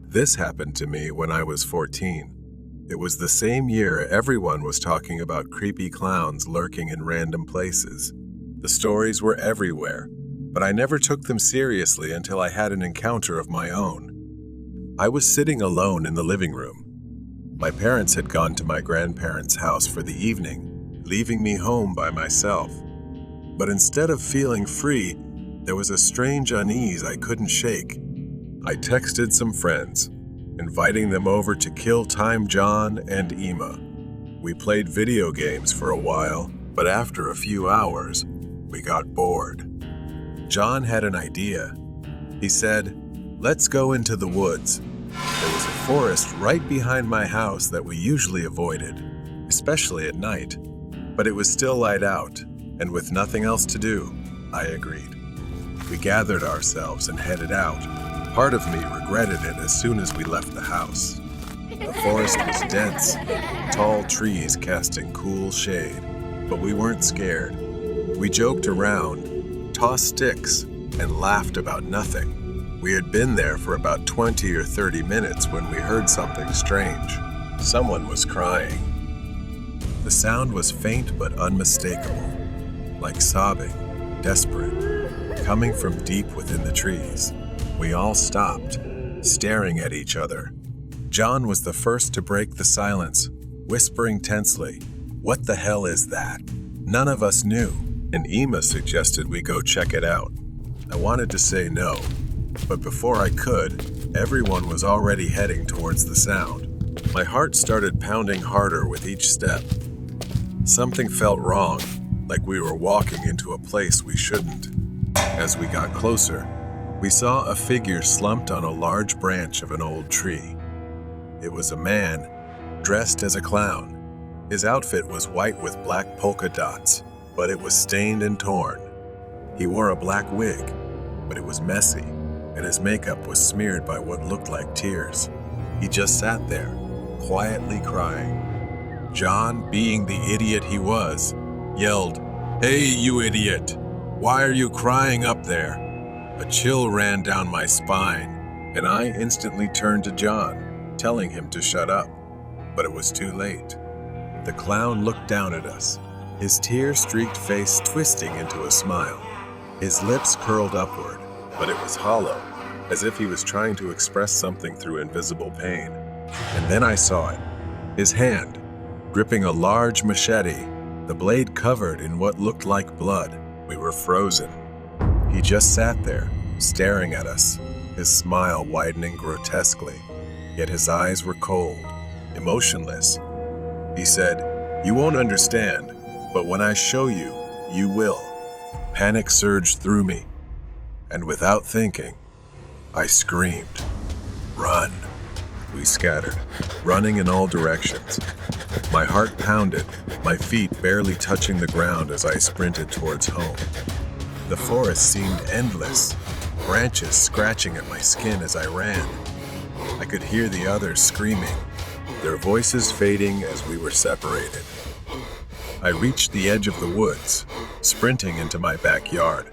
This happened to me when I was 14. It was the same year everyone was talking about creepy clowns lurking in random places. The stories were everywhere, but I never took them seriously until I had an encounter of my own. I was sitting alone in the living room. My parents had gone to my grandparents' house for the evening, leaving me home by myself. But instead of feeling free, there was a strange unease I couldn't shake. I texted some friends, inviting them over to kill time John and Emma. We played video games for a while, but after a few hours, we got bored. John had an idea. He said, "Let's go into the woods." There was a forest right behind my house that we usually avoided, especially at night. But it was still light out, and with nothing else to do, I agreed. We gathered ourselves and headed out. Part of me regretted it as soon as we left the house. The forest was dense, tall trees casting cool shade, but we weren't scared. We joked around, tossed sticks, and laughed about nothing. We had been there for about 20 or 30 minutes when we heard something strange. Someone was crying. The sound was faint but unmistakable, like sobbing, desperate, coming from deep within the trees. We all stopped, staring at each other. John was the first to break the silence, whispering tensely, "What the hell is that?" None of us knew, and Emma suggested we go check it out. I wanted to say no, but before I could, everyone was already heading towards the sound. My heart started pounding harder with each step. Something felt wrong, like we were walking into a place we shouldn't. As we got closer, we saw a figure slumped on a large branch of an old tree. It was a man, dressed as a clown. His outfit was white with black polka dots, but it was stained and torn. He wore a black wig, but it was messy, and his makeup was smeared by what looked like tears. He just sat there, quietly crying. John, being the idiot he was, yelled, "Hey, you idiot! Why are you crying up there?" A chill ran down my spine, and I instantly turned to John, telling him to shut up. But it was too late. The clown looked down at us, his tear-streaked face twisting into a smile. His lips curled upward, but it was hollow, as if he was trying to express something through invisible pain. And then I saw it, his hand, gripping a large machete, the blade covered in what looked like blood. We were frozen. He just sat there, staring at us, his smile widening grotesquely, yet his eyes were cold, emotionless. He said, "You won't understand, but when I show you, you will." Panic surged through me, and without thinking, I screamed, "Run!" We scattered, running in all directions. My heart pounded, my feet barely touching the ground as I sprinted towards home. The forest seemed endless, branches scratching at my skin as I ran. I could hear the others screaming, their voices fading as we were separated. I reached the edge of the woods, sprinting into my backyard.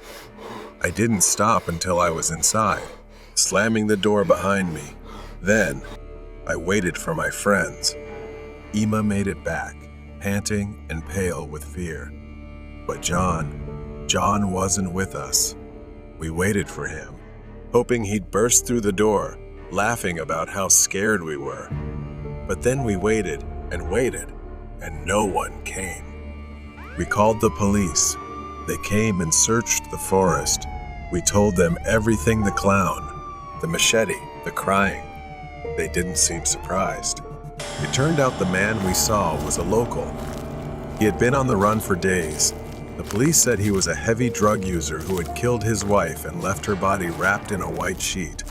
I didn't stop until I was inside, slamming the door behind me. Then, I waited for my friends. Emma made it back, panting and pale with fear. But John wasn't with us. We waited for him, hoping he'd burst through the door, laughing about how scared we were. But then we waited, and no one came. We called the police. They came and searched the forest. We told them everything: the clown, the machete, the crying. They didn't seem surprised. It turned out the man we saw was a local. He had been on the run for days. The police said he was a heavy drug user who had killed his wife and left her body wrapped in a white sheet.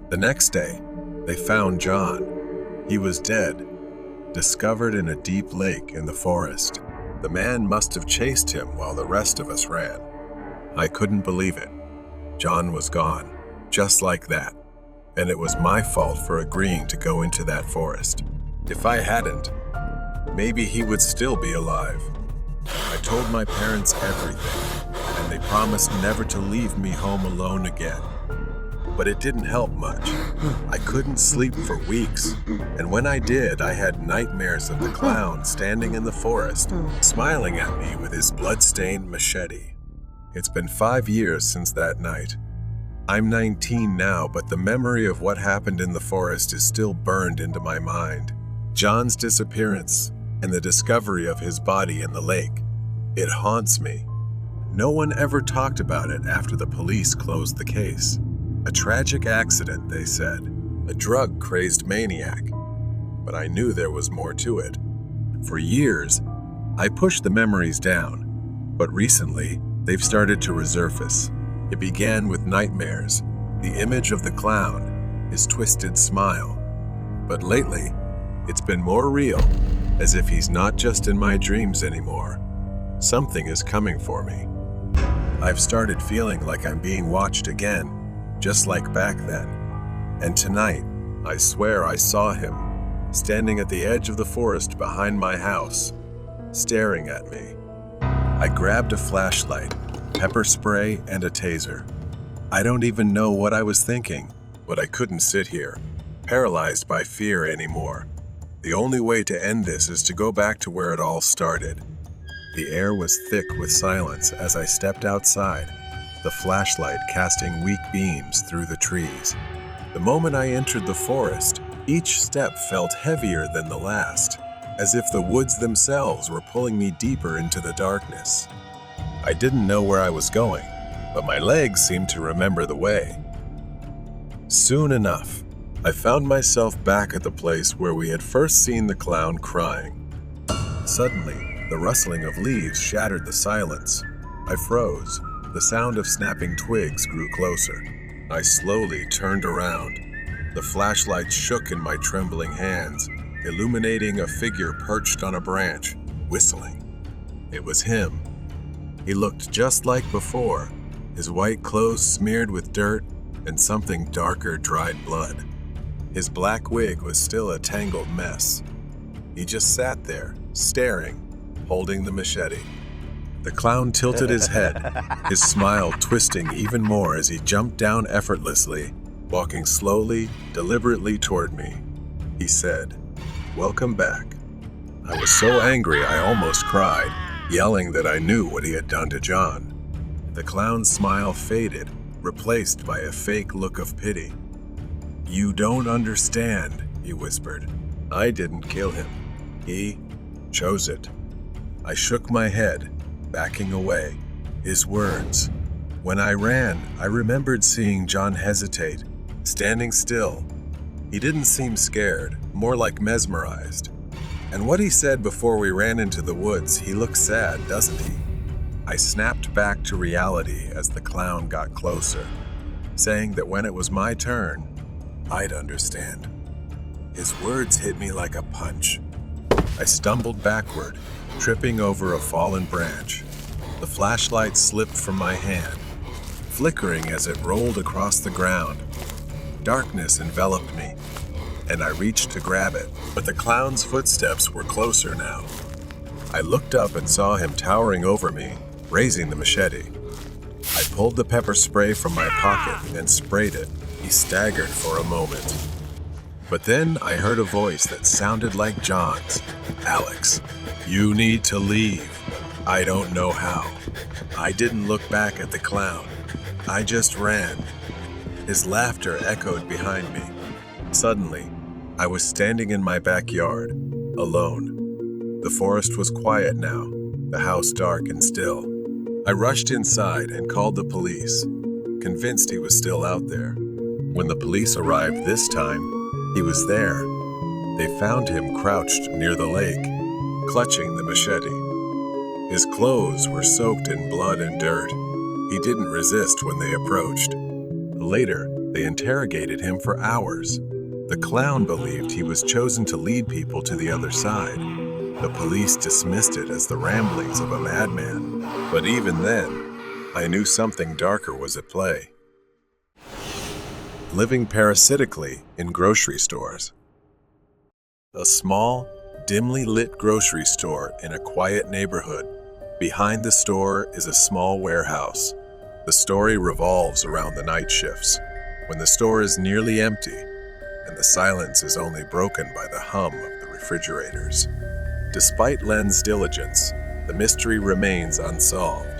The next day, they found John. He was dead, discovered in a deep lake in the forest. The man must have chased him while the rest of us ran. I couldn't believe it. John was gone, just like that. And it was my fault for agreeing to go into that forest. If I hadn't, maybe he would still be alive. I told my parents everything, and they promised never to leave me home alone again. But it didn't help much. I couldn't sleep for weeks, and when I did, I had nightmares of the clown standing in the forest, smiling at me with his blood-stained machete. It's been 5 years since that night. I'm 19 now, but the memory of what happened in the forest is still burned into my mind. John's disappearance and the discovery of his body in the lake. It haunts me. No one ever talked about it after the police closed the case. A tragic accident, they said. A drug-crazed maniac. But I knew there was more to it. For years, I pushed the memories down, but recently, they've started to resurface. It began with nightmares, the image of the clown, his twisted smile. But lately, it's been more real, as if he's not just in my dreams anymore. Something is coming for me. I've started feeling like I'm being watched again, just like back then. And tonight, I swear I saw him, standing at the edge of the forest behind my house, staring at me. I grabbed a flashlight, pepper spray, and a taser. I don't even know what I was thinking, but I couldn't sit here, paralyzed by fear anymore. The only way to end this is to go back to where it all started. The air was thick with silence as I stepped outside, the flashlight casting weak beams through the trees. The moment I entered the forest, each step felt heavier than the last, as if the woods themselves were pulling me deeper into the darkness. I didn't know where I was going, but my legs seemed to remember the way. Soon enough, I found myself back at the place where we had first seen the clown crying. Suddenly, the rustling of leaves shattered the silence. I froze. The sound of snapping twigs grew closer. I slowly turned around. The flashlight shook in my trembling hands, illuminating a figure perched on a branch, whistling. It was him. He looked just like before, his white clothes smeared with dirt and something darker dried blood. His black wig was still a tangled mess. He just sat there, staring, holding the machete. The clown tilted his head, his smile twisting even more as he jumped down effortlessly, walking slowly, deliberately toward me. He said, "Welcome back." I was so angry I almost cried, yelling that I knew what he had done to John. The clown's smile faded, replaced by a fake look of pity. "You don't understand," he whispered. "I didn't kill him. He chose it." I shook my head, backing away. His words. When I ran, I remembered seeing John hesitate, standing still. He didn't seem scared, more like mesmerized. And what he said before we ran into the woods, he looks sad, doesn't he? I snapped back to reality as the clown got closer, saying that when it was my turn, I'd understand. His words hit me like a punch. I stumbled backward, tripping over a fallen branch. The flashlight slipped from my hand, flickering as it rolled across the ground. Darkness enveloped me, and I reached to grab it, but the clown's footsteps were closer now. I looked up and saw him towering over me, raising the machete. I pulled the pepper spray from my pocket and sprayed it. He staggered for a moment. But then I heard a voice that sounded like John's. "Alex, you need to leave. I don't know how." I didn't look back at the clown. I just ran. His laughter echoed behind me. Suddenly, I was standing in my backyard, alone. The forest was quiet now, the house dark and still. I rushed inside and called the police, convinced he was still out there. When the police arrived this time, he was there. They found him crouched near the lake, clutching the machete. His clothes were soaked in blood and dirt. He didn't resist when they approached. Later, they interrogated him for hours. The clown believed he was chosen to lead people to the other side. The police dismissed it as the ramblings of a madman. But even then, I knew something darker was at play. Living parasitically in grocery stores. A small, dimly lit grocery store in a quiet neighborhood. Behind the store is a small warehouse. The story revolves around the night shifts, when the store is nearly empty and the silence is only broken by the hum of the refrigerators. Despite Len's diligence, the mystery remains unsolved.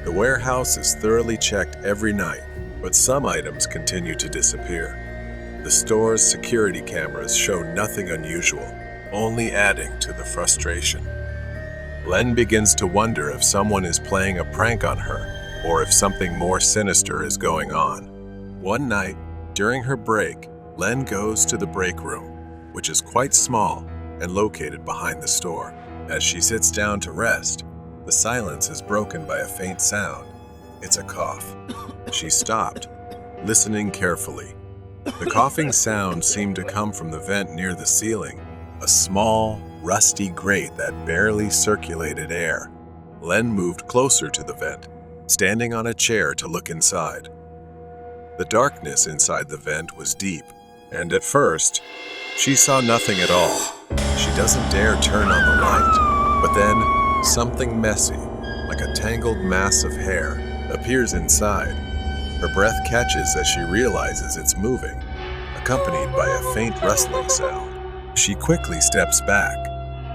The warehouse is thoroughly checked every night, but some items continue to disappear. The store's security cameras show nothing unusual, only adding to the frustration. Len begins to wonder if someone is playing a prank on her, or if something more sinister is going on. One night, during her break, Len goes to the break room, which is quite small and located behind the store. As she sits down to rest, the silence is broken by a faint sound. It's a cough. She stopped, listening carefully. The coughing sound seemed to come from the vent near the ceiling, a small, rusty grate that barely circulated air. Len moved closer to the vent, standing on a chair to look inside. The darkness inside the vent was deep, and at first, she saw nothing at all. She doesn't dare turn on the light, but then something messy, like a tangled mass of hair, appears inside. Her breath catches as she realizes it's moving, accompanied by a faint rustling sound. She quickly steps back.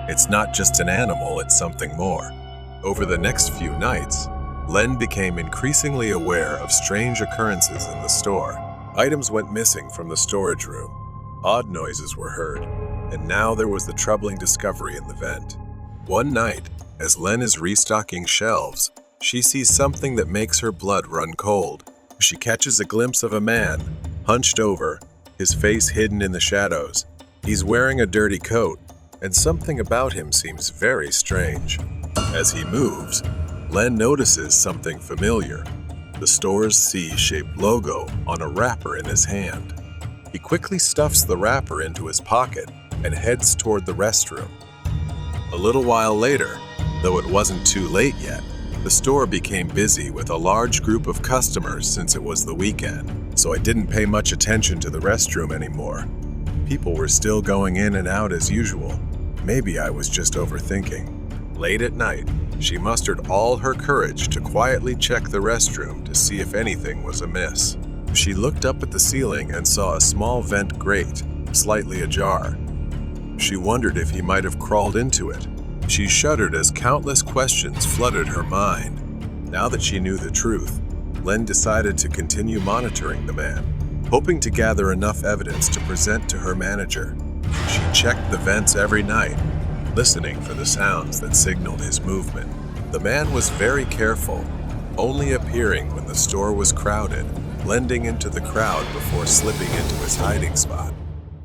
It's not just an animal, it's something more. Over the next few nights, Len became increasingly aware of strange occurrences in the store. Items went missing from the storage room. Odd noises were heard, and now there was the troubling discovery in the vent. One night, as Len is restocking shelves, she sees something that makes her blood run cold. She catches a glimpse of a man, hunched over, his face hidden in the shadows. He's wearing a dirty coat, and something about him seems very strange. As he moves, Len notices something familiar, the store's C-shaped logo on a wrapper in his hand. He quickly stuffs the wrapper into his pocket and heads toward the restroom. A little while later, though it wasn't too late yet, the store became busy with a large group of customers since it was the weekend, so I didn't pay much attention to the restroom anymore. People were still going in and out as usual. Maybe I was just overthinking. Late at night, she mustered all her courage to quietly check the restroom to see if anything was amiss. She looked up at the ceiling and saw a small vent grate, slightly ajar. She wondered if he might have crawled into it. She shuddered as countless questions flooded her mind. Now that she knew the truth, Len decided to continue monitoring the man, hoping to gather enough evidence to present to her manager. She checked the vents every night, listening for the sounds that signaled his movement. The man was very careful, only appearing when the store was crowded, blending into the crowd before slipping into his hiding spot.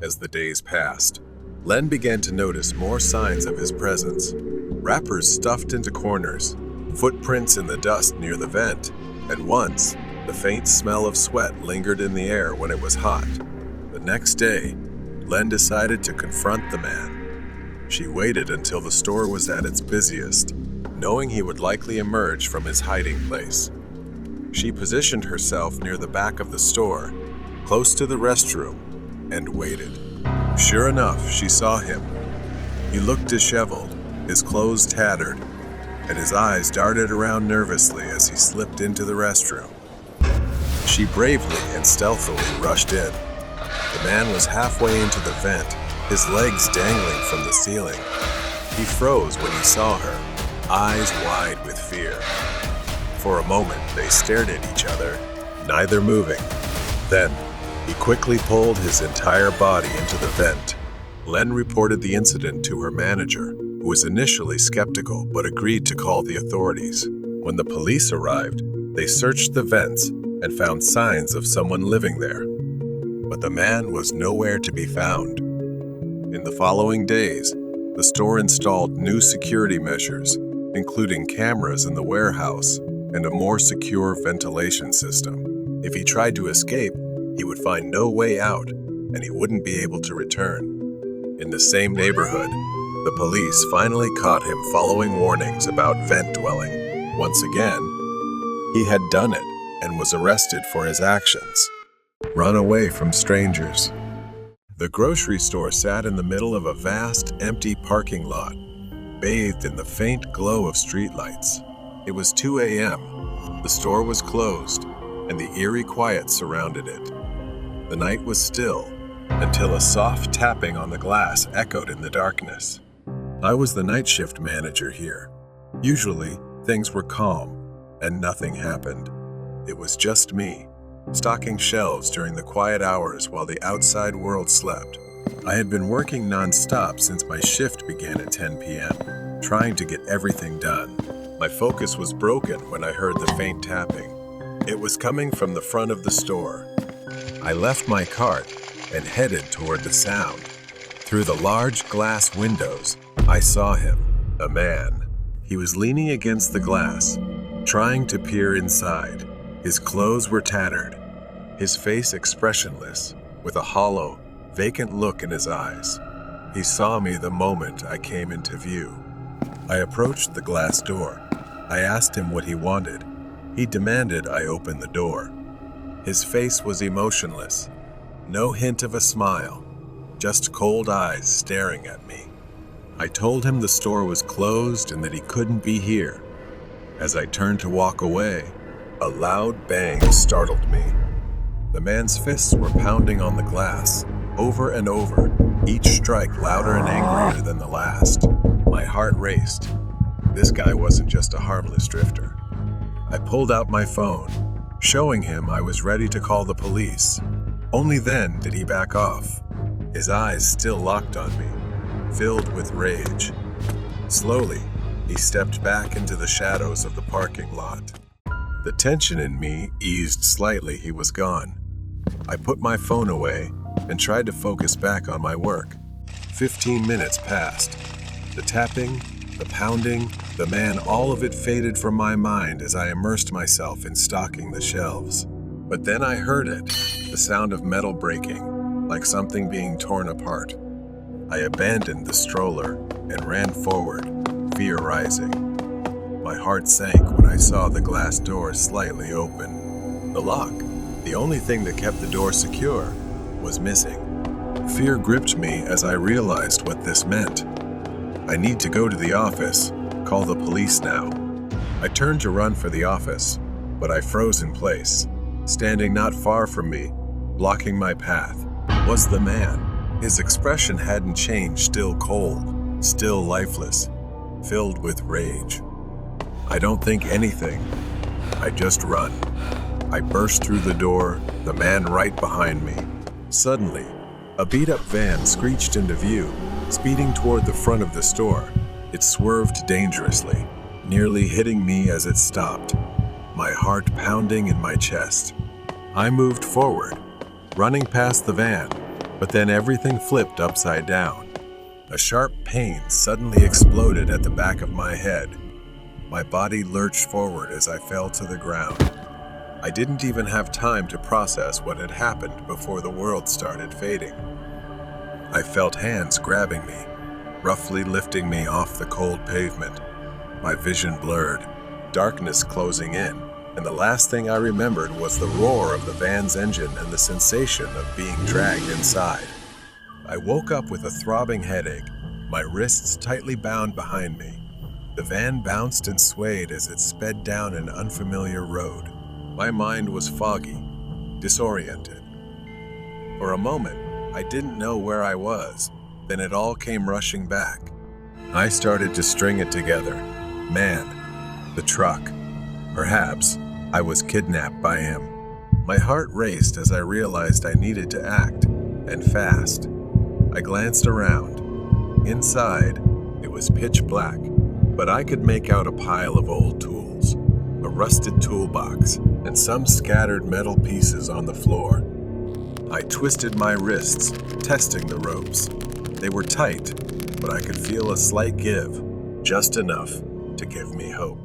As the days passed, Len began to notice more signs of his presence. Wrappers stuffed into corners, footprints in the dust near the vent, and once, the faint smell of sweat lingered in the air when it was hot. The next day, Len decided to confront the man. She waited until the store was at its busiest, knowing he would likely emerge from his hiding place. She positioned herself near the back of the store, close to the restroom, and waited. Sure enough, she saw him. He looked disheveled, his clothes tattered, and his eyes darted around nervously as he slipped into the restroom. She bravely and stealthily rushed in. The man was halfway into the vent, his legs dangling from the ceiling. He froze when he saw her, eyes wide with fear. For a moment, they stared at each other, neither moving. Then, he quickly pulled his entire body into the vent. Len reported the incident to her manager, who was initially skeptical but agreed to call the authorities. When the police arrived, they searched the vents and found signs of someone living there. But the man was nowhere to be found. In the following days, the store installed new security measures, including cameras in the warehouse and a more secure ventilation system. If he tried to escape, he would find no way out, and he wouldn't be able to return. In the same neighborhood, the police finally caught him following warnings about vent dwelling. Once again, He had done it and was arrested for his actions. Run away from strangers. The grocery store sat in the middle of a vast, empty parking lot, bathed in the faint glow of streetlights. It was 2 a.m. The store was closed, and the eerie quiet surrounded it. The night was still, until a soft tapping on the glass echoed in the darkness. I was the night shift manager here. Usually, things were calm, and nothing happened. It was just me, stocking shelves during the quiet hours while the outside world slept. I had been working non-stop since my shift began at 10 p.m., trying to get everything done. My focus was broken when I heard the faint tapping. It was coming from the front of the store. I left my cart and headed toward the sound. Through the large glass windows, I saw him, a man. He was leaning against the glass, trying to peer inside. His clothes were tattered, his face expressionless, with a hollow, vacant look in his eyes. He saw me the moment I came into view. I approached the glass door. I asked him what he wanted. He demanded I open the door. His face was emotionless, no hint of a smile, just cold eyes staring at me. I told him the store was closed and that he couldn't be here. As I turned to walk away, a loud bang startled me. The man's fists were pounding on the glass, over and over, each strike louder and angrier than the last. My heart raced. This guy wasn't just a harmless drifter. I pulled out my phone, showing him I was ready to call the police. Only then did he back off, his eyes still locked on me, filled with rage. Slowly, he stepped back into the shadows of the parking lot. The tension in me eased slightly. He was gone. I put my phone away and tried to focus back on my work. 15 minutes passed. The tapping, the pounding, the man, all of it faded from my mind as I immersed myself in stocking the shelves. But then I heard it, the sound of metal breaking, like something being torn apart. I abandoned the stroller and ran forward, fear rising. My heart sank when I saw the glass door slightly open. The lock, the only thing that kept the door secure, was missing. Fear gripped me as I realized what this meant. I need to go to the office, call the police now. I turned to run for the office, but I froze in place. Standing not far from me, blocking my path, was the man. His expression hadn't changed, still cold, still lifeless, filled with rage. I don't think anything. I just run. I burst through the door, the man right behind me. Suddenly, a beat-up van screeched into view, speeding toward the front of the store. It swerved dangerously, nearly hitting me as it stopped, my heart pounding in my chest. I moved forward, running past the van, but then everything flipped upside down. A sharp pain suddenly exploded at the back of my head. My body lurched forward as I fell to the ground. I didn't even have time to process what had happened before the world started fading. I felt hands grabbing me, roughly lifting me off the cold pavement. My vision blurred, darkness closing in, and the last thing I remembered was the roar of the van's engine and the sensation of being dragged inside. I woke up with a throbbing headache, my wrists tightly bound behind me. The van bounced and swayed as it sped down an unfamiliar road. My mind was foggy, disoriented. For a moment, I didn't know where I was. Then it all came rushing back. I started to string it together. Man, the truck. Perhaps I was kidnapped by him. My heart raced as I realized I needed to act, and fast. I glanced around. Inside, it was pitch black, but I could make out a pile of old tools, a rusted toolbox, and some scattered metal pieces on the floor. I twisted my wrists, testing the ropes. They were tight, but I could feel a slight give, just enough to give me hope.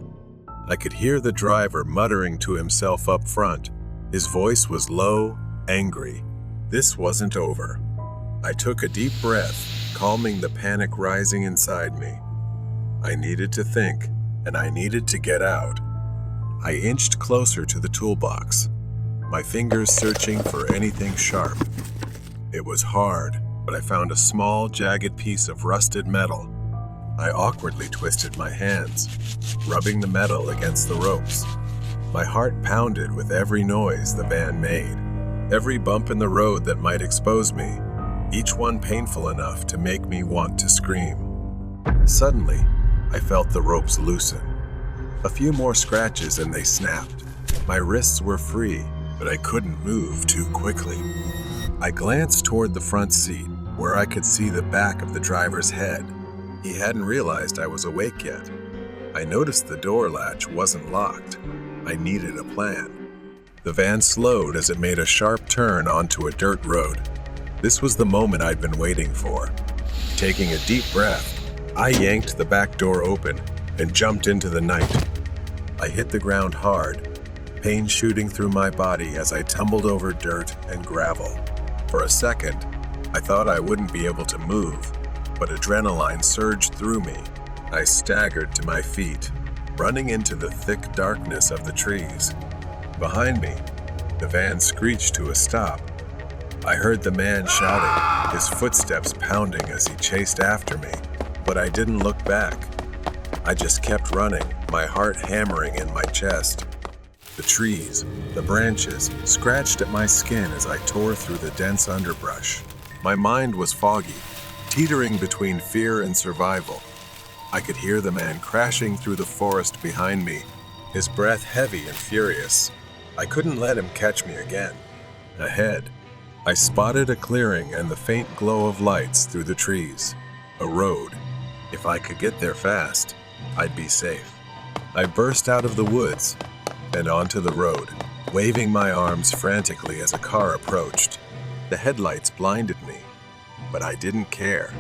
I could hear the driver muttering to himself up front. His voice was low, angry. This wasn't over. I took a deep breath, calming the panic rising inside me. I needed to think, and I needed to get out. I inched closer to the toolbox, my fingers searching for anything sharp. It was hard, but I found a small, jagged piece of rusted metal. I awkwardly twisted my hands, rubbing the metal against the ropes. My heart pounded with every noise the van made, every bump in the road that might expose me, each one painful enough to make me want to scream. Suddenly, I felt the ropes loosen. A few more scratches and they snapped. My wrists were free, but I couldn't move too quickly. I glanced toward the front seat, where I could see the back of the driver's head. He hadn't realized I was awake yet. I noticed the door latch wasn't locked. I needed a plan. The van slowed as it made a sharp turn onto a dirt road. This was the moment I'd been waiting for. Taking a deep breath, I yanked the back door open and jumped into the night. I hit the ground hard, pain shooting through my body as I tumbled over dirt and gravel. For a second, I thought I wouldn't be able to move, but adrenaline surged through me. I staggered to my feet, running into the thick darkness of the trees. Behind me, the van screeched to a stop. I heard the man shouting, his footsteps pounding as he chased after me, but I didn't look back. I just kept running, my heart hammering in my chest. The trees, the branches, scratched at my skin as I tore through the dense underbrush. My mind was foggy, teetering between fear and survival. I could hear the man crashing through the forest behind me, his breath heavy and furious. I couldn't let him catch me again. Ahead, I spotted a clearing and the faint glow of lights through the trees. A road. If I could get there fast, I'd be safe. I burst out of the woods and onto the road, waving my arms frantically as a car approached. The headlights blinded me, but I didn't care.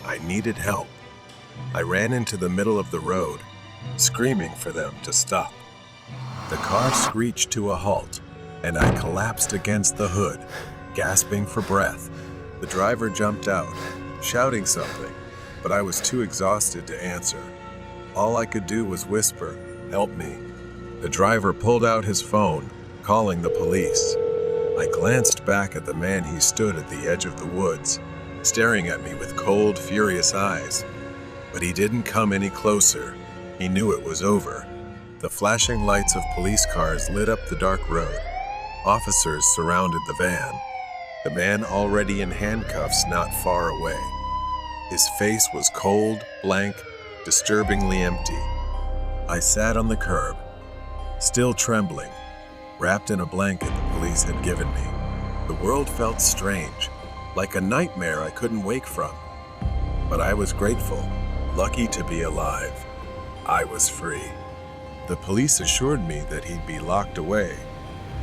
I needed help. I ran into the middle of the road, screaming for them to stop. The car screeched to a halt, and I collapsed against the hood, gasping for breath. The driver jumped out, shouting something, but I was too exhausted to answer. All I could do was whisper, "Help me." The driver pulled out his phone, calling the police. I glanced back at the man. He stood at the edge of the woods, staring at me with cold, furious eyes. But he didn't come any closer. He knew it was over. The flashing lights of police cars lit up the dark road. Officers surrounded the van. The man already in handcuffs not far away. His face was cold, blank, disturbingly empty. I sat on the curb, still trembling, wrapped in a blanket the police had given me. The world felt strange, like a nightmare I couldn't wake from. But I was grateful, lucky to be alive. I was free. The police assured me that he'd be locked away,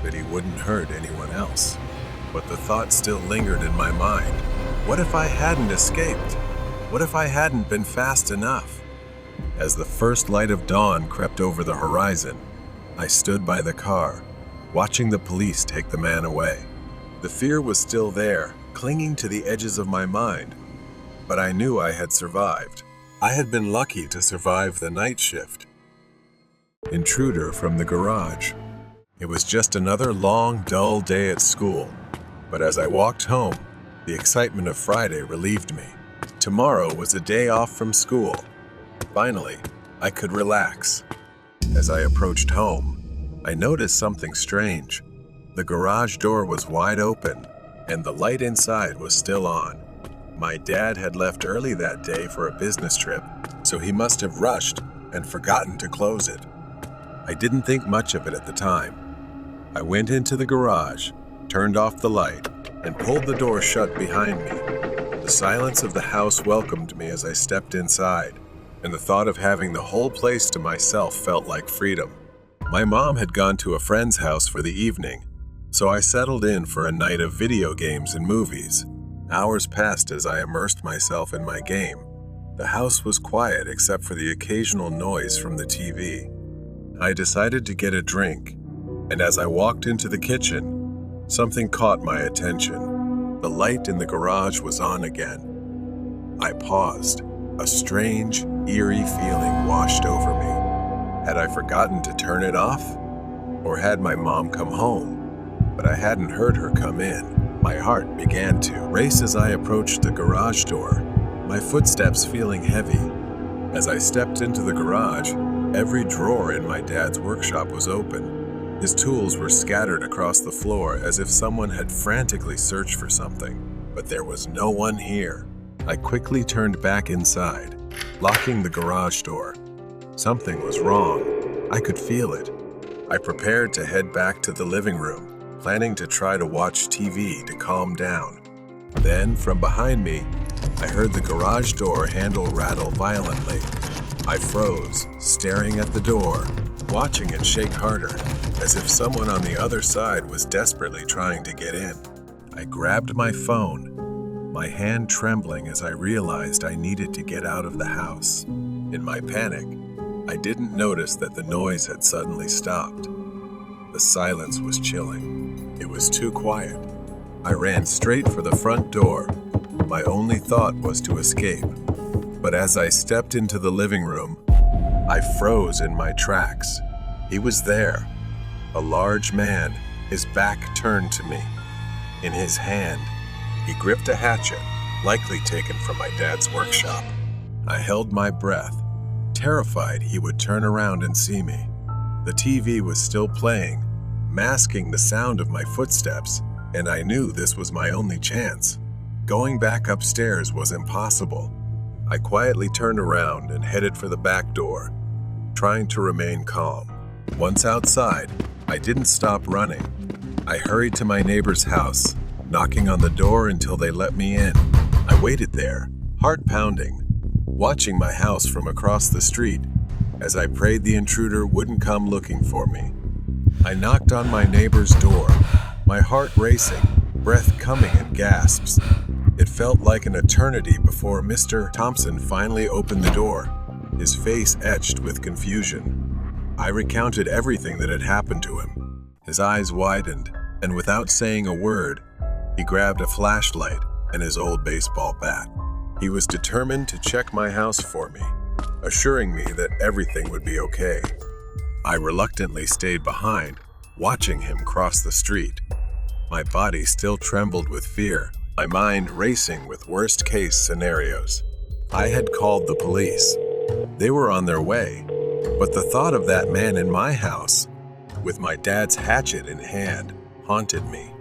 that he wouldn't hurt anyone else. But the thought still lingered in my mind. What if I hadn't escaped? What if I hadn't been fast enough? As the first light of dawn crept over the horizon, I stood by the car, watching the police take the man away. The fear was still there, clinging to the edges of my mind, but I knew I had survived. I had been lucky to survive the night shift. Intruder from the garage. It was just another long, dull day at school, but as I walked home, the excitement of Friday relieved me. Tomorrow was a day off from school. Finally, I could relax. As I approached home, I noticed something strange. The garage door was wide open, and the light inside was still on. My dad had left early that day for a business trip, so he must have rushed and forgotten to close it. I didn't think much of it at the time. I went into the garage, turned off the light, and pulled the door shut behind me. The silence of the house welcomed me as I stepped inside, and the thought of having the whole place to myself felt like freedom. My mom had gone to a friend's house for the evening, so I settled in for a night of video games and movies. Hours passed as I immersed myself in my game. The house was quiet except for the occasional noise from the TV. I decided to get a drink, and as I walked into the kitchen, something caught my attention. The light in the garage was on again. I paused. A strange, eerie feeling washed over me. Had I forgotten to turn it off? Or had my mom come home, but I hadn't heard her come in? My heart began to race as I approached the garage door, my footsteps feeling heavy. As I stepped into the garage, every drawer in my dad's workshop was open. His tools were scattered across the floor as if someone had frantically searched for something, but there was no one here. I quickly turned back inside, locking the garage door. Something was wrong. I could feel it. I prepared to head back to the living room, planning to try to watch TV to calm down. Then, from behind me, I heard the garage door handle rattle violently. I froze, staring at the door, watching it shake harder, as if someone on the other side was desperately trying to get in. I grabbed my phone, my hand trembling as I realized I needed to get out of the house. In my panic, I didn't notice that the noise had suddenly stopped. The silence was chilling. It was too quiet. I ran straight for the front door. My only thought was to escape. But as I stepped into the living room, I froze in my tracks. He was there, a large man, his back turned to me. In his hand, he gripped a hatchet, likely taken from my dad's workshop. I held my breath, terrified he would turn around and see me. The TV was still playing, masking the sound of my footsteps, and I knew this was my only chance. Going back upstairs was impossible. I quietly turned around and headed for the back door, trying to remain calm. Once outside, I didn't stop running. I hurried to my neighbor's house, knocking on the door until they let me in. I waited there, heart pounding, watching my house from across the street as I prayed the intruder wouldn't come looking for me. I knocked on my neighbor's door, my heart racing, breath coming in gasps. It felt like an eternity before Mr. Thompson finally opened the door, his face etched with confusion. I recounted everything that had happened to him. His eyes widened, and without saying a word, he grabbed a flashlight and his old baseball bat. He was determined to check my house for me, assuring me that everything would be okay. I reluctantly stayed behind, watching him cross the street. My body still trembled with fear, my mind racing with worst-case scenarios. I had called the police. They were on their way, but the thought of that man in my house, with my dad's hatchet in hand, haunted me.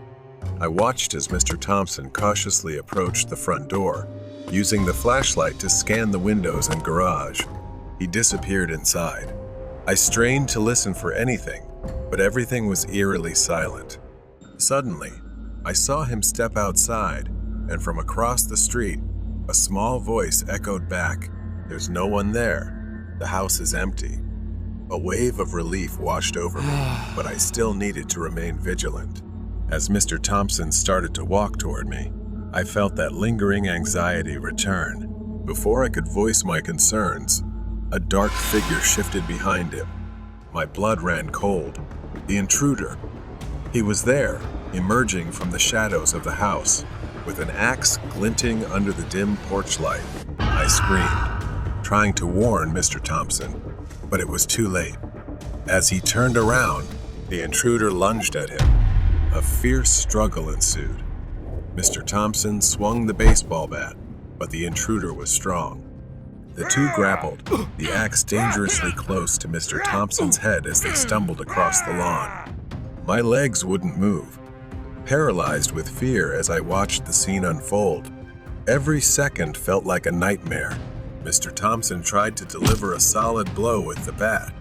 I watched as Mr. Thompson cautiously approached the front door, using the flashlight to scan the windows and garage. He disappeared inside. I strained to listen for anything, but everything was eerily silent. Suddenly, I saw him step outside, and from across the street, a small voice echoed back, "There's no one there. The house is empty." A wave of relief washed over me, but I still needed to remain vigilant. As Mr. Thompson started to walk toward me, I felt that lingering anxiety return. Before I could voice my concerns, a dark figure shifted behind him. My blood ran cold. The intruder. He was there, emerging from the shadows of the house, with an axe glinting under the dim porch light. I screamed, trying to warn Mr. Thompson, but it was too late. As he turned around, the intruder lunged at him. A fierce struggle ensued. Mr. Thompson swung the baseball bat, but the intruder was strong. The two grappled, the axe dangerously close to Mr. Thompson's head as they stumbled across the lawn. My legs wouldn't move, paralyzed with fear as I watched the scene unfold. Every second felt like a nightmare. Mr. Thompson tried to deliver a solid blow with the bat,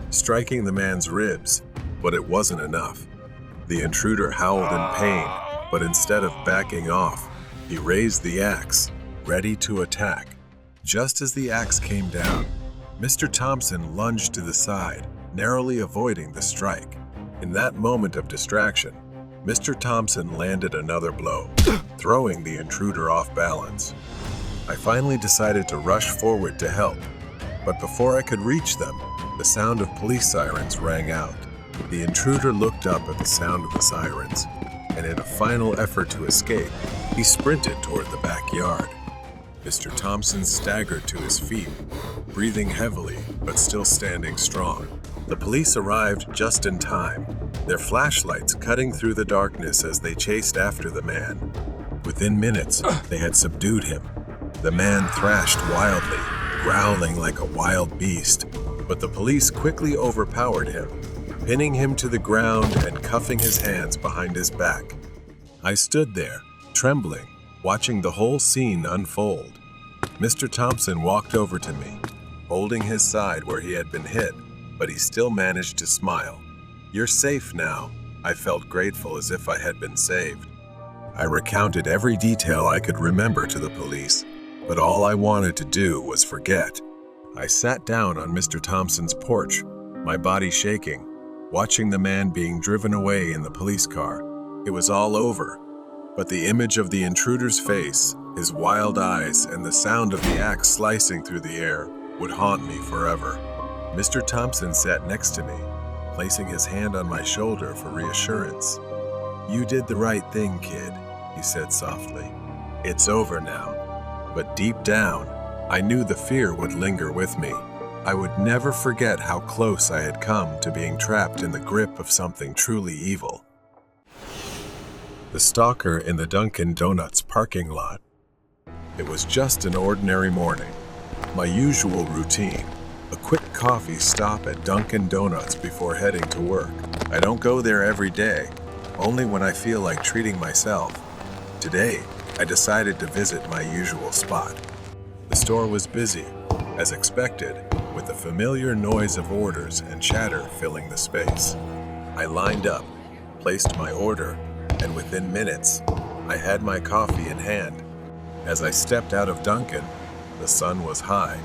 striking the man's ribs, but it wasn't enough. The intruder howled in pain, but instead of backing off, he raised the axe, ready to attack. Just as the axe came down, Mr. Thompson lunged to the side, narrowly avoiding the strike. In that moment of distraction, Mr. Thompson landed another blow, throwing the intruder off balance. I finally decided to rush forward to help, but before I could reach them, the sound of police sirens rang out. The intruder looked up at the sound of the sirens, and in a final effort to escape, he sprinted toward the backyard. Mr. Thompson staggered to his feet, breathing heavily but still standing strong. The police arrived just in time, their flashlights cutting through the darkness as they chased after the man. Within minutes, they had subdued him. The man thrashed wildly, growling like a wild beast, but the police quickly overpowered him, pinning him to the ground and cuffing his hands behind his back. I stood there, trembling, watching the whole scene unfold. Mr. Thompson walked over to me, holding his side where he had been hit, but he still managed to smile. "You're safe now." I felt grateful, as if I had been saved. I recounted every detail I could remember to the police, but all I wanted to do was forget. I sat down on Mr. Thompson's porch, my body shaking, watching the man being driven away in the police car. It was all over, but the image of the intruder's face, his wild eyes, and the sound of the axe slicing through the air would haunt me forever. Mr. Thompson sat next to me, placing his hand on my shoulder for reassurance. "You did the right thing, kid," he said softly. "It's over now." But deep down, I knew the fear would linger with me. I would never forget how close I had come to being trapped in the grip of something truly evil. The stalker in the Dunkin' Donuts parking lot. It was just an ordinary morning. My usual routine, a quick coffee stop at Dunkin' Donuts before heading to work. I don't go there every day, only when I feel like treating myself. Today, I decided to visit my usual spot. The store was busy, as expected, with the familiar noise of orders and chatter filling the space. I lined up, placed my order, and within minutes, I had my coffee in hand. As I stepped out of Dunkin', the sun was high,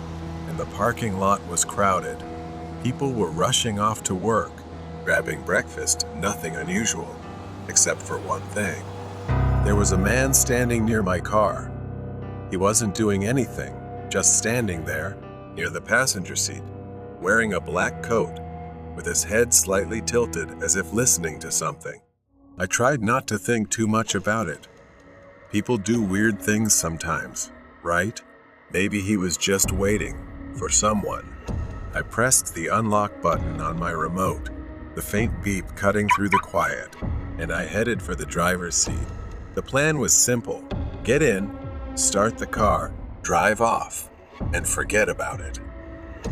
and the parking lot was crowded. People were rushing off to work, grabbing breakfast, nothing unusual, except for one thing. There was a man standing near my car. He wasn't doing anything, just standing there, near the passenger seat, wearing a black coat, with his head slightly tilted as if listening to something. I tried not to think too much about it. People do weird things sometimes, right? Maybe he was just waiting for someone. I pressed the unlock button on my remote, the faint beep cutting through the quiet, and I headed for the driver's seat. The plan was simple: get in, start the car, drive off, and forget about it.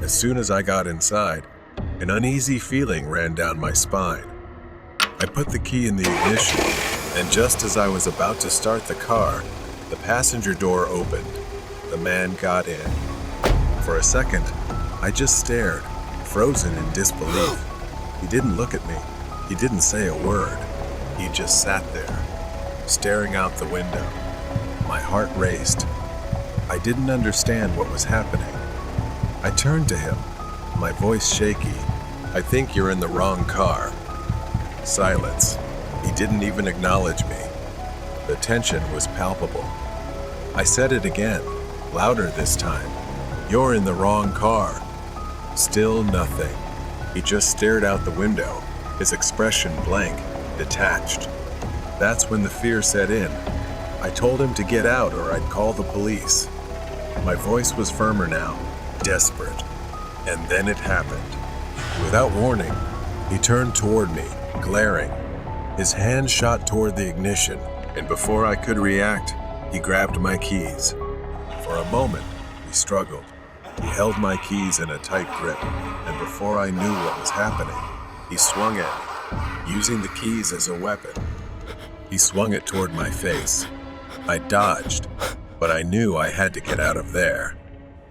As soon as I got inside, an uneasy feeling ran down my spine. I put the key in the ignition, and just as I was about to start the car, the passenger door opened. The man got in. For a second, I just stared, frozen in disbelief. He didn't look at me. He didn't say a word. He just sat there, staring out the window. My heart raced. I didn't understand what was happening. I turned to him, my voice shaky. "I think you're in the wrong car." Silence. He didn't even acknowledge me. The tension was palpable. I said it again, louder this time. "You're in the wrong car." Still nothing. He just stared out the window, his expression blank, detached. That's when the fear set in. I told him to get out or I'd call the police. My voice was firmer now, desperate. And then it happened. Without warning, he turned toward me, glaring. His hand shot toward the ignition, and before I could react, he grabbed my keys. For a moment, we struggled. He held my keys in a tight grip, and before I knew what was happening, he swung at me, using the keys as a weapon. He swung it toward my face. I dodged, but I knew I had to get out of there.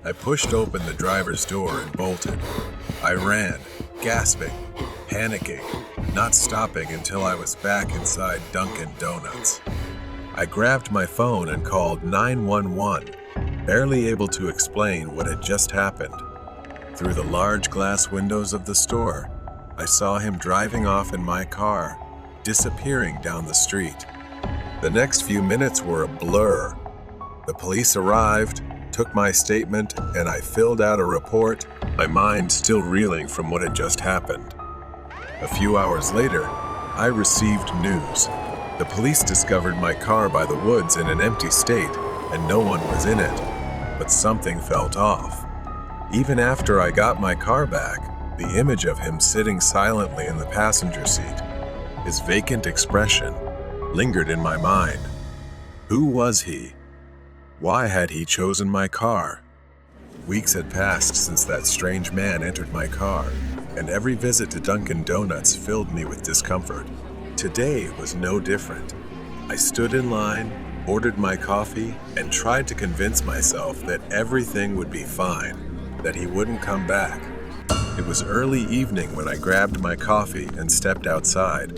I pushed open the driver's door and bolted. I ran, gasping, panicking, not stopping until I was back inside Dunkin' Donuts. I grabbed my phone and called 911, barely able to explain what had just happened. Through the large glass windows of the store, I saw him driving off in my car, disappearing down the street. The next few minutes were a blur. The police arrived, took my statement, and I filled out a report, my mind still reeling from what had just happened. A few hours later, I received news. The police discovered my car by the woods in an empty state, and no one was in it. But something felt off. Even after I got my car back, The image of him sitting silently in the passenger seat, his vacant expression, lingered in my mind. Who was he? Why had he chosen my car? Weeks had passed since that strange man entered my car, and every visit to Dunkin' Donuts filled me with discomfort. Today was no different. I stood in line, ordered my coffee, and tried to convince myself that everything would be fine, that he wouldn't come back. It was early evening when I grabbed my coffee and stepped outside.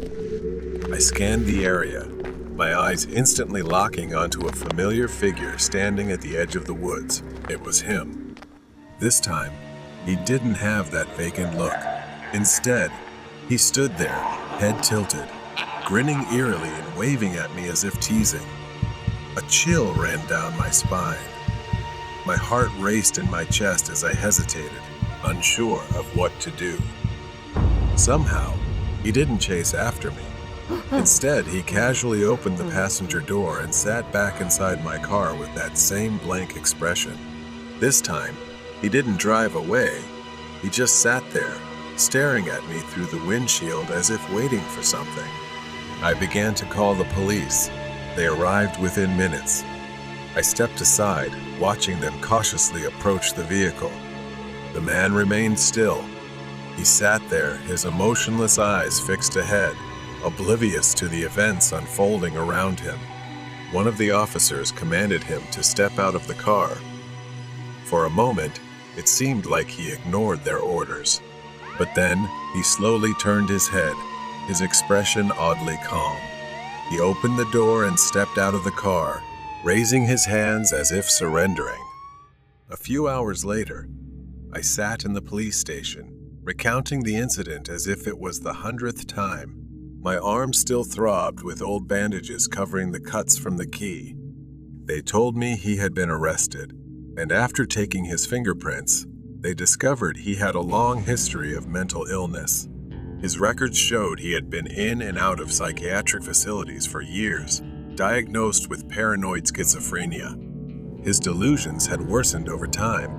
I scanned the area, my eyes instantly locking onto a familiar figure standing at the edge of the woods. It was him. This time, he didn't have that vacant look. Instead, he stood there, head tilted, grinning eerily and waving at me as if teasing. A chill ran down my spine. My heart raced in my chest as I hesitated, unsure of what to do. Somehow, he didn't chase after me. Instead, he casually opened the passenger door and sat back inside my car with that same blank expression. This time, he didn't drive away. He just sat there, staring at me through the windshield as if waiting for something. I began to call the police. They arrived within minutes. I stepped aside, watching them cautiously approach the vehicle. The man remained still. He sat there, his emotionless eyes fixed ahead, oblivious to the events unfolding around him. One of the officers commanded him to step out of the car. For a moment, it seemed like he ignored their orders. But then, he slowly turned his head, his expression oddly calm. He opened the door and stepped out of the car, raising his hands as if surrendering. A few hours later, I sat in the police station, recounting the incident as if it was the 100th time. My arm still throbbed with old bandages covering the cuts from the key. They told me he had been arrested, and after taking his fingerprints, they discovered he had a long history of mental illness. His records showed he had been in and out of psychiatric facilities for years, diagnosed with paranoid schizophrenia. His delusions had worsened over time,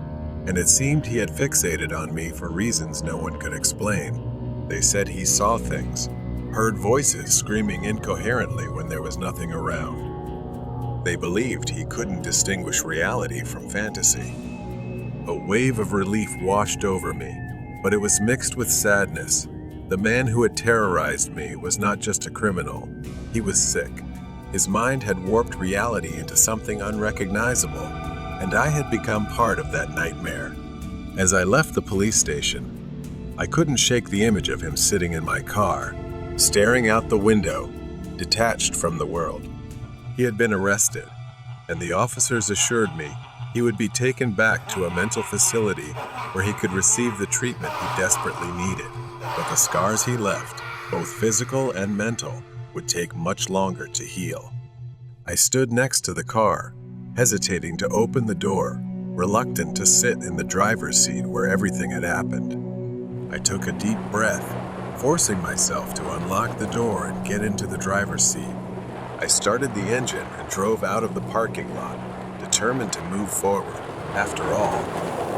and it seemed he had fixated on me for reasons no one could explain. They said he saw things, heard voices screaming incoherently when there was nothing around. They believed he couldn't distinguish reality from fantasy. A wave of relief washed over me, but it was mixed with sadness. The man who had terrorized me was not just a criminal. He was sick. His mind had warped reality into something unrecognizable, and I had become part of that nightmare. As I left the police station, I couldn't shake the image of him sitting in my car, staring out the window, detached from the world. He had been arrested, and the officers assured me he would be taken back to a mental facility where he could receive the treatment he desperately needed. But the scars he left, both physical and mental, would take much longer to heal. I stood next to the car, hesitating to open the door, reluctant to sit in the driver's seat where everything had happened. I took a deep breath, forcing myself to unlock the door and get into the driver's seat. I started the engine and drove out of the parking lot, determined to move forward. After all,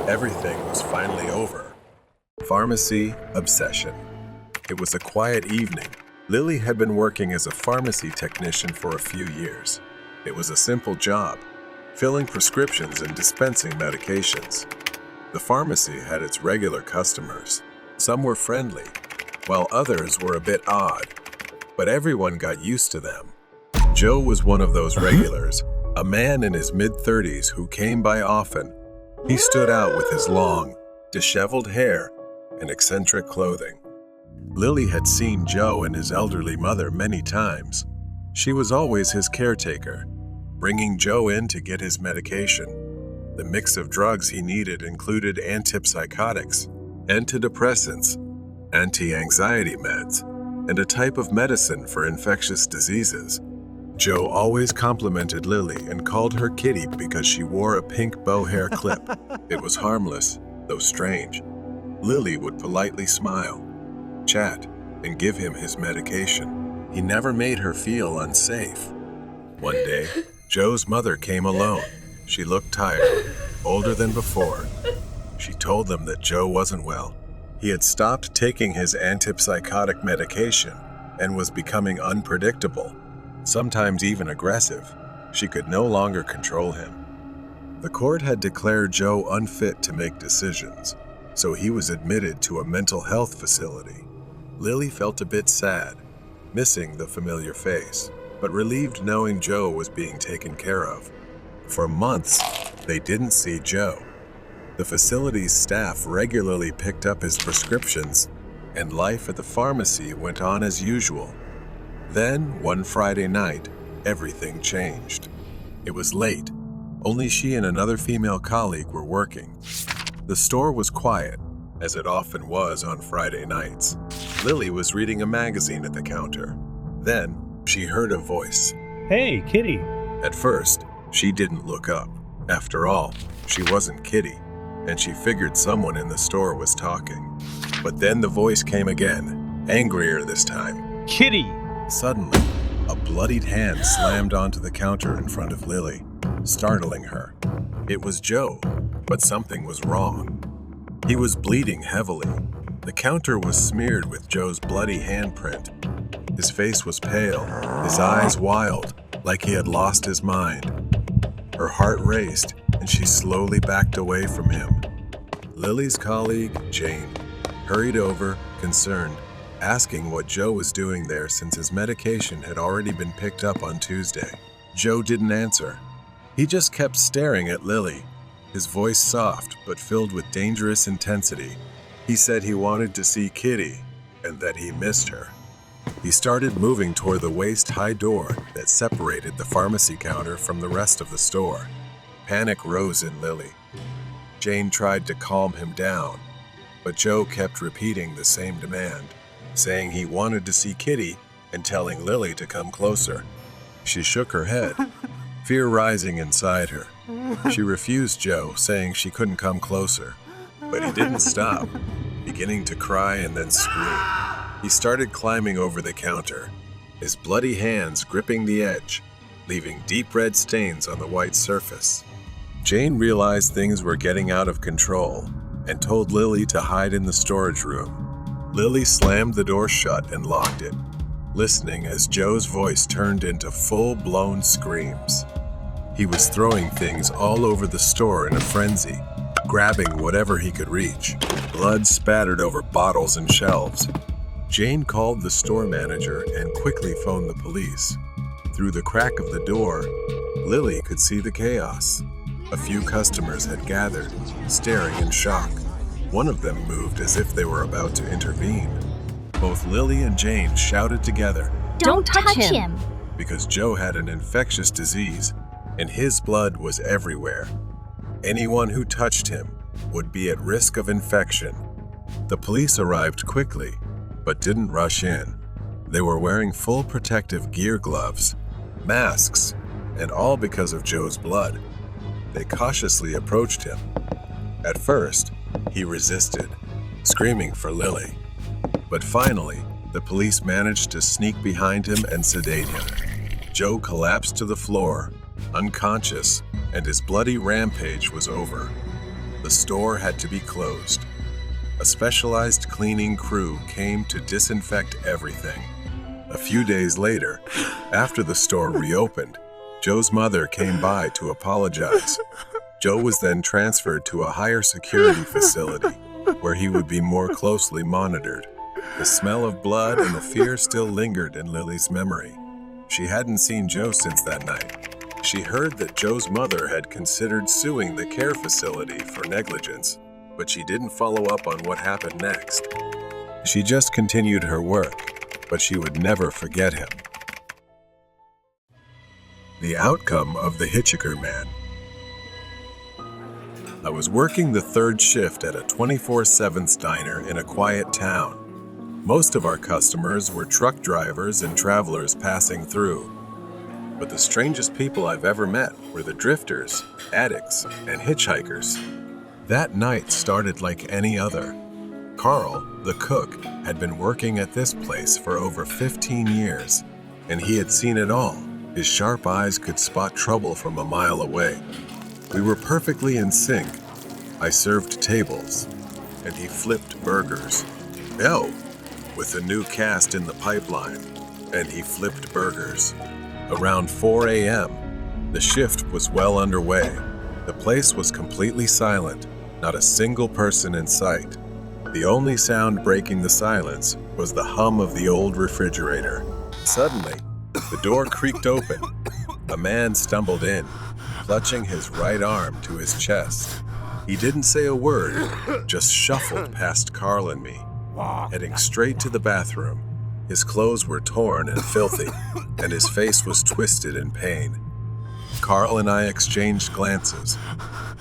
everything was finally over. Pharmacy obsession. It was a quiet evening. Lily had been working as a pharmacy technician for a few years. It was a simple job, filling prescriptions and dispensing medications. The pharmacy had its regular customers. Some were friendly, while others were a bit odd, but everyone got used to them. Joe was one of those regulars, a man in his mid-30s who came by often. He stood out with his long, disheveled hair and eccentric clothing. Lily had seen Joe and his elderly mother many times. She was always his caretaker, bringing Joe in to get his medication. The mix of drugs he needed included antipsychotics, antidepressants, anti-anxiety meds, and a type of medicine for infectious diseases. Joe always complimented Lily and called her Kitty because she wore a pink bow hair clip. It was harmless, though strange. Lily would politely smile, chat, and give him his medication. He never made her feel unsafe. One day, Joe's mother came alone. She looked tired, older than before. She told them that Joe wasn't well. He had stopped taking his antipsychotic medication and was becoming unpredictable, sometimes even aggressive. She could no longer control him. The court had declared Joe unfit to make decisions, so he was admitted to a mental health facility. Lily felt a bit sad, missing the familiar face, but relieved knowing Joe was being taken care of. For months, they didn't see Joe. The facility's staff regularly picked up his prescriptions, and life at the pharmacy went on as usual. Then, one Friday night, everything changed. It was late. Only she and another female colleague were working. The store was quiet, as it often was on Friday nights. Lily was reading a magazine at the counter. Then, she heard a voice. Hey, Kitty. At first, she didn't look up. After all, she wasn't Kitty, and she figured someone in the store was talking. But then the voice came again, angrier this time. Kitty! Suddenly, a bloodied hand slammed onto the counter in front of Lily, startling her. It was Joe, but something was wrong. He was bleeding heavily. The counter was smeared with Joe's bloody handprint. His face was pale, his eyes wild, like he had lost his mind. Her heart raced, and she slowly backed away from him. Lily's colleague, Jane, hurried over, concerned, asking what Joe was doing there since his medication had already been picked up on Tuesday. Joe didn't answer. He just kept staring at Lily, his voice soft but filled with dangerous intensity. He said he wanted to see Kitty and that he missed her. He started moving toward the waist-high door that separated the pharmacy counter from the rest of the store. Panic rose in Lily. Jane tried to calm him down, but Joe kept repeating the same demand, saying he wanted to see Kitty and telling Lily to come closer. She shook her head, fear rising inside her. She refused Joe, saying she couldn't come closer. But he didn't stop, beginning to cry and then scream. He started climbing over the counter, his bloody hands gripping the edge, leaving deep red stains on the white surface. Jane realized things were getting out of control and told Lily to hide in the storage room. Lily slammed the door shut and locked it, listening as Joe's voice turned into full-blown screams. He was throwing things all over the store in a frenzy, grabbing whatever he could reach. Blood spattered over bottles and shelves. Jane called the store manager and quickly phoned the police. Through the crack of the door, Lily could see the chaos. A few customers had gathered, staring in shock. One of them moved as if they were about to intervene. Both Lily and Jane shouted together, Don't touch him! Because Joe had an infectious disease, and his blood was everywhere. Anyone who touched him would be at risk of infection. The police arrived quickly, but didn't rush in. They were wearing full protective gear, gloves, masks, and all because of Joe's blood. They cautiously approached him. At first, he resisted, screaming for Lily. But finally, the police managed to sneak behind him and sedate him. Joe collapsed to the floor, unconscious, and his bloody rampage was over. The store had to be closed. A specialized cleaning crew came to disinfect everything. A few days later, after the store reopened, Joe's mother came by to apologize. Joe was then transferred to a higher security facility where he would be more closely monitored. The smell of blood and the fear still lingered in Lily's memory. She hadn't seen Joe since that night. She heard that Joe's mother had considered suing the care facility for negligence, but she didn't follow up on what happened next. She just continued her work, but she would never forget him. The outcome of the Hitchhiker Man. I was working the third shift at a 24/7 diner in a quiet town. Most of our customers were truck drivers and travelers passing through. But the strangest people I've ever met were the drifters, addicts, and hitchhikers. That night started like any other. Carl, the cook, had been working at this place for over 15 years, and he had seen it all. His sharp eyes could spot trouble from a mile away. We were perfectly in sync. I served tables. and he flipped burgers. No, with a new cast in the pipeline, and he flipped burgers. Around 4 a.m., the shift was well underway. The place was completely silent, not a single person in sight. The only sound breaking the silence was the hum of the old refrigerator. Suddenly, the door creaked open. A man stumbled in, clutching his right arm to his chest. He didn't say a word, just shuffled past Carl and me, heading straight to the bathroom. His clothes were torn and filthy, and his face was twisted in pain. Carl and I exchanged glances.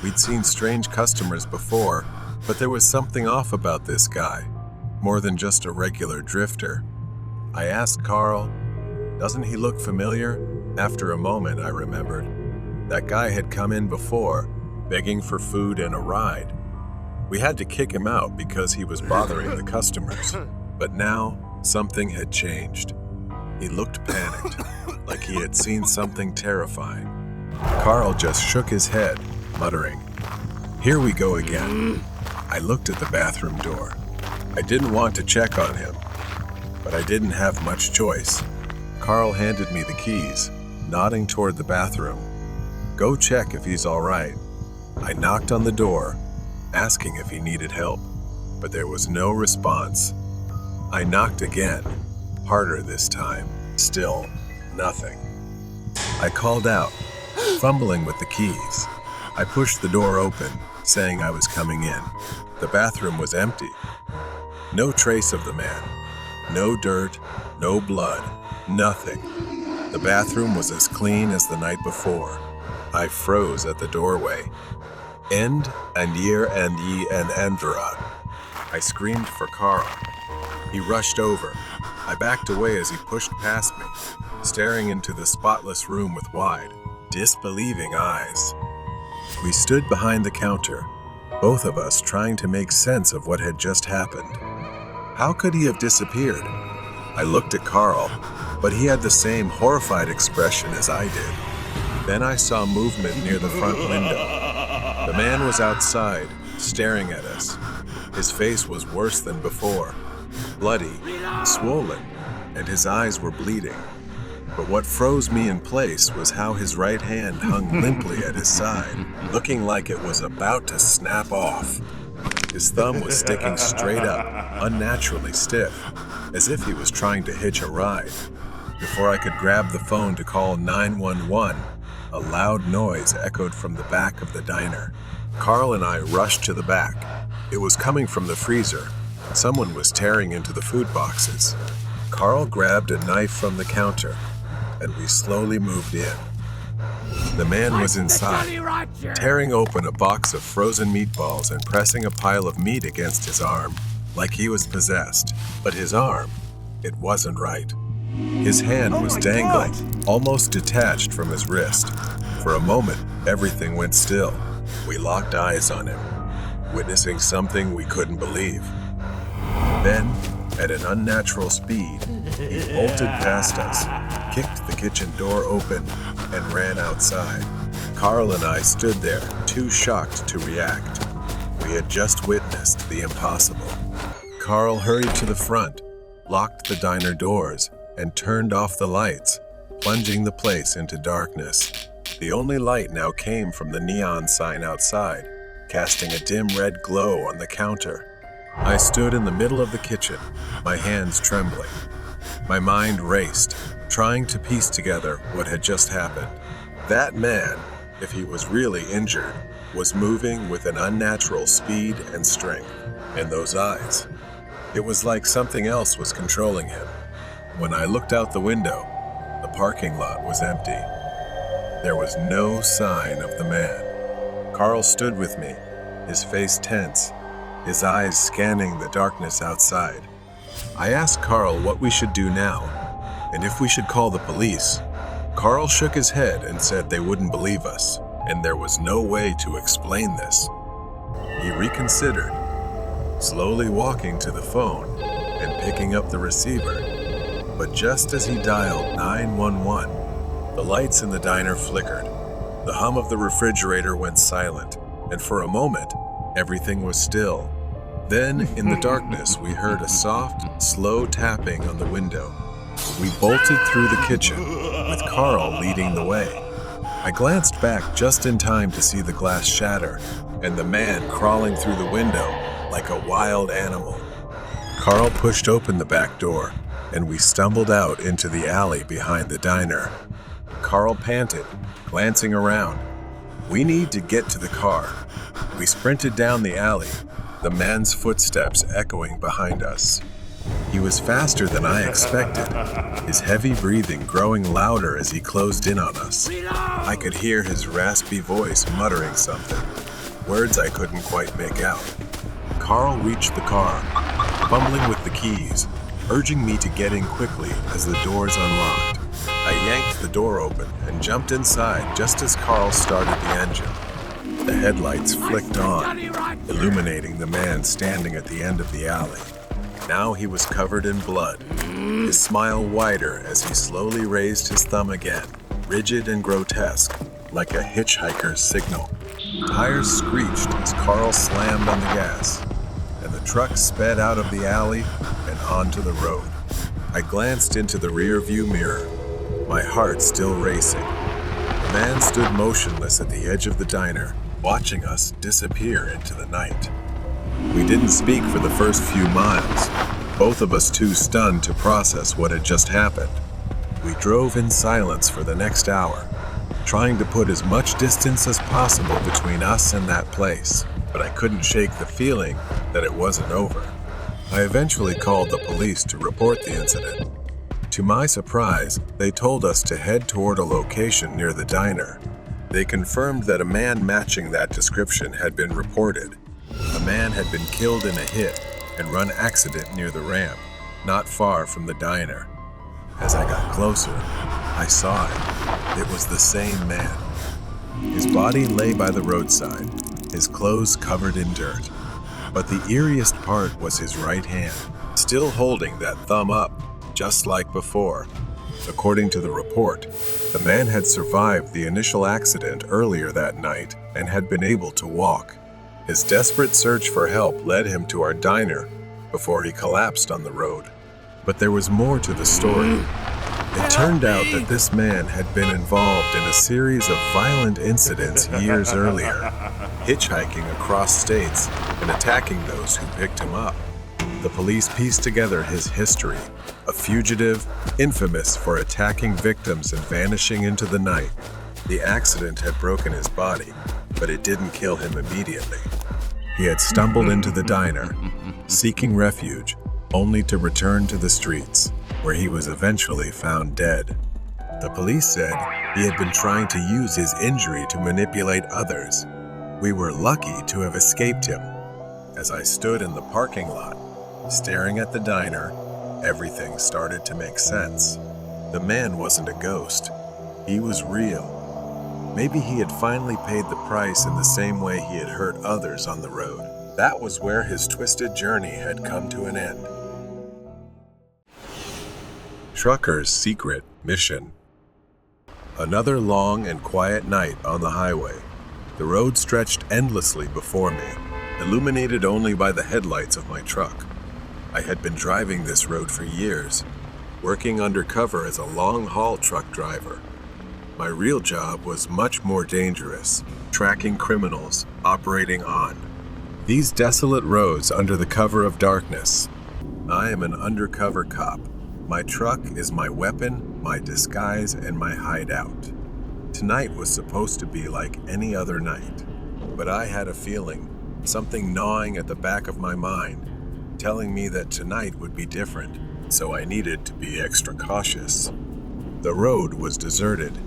We'd seen strange customers before, but there was something off about this guy, more than just a regular drifter. I asked Carl, "Doesn't he look familiar?" After a moment, I remembered. That guy had come in before, begging for food and a ride. We had to kick him out because he was bothering the customers. But now, something had changed. He looked panicked, like he had seen something terrifying. Carl just shook his head, muttering, "Here we go again." I looked at the bathroom door. I didn't want to check on him, but I didn't have much choice. Carl handed me the keys, nodding toward the bathroom. "Go check if he's all right." I knocked on the door, asking if he needed help, but there was no response. I knocked again, harder this time. Still, nothing. I called out, fumbling with the keys. I pushed the door open, saying I was coming in. The bathroom was empty. No trace of the man. No dirt, no blood, nothing. The bathroom was as clean as the night before. I froze at the doorway. "End and year and ye and Andra." I screamed for Carl. He rushed over. I backed away as he pushed past me, staring into the spotless room with wide, disbelieving eyes. We stood behind the counter, both of us trying to make sense of what had just happened. How could he have disappeared? I looked at Carl, but he had the same horrified expression as I did. Then I saw movement near the front window. The man was outside, staring at us. His face was worse than before, bloody, swollen, and his eyes were bleeding. But what froze me in place was how his right hand hung limply at his side, looking like it was about to snap off. His thumb was sticking straight up, unnaturally stiff, as if he was trying to hitch a ride. Before I could grab the phone to call 911, a loud noise echoed from the back of the diner. Carl and I rushed to the back. It was coming from the freezer. Someone was tearing into the food boxes. Carl grabbed a knife from the counter, and we slowly moved in. The man was inside, tearing open a box of frozen meatballs and pressing a pile of meat against his arm, like he was possessed. But his arm, it wasn't right. His hand was dangling, almost detached from his wrist. For a moment, everything went still. We locked eyes on him, witnessing something we couldn't believe. Then, at an unnatural speed, he bolted past us, kicked the kitchen door open, and ran outside. Carl and I stood there, too shocked to react. We had just witnessed the impossible. Carl hurried to the front, locked the diner doors, and turned off the lights, plunging the place into darkness. The only light now came from the neon sign outside, casting a dim red glow on the counter. I stood in the middle of the kitchen, my hands trembling. My mind raced, trying to piece together what had just happened. That man, if he was really injured, was moving with an unnatural speed and strength. And those eyes, it was like something else was controlling him. When I looked out the window, the parking lot was empty. There was no sign of the man. Carl stood with me, his face tense, his eyes scanning the darkness outside. I asked Carl what we should do now, and if we should call the police. Carl shook his head and said they wouldn't believe us, and there was no way to explain this. He reconsidered, slowly walking to the phone and picking up the receiver. But just as he dialed 911, the lights in the diner flickered. The hum of the refrigerator went silent, and for a moment, everything was still. Then, in the darkness, we heard a soft, slow tapping on the window. We bolted through the kitchen, with Carl leading the way. I glanced back just in time to see the glass shatter and the man crawling through the window like a wild animal. Carl pushed open the back door, and we stumbled out into the alley behind the diner. Carl panted, glancing around. "We need to get to the car." We sprinted down the alley, the man's footsteps echoing behind us. He was faster than I expected, his heavy breathing growing louder as he closed in on us. I could hear his raspy voice muttering something, words I couldn't quite make out. Carl reached the car, fumbling with the keys, urging me to get in quickly as the doors unlocked. I yanked the door open and jumped inside just as Carl started the engine. The headlights flicked on, illuminating the man standing at the end of the alley. Now he was covered in blood, his smile wider as he slowly raised his thumb again, rigid and grotesque, like a hitchhiker's signal. Tires screeched as Carl slammed on the gas, and the truck sped out of the alley and onto the road. I glanced into the rearview mirror, my heart still racing. The man stood motionless at the edge of the diner, watching us disappear into the night. We didn't speak for the first few miles, both of us too stunned to process what had just happened. We drove in silence for the next hour, trying to put as much distance as possible between us and that place, but I couldn't shake the feeling that it wasn't over. I eventually called the police to report the incident. To my surprise, they told us to head toward a location near the diner. They confirmed that a man matching that description had been reported. A man had been killed in a hit and run accident near the ramp, not far from the diner. As I got closer, I saw it. It was the same man. His body lay by the roadside, his clothes covered in dirt. But the eeriest part was his right hand, still holding that thumb up, just like before. According to the report, the man had survived the initial accident earlier that night and had been able to walk. His desperate search for help led him to our diner before he collapsed on the road. But there was more to the story. It turned out that this man had been involved in a series of violent incidents years earlier, hitchhiking across states and attacking those who picked him up. The police pieced together his history, a fugitive, infamous for attacking victims and vanishing into the night. The accident had broken his body, but it didn't kill him immediately. He had stumbled into the diner, seeking refuge, only to return to the streets, where he was eventually found dead. The police said he had been trying to use his injury to manipulate others. We were lucky to have escaped him. As I stood in the parking lot, staring at the diner, everything started to make sense. The man wasn't a ghost. He was real. Maybe he had finally paid the price in the same way he had hurt others on the road. That was where his twisted journey had come to an end. Trucker's Secret Mission. Another long and quiet night on the highway. The road stretched endlessly before me, illuminated only by the headlights of my truck. I had been driving this road for years, working undercover as a long-haul truck driver. My real job was much more dangerous, tracking criminals, operating on these desolate roads under the cover of darkness. I am an undercover cop. My truck is my weapon, my disguise, and my hideout. Tonight was supposed to be like any other night, but I had a feeling, something gnawing at the back of my mind, telling me that tonight would be different, so I needed to be extra cautious. The road was deserted.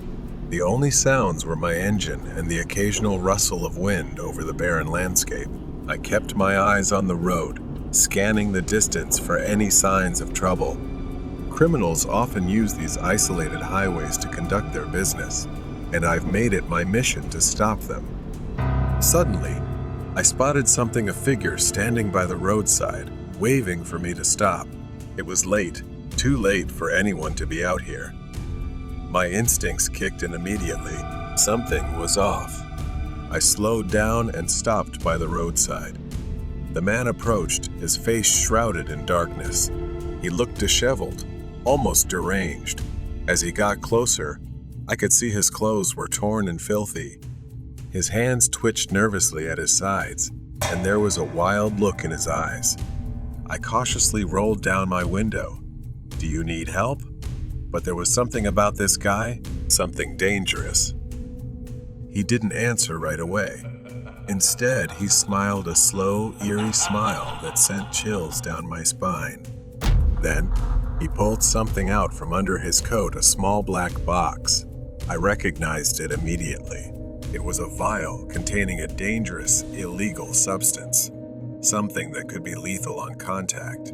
The only sounds were my engine and the occasional rustle of wind over the barren landscape. I kept my eyes on the road, scanning the distance for any signs of trouble. Criminals often use these isolated highways to conduct their business, and I've made it my mission to stop them. Suddenly, I spotted a figure standing by the roadside, waving for me to stop. It was late, too late for anyone to be out here. My instincts kicked in immediately. Something was off. I slowed down and stopped by the roadside. The man approached, his face shrouded in darkness. He looked disheveled, almost deranged. As he got closer, I could see his clothes were torn and filthy. His hands twitched nervously at his sides, and there was a wild look in his eyes. I cautiously rolled down my window. "Do you need help?" But there was something about this guy, something dangerous. He didn't answer right away. Instead, he smiled a slow, eerie smile that sent chills down my spine. Then, he pulled something out from under his coat, a small black box. I recognized it immediately. It was a vial containing a dangerous, illegal substance, something that could be lethal on contact.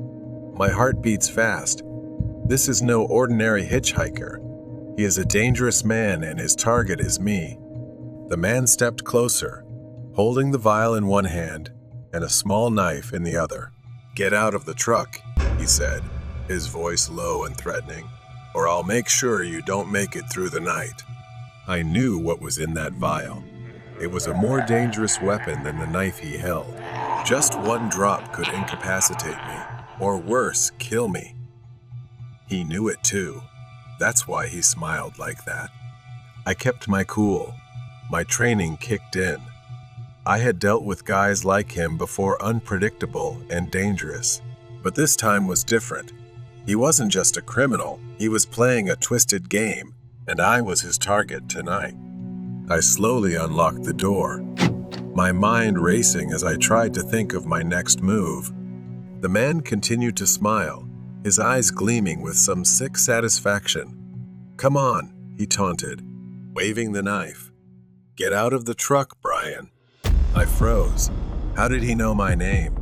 My heart beats fast. This is no ordinary hitchhiker. He is a dangerous man, and his target is me. The man stepped closer, holding the vial in one hand and a small knife in the other. "Get out of the truck," he said, his voice low and threatening, "or I'll make sure you don't make it through the night." I knew what was in that vial. It was a more dangerous weapon than the knife he held. Just one drop could incapacitate me, or worse, kill me. He knew it too. That's why he smiled like that. I kept my cool. My training kicked in. I had dealt with guys like him before, unpredictable and dangerous. But this time was different. He wasn't just a criminal, he was playing a twisted game, and I was his target tonight. I slowly unlocked the door, my mind racing as I tried to think of my next move. The man continued to smile, his eyes gleaming with some sick satisfaction. "Come on," he taunted, waving the knife. "Get out of the truck, Brian." I froze. How did he know my name?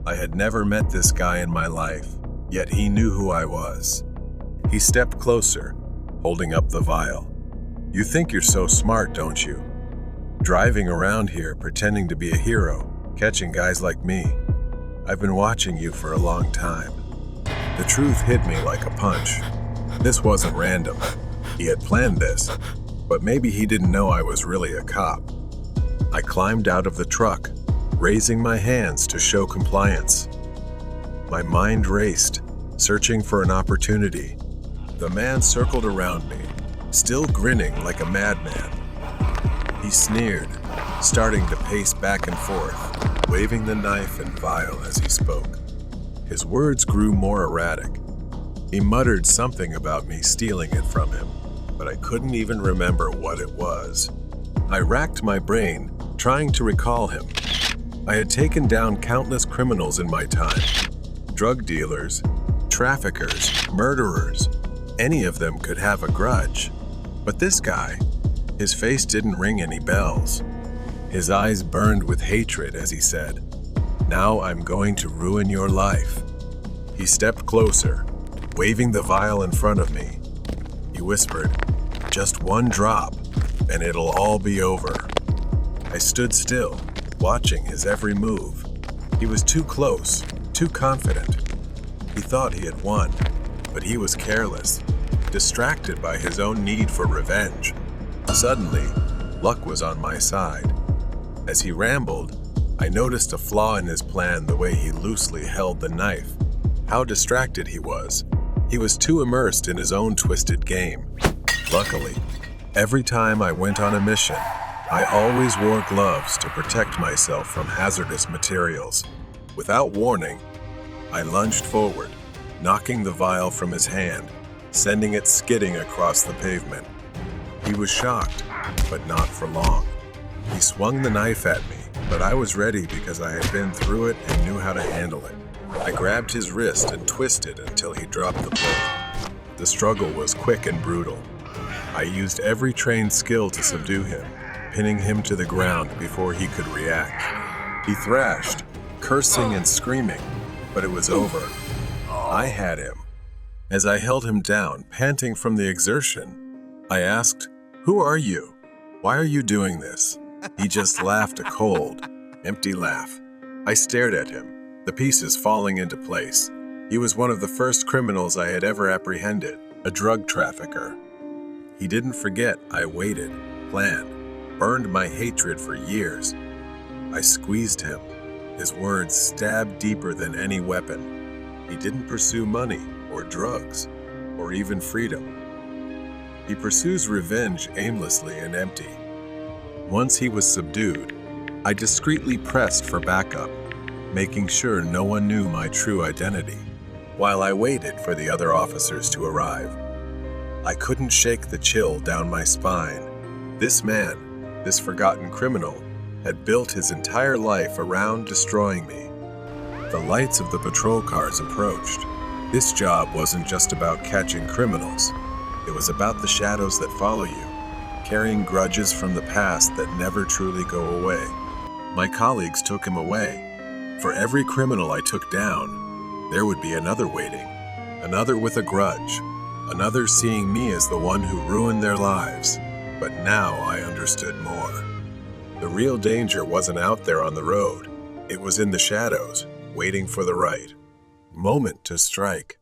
I had never met this guy in my life, yet he knew who I was. He stepped closer, holding up the vial. "You think you're so smart, don't you? Driving around here pretending to be a hero, catching guys like me. I've been watching you for a long time." The truth hit me like a punch. This wasn't random. He had planned this, but maybe he didn't know I was really a cop. I climbed out of the truck, raising my hands to show compliance. My mind raced, searching for an opportunity. The man circled around me, still grinning like a madman. He sneered, starting to pace back and forth, waving the knife and vial as he spoke. His words grew more erratic. He muttered something about me stealing it from him, but I couldn't even remember what it was. I racked my brain, trying to recall him. I had taken down countless criminals in my time. Drug dealers, traffickers, murderers. Any of them could have a grudge. But this guy, his face didn't ring any bells. His eyes burned with hatred as he said, "Now I'm going to ruin your life." He stepped closer, waving the vial in front of me. He whispered, "Just one drop, and it'll all be over." I stood still, watching his every move. He was too close, too confident. He thought he had won, but he was careless, distracted by his own need for revenge. Suddenly, luck was on my side. As he rambled, I noticed a flaw in his plan, the way he loosely held the knife. How distracted he was. He was too immersed in his own twisted game. Luckily, every time I went on a mission, I always wore gloves to protect myself from hazardous materials. Without warning, I lunged forward, knocking the vial from his hand, sending it skidding across the pavement. He was shocked, but not for long. He swung the knife at me, but I was ready because I had been through it and knew how to handle it. I grabbed his wrist and twisted until he dropped the blade. The struggle was quick and brutal. I used every trained skill to subdue him, pinning him to the ground before he could react. He thrashed, cursing and screaming, but it was over. I had him. As I held him down, panting from the exertion, I asked, "Who are you? Why are you doing this?" He just laughed a cold, empty laugh. I stared at him, the pieces falling into place. He was one of the first criminals I had ever apprehended, a drug trafficker. He didn't forget I waited, planned, burned my hatred for years. I squeezed him, His words stabbed deeper than any weapon. He didn't pursue money or drugs or even freedom. He pursues revenge aimlessly and empty. Once he was subdued, I discreetly pressed for backup, making sure no one knew my true identity, while I waited for the other officers to arrive. I couldn't shake the chill down my spine. This man, this forgotten criminal, had built his entire life around destroying me. The lights of the patrol cars approached. This job wasn't just about catching criminals. It was about the shadows that follow you, carrying grudges from the past that never truly go away. My colleagues took him away. For every criminal I took down, there would be another waiting, another with a grudge, another seeing me as the one who ruined their lives. But now I understood more. The real danger wasn't out there on the road. It was in the shadows, waiting for the right moment to strike.